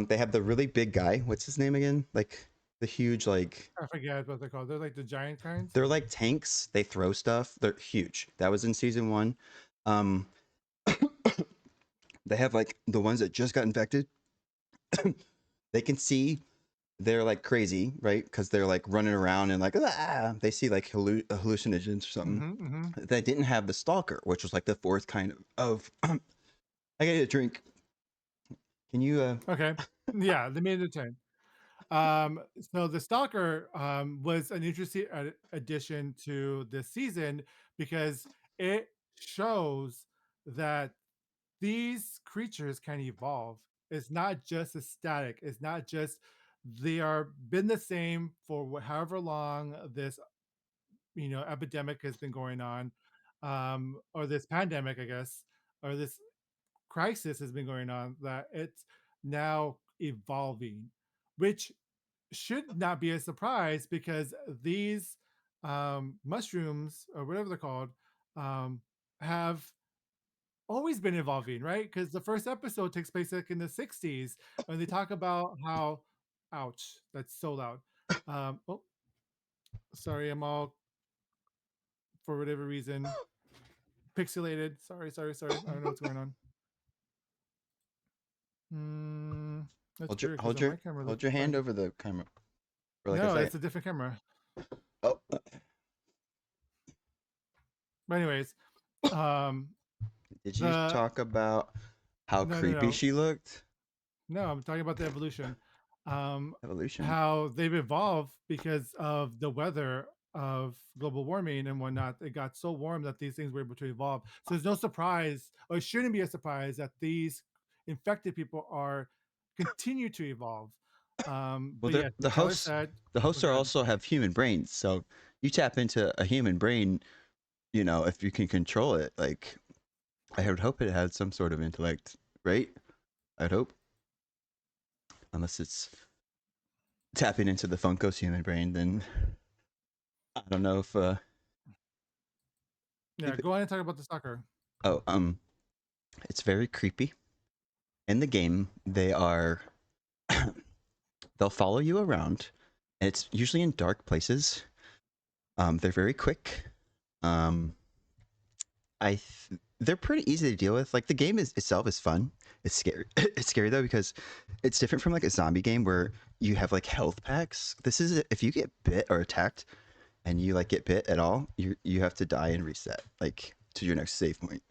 S1: They have the really big guy. What's his name again? Like the huge, like
S3: I forget what they're called. They're like the giant kinds.
S1: they're like tanks. They throw stuff. They're huge. That was in season 1. Um, they have like the ones that just got infected. They can see they're like crazy, right? Because they're like running around and like they see like hallucinogens or something. They didn't have the stalker, which was like the fourth kind of. I get a drink. Can you?
S3: Okay. Yeah, they made it a 10. So the Stalker was an interesting addition to this season because it shows that these creatures can evolve. It's not just a static. It's not just they are been the same for however long this epidemic has been going on, or this pandemic, I guess, or this crisis has been going on. That it's now evolving, which should not be a surprise because these mushrooms or whatever they're called have always been evolving, right? Because the first episode takes place like in the 60s and they talk about how ouch, that's so loud. Oh, sorry, I'm all for whatever reason pixelated. Sorry. I don't know what's going on. That's weird because on my camera
S1: Hold
S3: looks
S1: your hand
S3: fine.
S1: over the camera for like a
S3: No,
S1: second.
S3: it's a different camera.
S1: Oh.
S3: But anyways,
S1: did you talk about how creepy she looked?
S3: No, I'm talking about the evolution.
S1: Evolution.
S3: How they've evolved because of the weather of global warming and whatnot. It got so warm that these things were able to evolve. So there's no surprise, or it shouldn't be a surprise, that these infected people are continue to evolve.
S1: Well,
S3: but yeah,
S1: the
S3: Tyler
S1: hosts,
S3: said
S1: the hosts
S3: go
S1: are
S3: ahead.
S1: also have human brains, so you tap into a human brain. You know, if you can control it, like I would hope it had some sort of intellect, right? I'd hope, unless it's tapping into the Funko's human brain, then I don't know if.
S3: Yeah, go ahead and talk about the stalker.
S1: Oh, it's very creepy. In the game, they are they'll follow you around, and it's usually in dark places. They're very quick. They're pretty easy to deal with. Like the game itself is fun. It's scary. It's scary though because it's different from like a zombie game where you have like health packs. This is if you get bit or attacked, and you like get bit at all, you have to die and reset like to your next save point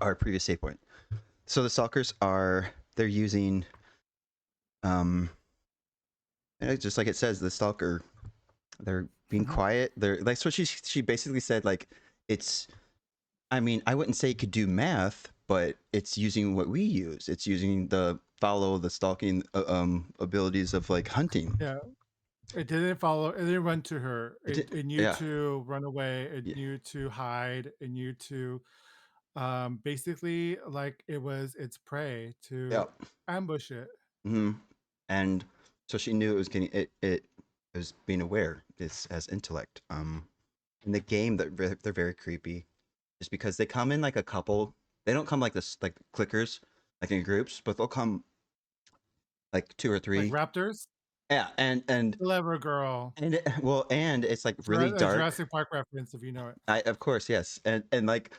S1: or previous save point. So the stalkers they're using just like it says, the stalker, they're being quiet. They're like, so she basically said like it's, I mean, I wouldn't say it could do math, but it's using what we use. It's using the follow the stalking abilities of like hunting.
S3: Yeah, it didn't follow. It didn't run to her. It knew to run away. It knew to hide. It knew to basically like it was its prey to ambush it.
S1: And so she knew it was getting it was being aware. This has intellect. In the game, they're very creepy, just because they come in like a couple. They don't come like this like clickers, like in groups, but they'll come like two or three.
S3: Like raptors.
S1: Yeah, and
S3: Clever girl.
S1: And and it's like really dark.
S3: Jurassic Park reference, if you know it.
S1: Of course, yes, and like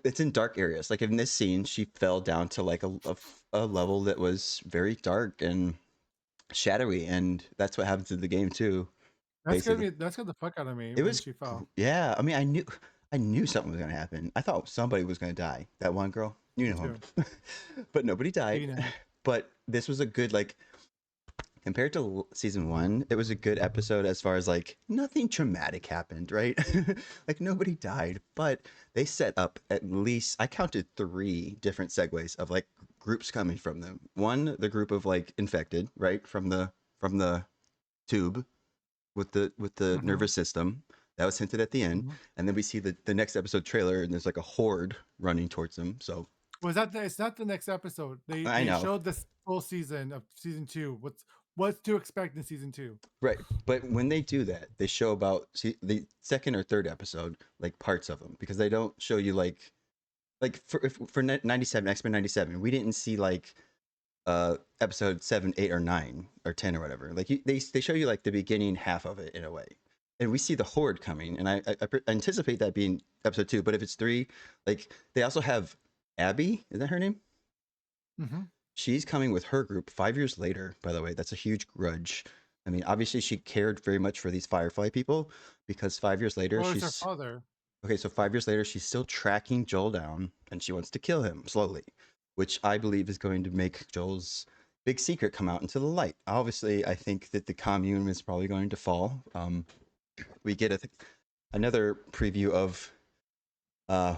S1: it's in dark areas. Like in this scene, she fell down to like a level that was very dark and shadowy, and that's what happens in the game too.
S3: That scared the fuck out of me when she fell.
S1: Yeah, I mean, I knew something was gonna happen. I thought somebody was gonna die. That one girl, you know him, but nobody died. But this was a good like. Compared to season 1, it was a good episode as far as like nothing traumatic happened, right? Like nobody died, but they set up at least, I counted 3 different segues of like groups coming from them. One, the group of like infected, right? From the tube with the nervous system. That was hinted at the end. And then we see the next episode trailer and there's like a horde running towards them. So
S3: it's not the next episode. They
S1: know.
S3: showed this full season of season 2. What's to expect in season 2?
S1: Right, but when they do that, they show about the second or third episode, like parts of them, because they don't show you like for 97 X-Men 97, we didn't see like episode 7, 8, or 9 or 10 or whatever. Like they show you like the beginning half of it in a way, and we see the horde coming, and I anticipate that being episode 2. But if it's 3, like they also have Abby, is that her name? She's coming with her group 5 years later, by the way. That's a huge grudge. I mean, obviously she cared very much for these Firefly people because 5 years later
S3: Well, it's her
S1: she's
S3: father.
S1: okay. So 5 years later, she's still tracking Joel down, and she wants to kill him slowly, which I believe is going to make Joel's big secret come out into the light. Obviously, I think that the commune is probably going to fall. We get another preview of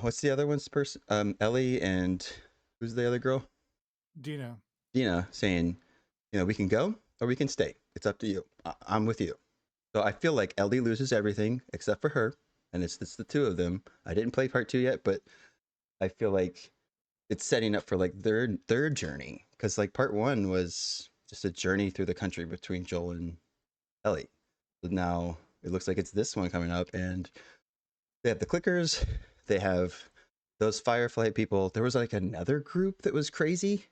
S1: what's the other one's person? Ellie and who's the other girl?
S3: Dina.
S1: Dina saying, we can go or we can stay. It's up to you. I'm with you. So I feel like Ellie loses everything except for her, and it's the two of them. I didn't play part 2 yet, but I feel like it's setting up for like their journey, because like part 1 was just a journey through the country between Joel and Ellie. So now it looks like it's this one coming up, and they have the clickers, they have those Firefly people. There was like another group that was crazy.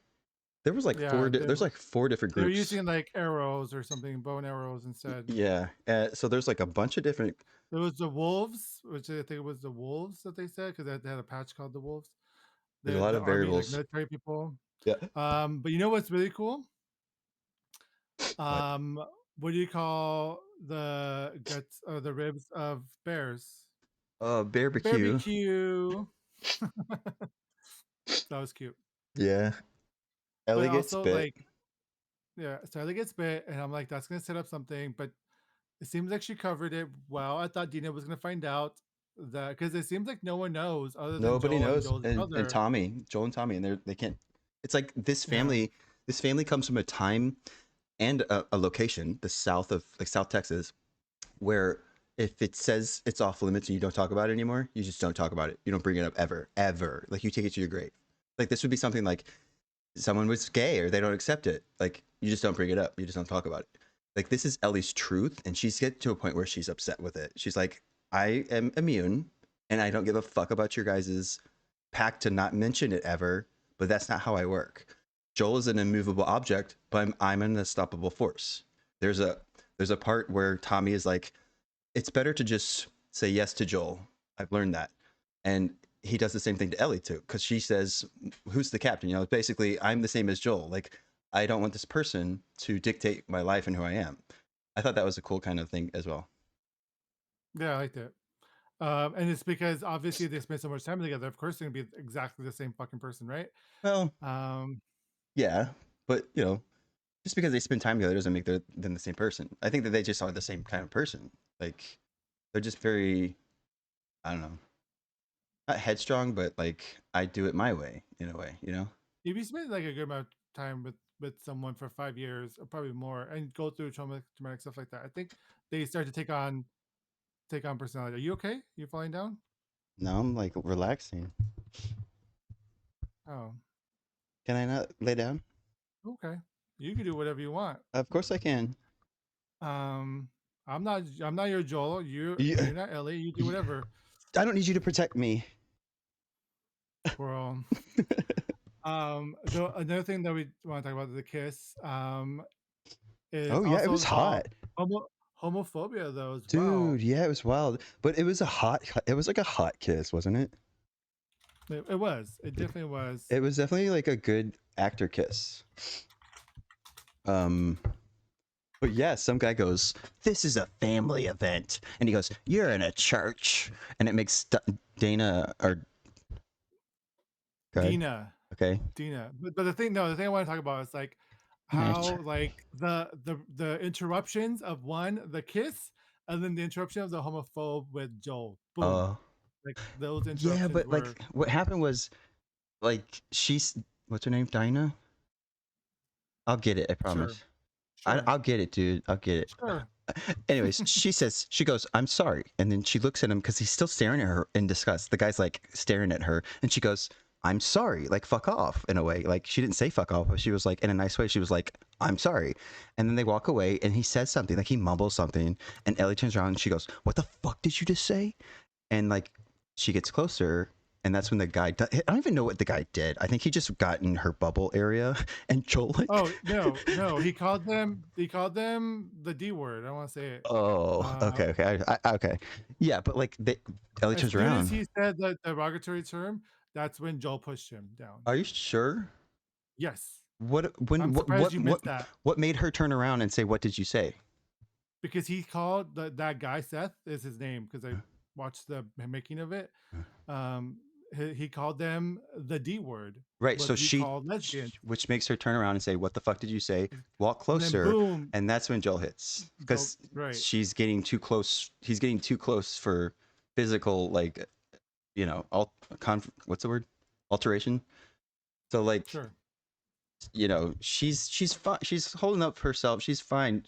S1: There was like there's like 4 different
S3: They're
S1: groups.
S3: using like arrows or something, bow and arrows instead.
S1: Yeah. So there's like a bunch of different.
S3: There was the wolves, which I think it was the wolves that they said, because they had a patch called the wolves.
S1: There's a lot
S3: The
S1: of
S3: army, like
S1: variables.
S3: military people.
S1: Yeah.
S3: But you know what's really cool? What do you call the guts or the ribs of bears?
S1: Barbecue.
S3: Barbecue. That was cute.
S1: Yeah. Ellie
S3: But
S1: gets
S3: also,
S1: bit.
S3: like, yeah, so Ellie gets bit, and I'm like, that's gonna set up something, but it seems like she covered it well. I thought Dina was gonna find out that, because it seems like no one knows other than
S1: Nobody
S3: Joel and
S1: knows.
S3: Joel's
S1: And
S3: brother.
S1: Joel and Tommy, and they can't. It's like this
S3: Yeah.
S1: family. This family comes from a time and a location, the south of like South Texas, where if it says it's off limits and you don't talk about it anymore, you just don't talk about it. You don't bring it up ever. Like you take it to your grave. Like this would be something like someone was gay or they don't accept it. Like you just don't bring it up. You just don't talk about it. Like this is Ellie's truth, and she's get to a point where she's upset with it. She's like, I am immune, and I don't give a fuck about your guys's pact to not mention it ever. But that's not how I work. Joel is an immovable object, but I'm an unstoppable force. There's a part where Tommy is like, it's better to just say yes to Joel. I've learned that, and he does the same thing to Ellie too, because she says, "Who's the captain?" Basically, I'm the same as Joel. Like, I don't want this person to dictate my life and who I am. I thought that was a cool kind of thing as well.
S3: Yeah, I liked it. And it's because obviously they spent so much time together. Of course, they're gonna be exactly the same fucking person, right?
S1: Well, yeah, but just because they spend time together doesn't make them the same person. I think that they just are the same kind of person. Like, they're just very, I don't know, not headstrong, but like I do it my way in a way.
S3: If you spend like a good amount of time with someone for 5 years or probably more, and go through traumatic stuff like that, I think they start to take on personality. Are you okay? You falling down?
S1: No, I'm like relaxing.
S3: Oh,
S1: Can I not lay down?
S3: okay. You can do whatever you want.
S1: Of course I can.
S3: I'm not your Joel. You're not Ellie. You do whatever.
S1: I don't need you to protect me.
S3: Well, another thing that we want to talk about, the kiss, is
S1: Oh yeah, it was hot.
S3: Homophobia though as
S1: Dude,
S3: well.
S1: yeah, it was wild. But it was like a hot kiss, wasn't it?
S3: It was. It definitely was.
S1: It was definitely like a good actor kiss. But yeah, some guy goes, "This is a family event," and he goes, "You're in a church," and it makes Dana or
S3: Dina.
S1: Okay.
S3: Dina. But the thing I want to talk about is like how like the interruptions of the kiss, and then the interruption of the homophobe with Joel. Boom. Like those interruptions.
S1: Yeah, but like what happened was, like, what's her name? Dinah? I'll get it, I promise.
S3: Sure.
S1: I'll get it, dude. I'll get it.
S3: Sure.
S1: Anyways, she goes, "I'm sorry," and then she looks at him because he's still staring at her in disgust. The guy's like staring at her, and she goes, "I'm sorry," like fuck off in a way. Like she didn't say fuck off, but she was like in a nice way. She was like, "I'm sorry," and then they walk away, and he says something, like he mumbles something, and Ellie turns around and she goes, "What the fuck did you just say?" And like she gets closer. And that's when the guy, I don't even know what the guy did. I think he just got in her bubble area, and Joel like,
S3: oh no, he called them the D word. I don't want to say it.
S1: Oh, okay. Okay. Yeah, but like Ellie turns around.
S3: As soon as he said the derogatory term, that's when Joel pushed him down.
S1: Are you sure?
S3: Yes.
S1: What when
S3: I'm surprised you missed that
S1: what made her turn around and say, "What did you say?"
S3: because he called that guy Seth is his name because I watched the making of it. Um, he called them the D word,
S1: Right.
S3: what
S1: So
S3: we
S1: she,
S3: call lesbians,
S1: which makes her turn around and say, "What the fuck did you say?" Walk
S3: and then
S1: closer,
S3: boom,
S1: and that's when Joel hits
S3: Joel,
S1: because
S3: right?
S1: she's getting too close. He's getting too close for physical, like, what's the word? Alteration. So like,
S3: Sure.
S1: she's fine. She's holding up herself. She's fine.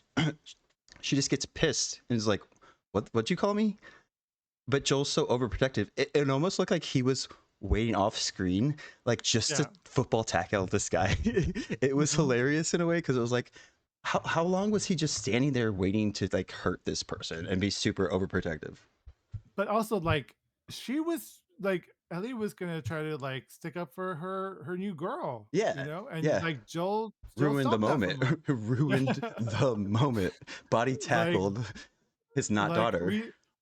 S1: She just gets pissed and is like, What'd you call me?" But Joel's so overprotective. It almost looked like he was waiting off screen, like just to
S3: Yeah.
S1: football tackle this guy. It was
S3: Mhm.
S1: hilarious in a way because it was like, how long was he just standing there waiting to like hurt this person and be super overprotective?
S3: But also, like, she was like Ellie was gonna try to like stick up for her new girl,
S1: Yeah,
S3: and
S1: yeah.
S3: like Joel
S1: Ruined the
S3: stopped that
S1: moment.
S3: from her.
S1: Ruined the moment. Body
S3: Like
S1: tackled his not
S3: like
S1: daughter.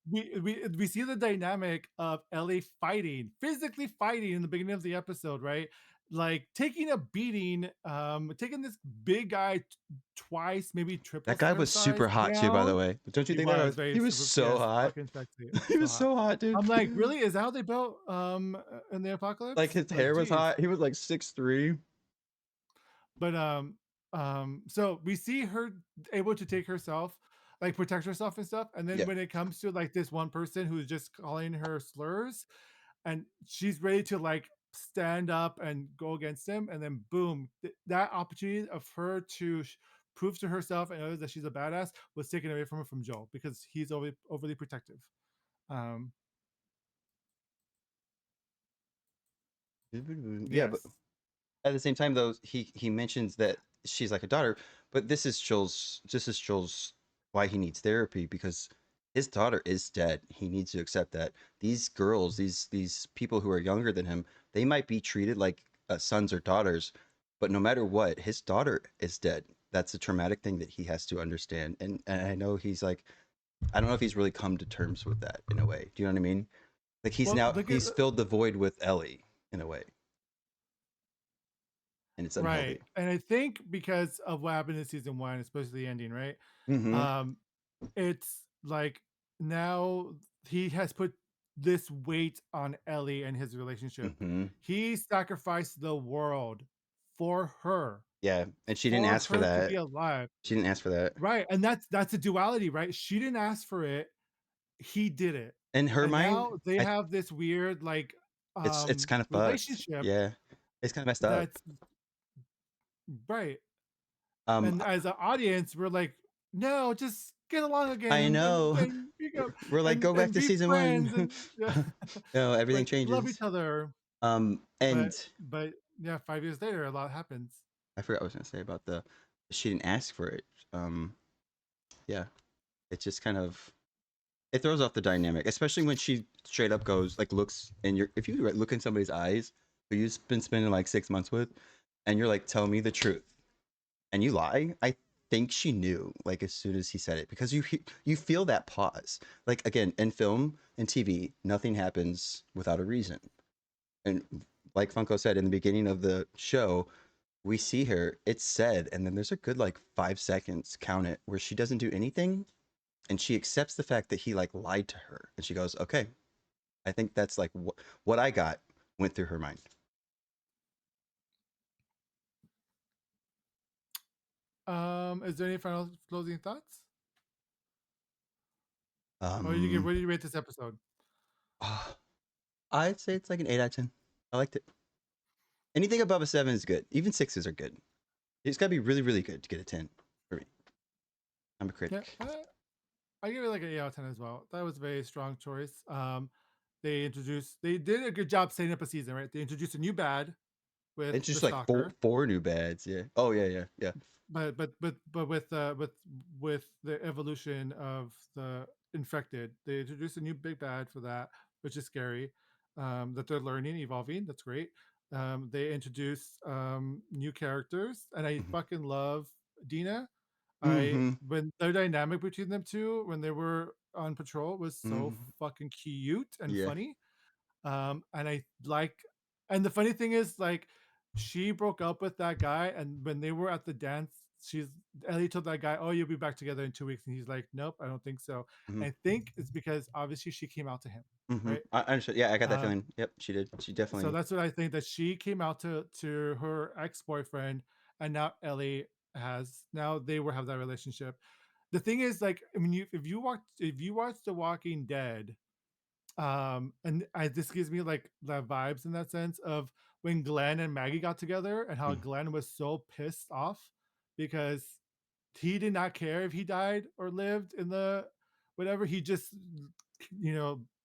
S3: we see the dynamic of Ellie fighting, physically fighting in the beginning of the episode, right? Like taking a beating, taking this big guy twice, maybe
S1: That
S3: triple
S1: guy
S3: her
S1: was super
S3: size
S1: hot too, by the
S3: down.
S1: way. Don't you
S3: He
S1: think that
S3: was
S1: was?
S3: very
S1: He was
S3: super,
S1: so
S3: yes,
S1: hot.
S3: fucking sexy,
S1: He
S3: so
S1: was
S3: hot.
S1: so hot, dude.
S3: I'm like, really? Is that how they built in the
S1: Like
S3: apocalypse?
S1: his
S3: Like,
S1: hair was
S3: geez.
S1: hot. He was like 6'3".
S3: But so we see her able to take herself, like protect herself and stuff. And then
S1: Yeah.
S3: when it comes to like this one person who's just calling her slurs, and she's ready to like stand up and go against him, and then boom, that opportunity of her to prove to herself and others that she's a badass was taken away from her from Joel because he's overly protective. Um,
S1: Yeah, but
S3: yes.
S1: at the same time though, he mentions that she's like a daughter, but this is Joel's why he needs therapy because his daughter is dead. He needs to accept that. These girls, these people who are younger than him, they might be treated like sons or daughters, but no matter what, his daughter is dead. That's a traumatic thing that he has to understand. And I know he's like, I don't know if he's really come to terms with that in a way. Do you know what I mean? Like
S3: Well, look at
S1: he's filled the void with Ellie in a way, and it's
S3: right,
S1: unhealthy.
S3: and I think because of what happened in season one, especially the ending, right?
S1: Mm-hmm.
S3: Um, it's like now he has put this weight on Ellie and his relationship.
S1: Mm-hmm.
S3: He sacrificed the world for her,
S1: Yeah, and she didn't
S3: for
S1: ask for
S3: her to be
S1: that.
S3: alive.
S1: She didn't ask for that.
S3: Right. And that's a duality, right? She didn't ask for it, he did it.
S1: In her
S3: And
S1: mind,
S3: now they
S1: I
S3: have this weird like
S1: it's kind of fucked.
S3: relationship
S1: Yeah, it's kind of messed up.
S3: that's right.
S1: Um,
S3: And as an audience, we're like, no, just get along again
S1: I know.
S3: and you know
S1: We're like, go back
S3: and
S1: to
S3: be
S1: season
S3: friends
S1: one.
S3: and yeah,
S1: No, everything
S3: like love each
S1: changes.
S3: other.
S1: And
S3: But yeah, 5 years later, a lot happens.
S1: I forgot what I was gonna say about the she didn't ask for it. Um, yeah, it just kind of it throws off the dynamic, especially when she straight up goes like looks and you're if you look in somebody's eyes who you've been spending like 6 months with, and you're like, tell me the truth, and you lie. I think she knew like as soon as he said it because you feel that pause. Like again, in film and TV, nothing happens without a reason. And like Funko said in the beginning of the show, we see her, it's said, and then there's a good like 5 seconds, count it, where she doesn't do anything and she accepts the fact that he like lied to her and she goes, okay, I think that's like what I got went through her mind.
S3: Is there any final closing thoughts?
S1: Um,
S3: What do you rate this episode?
S1: I'd say it's like an 8 out of 10. I liked it. Anything above a 7 is good. Even 6s are good. It's got to be really, really good to get a 10 for me. I'm a
S3: Yeah,
S1: critic.
S3: I give it like an 8 out of 10 as well. That was a very strong choice. They did a good job setting up a season, right? They introduced a new bad with
S1: It's
S3: the
S1: just like
S3: stalker,
S1: four new bads. Yeah. Oh yeah, yeah, yeah.
S3: but with the evolution of the infected, they introduced a new big bad for that, which is scary. That they're learning, evolving. That's great. They introduced new characters, and I
S1: Mm-hmm.
S3: fucking love Dina. I
S1: Mm-hmm.
S3: when their dynamic between them two when they were on patrol was so
S1: Mm-hmm.
S3: fucking cute and
S1: Yeah.
S3: funny. And I like, and the funny thing is like she broke up with that guy, and when they were at the dance, Ellie told that guy, "Oh, you'll be back together in 2 weeks," and he's like, "Nope, I don't think so."
S1: Mhm.
S3: I think it's because obviously she came out to him,
S1: Mhm.
S3: right?
S1: I understood. Yeah, I got that
S3: Um,
S1: feeling. Yep, she did. She
S3: so
S1: definitely.
S3: that's what I think, that she came out to her ex boyfriend, and now Ellie has now they will have that relationship. The thing is, like, I mean, if you watch The Walking Dead, and this gives me like the vibes in that sense of when Glenn and Maggie got together, and how
S1: Mm.
S3: Glenn was so pissed off because he did not care if he died or lived in the whatever. He just,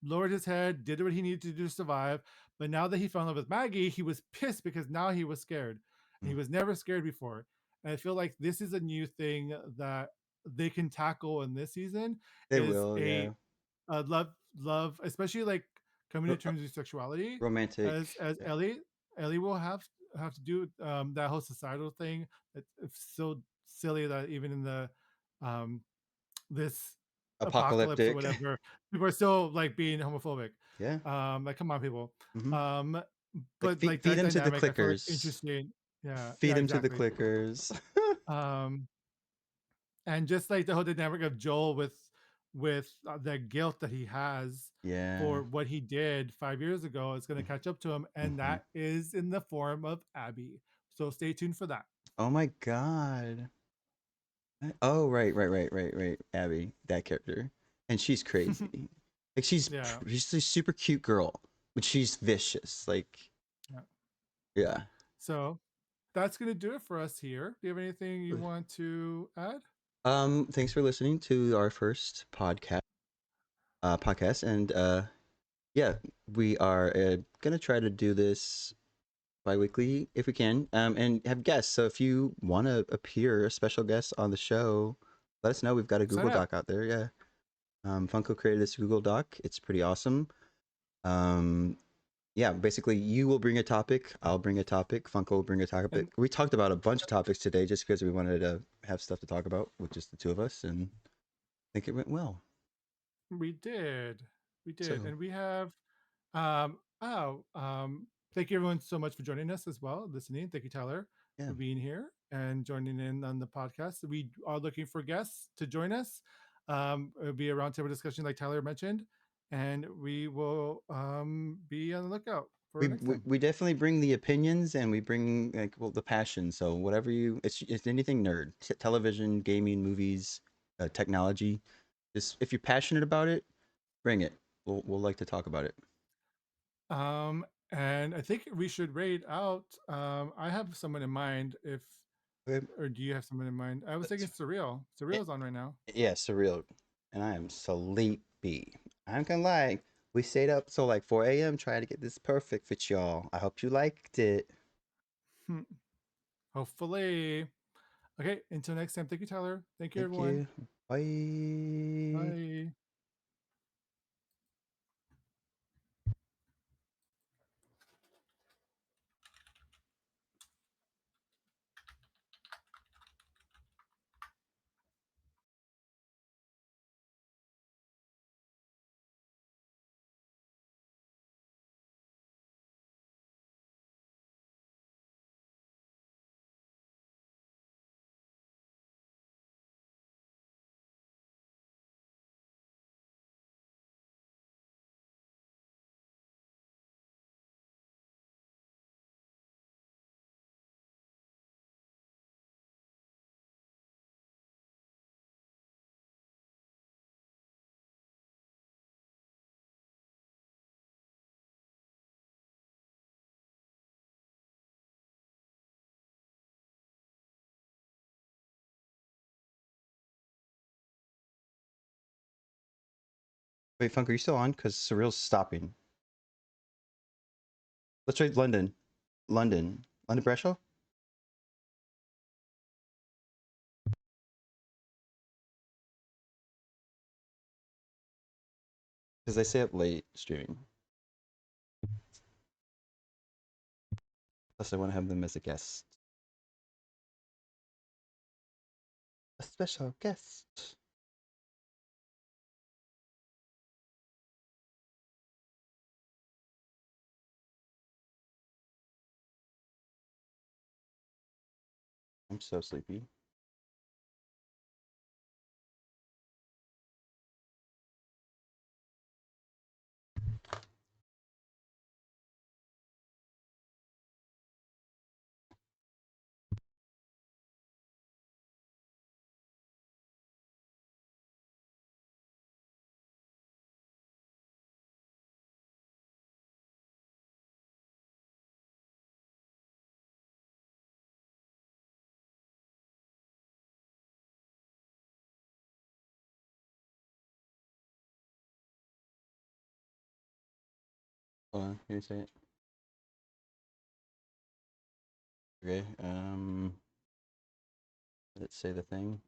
S3: lowered his head, did what he needed to do to survive. But now that he fell in love with Maggie, he was pissed because now he was scared, and he
S1: Mm.
S3: was never scared before. And I feel like this is a new thing that they can tackle in this season,
S1: They
S3: is
S1: will, yeah.
S3: love, especially like coming to
S1: Ro- uh,
S3: terms with sexuality,
S1: romantic.
S3: as
S1: Yeah.
S3: Ellie will have to do that whole societal thing. It's so silly that even in the um this apocalypse or
S1: Apocalyptic.
S3: whatever, people are still like being homophobic.
S1: Yeah.
S3: Like, come on, people.
S1: Hmm.
S3: um
S1: Like
S3: but like
S1: feed
S3: that
S1: them to the
S3: dynamic, I feel like
S1: clickers.
S3: interesting. Yeah,
S1: Feed
S3: yeah,
S1: them to the
S3: exactly.
S1: clickers.
S3: um and just like the whole dynamic of Joel with the guilt that he has
S1: Yeah.
S3: for what he did 5 years ago is going to catch up to him, and
S1: Hmm.
S3: that is in the form of Abby. So stay tuned for that.
S1: Oh my god. Oh, right. Abby, that character. And she's crazy. Like
S3: Yeah,
S1: she's a super cute girl, but she's vicious. Like,
S3: yeah.
S1: yeah.
S3: So that's going to do it for us here. Do you have anything you want to add?
S1: Thanks for listening to our first podcast, and yeah, we are gonna try to do this bi-weekly if we can, and have guests. So if you want to appear a special guest on the show, let us know. We've got a
S3: Sign
S1: Google
S3: up.
S1: Doc out there. Yeah. Funko created this Google Doc. It's pretty awesome. Um, yeah, basically, you will bring a topic. I'll bring a topic. Funko will bring a topic.
S3: And
S1: We talked about a bunch of topics today just because we wanted to have stuff to talk about with just the two of us, and I think it went well.
S3: we did. We did.
S1: So
S3: And we have thank you everyone so much for joining us as well, listening. Thank you, Tyler,
S1: yeah,
S3: for being here and joining in on the podcast. We are looking for guests to join us. It'll be a roundtable discussion like Tyler mentioned, and we will be on the lookout for next time.
S1: we definitely bring the opinions and we bring like the passion. So whatever it's anything nerd, television, gaming, movies, technology. Just if you're passionate about it, bring it. We'll like to talk about it.
S3: Um, and I think we should rate out. I have someone in mind. If
S1: Okay.
S3: Or do you have someone in mind? I was thinking
S1: That's-
S3: Surreal.
S1: eh,
S3: Surreal's on right now.
S1: Yeah, surreal. And I am sleepy. I'm gonna lie. We stayed up till like 4 a.m. trying to get this perfect for y'all. I hope you liked it.
S3: Hopefully. Okay, until next time. Thank you, Tyler. Thank you,
S1: Thank
S3: everyone.
S1: you. Bye.
S3: Bye.
S1: Wait, Funk, are you still on? Because Surreal's stopping. Let's try London. London Brescia? Because they stay up late streaming. Plus, I want to have them as a guest. A special guest. I'm so sleepy. Hold on, here, say it. Okay, let's say the thing.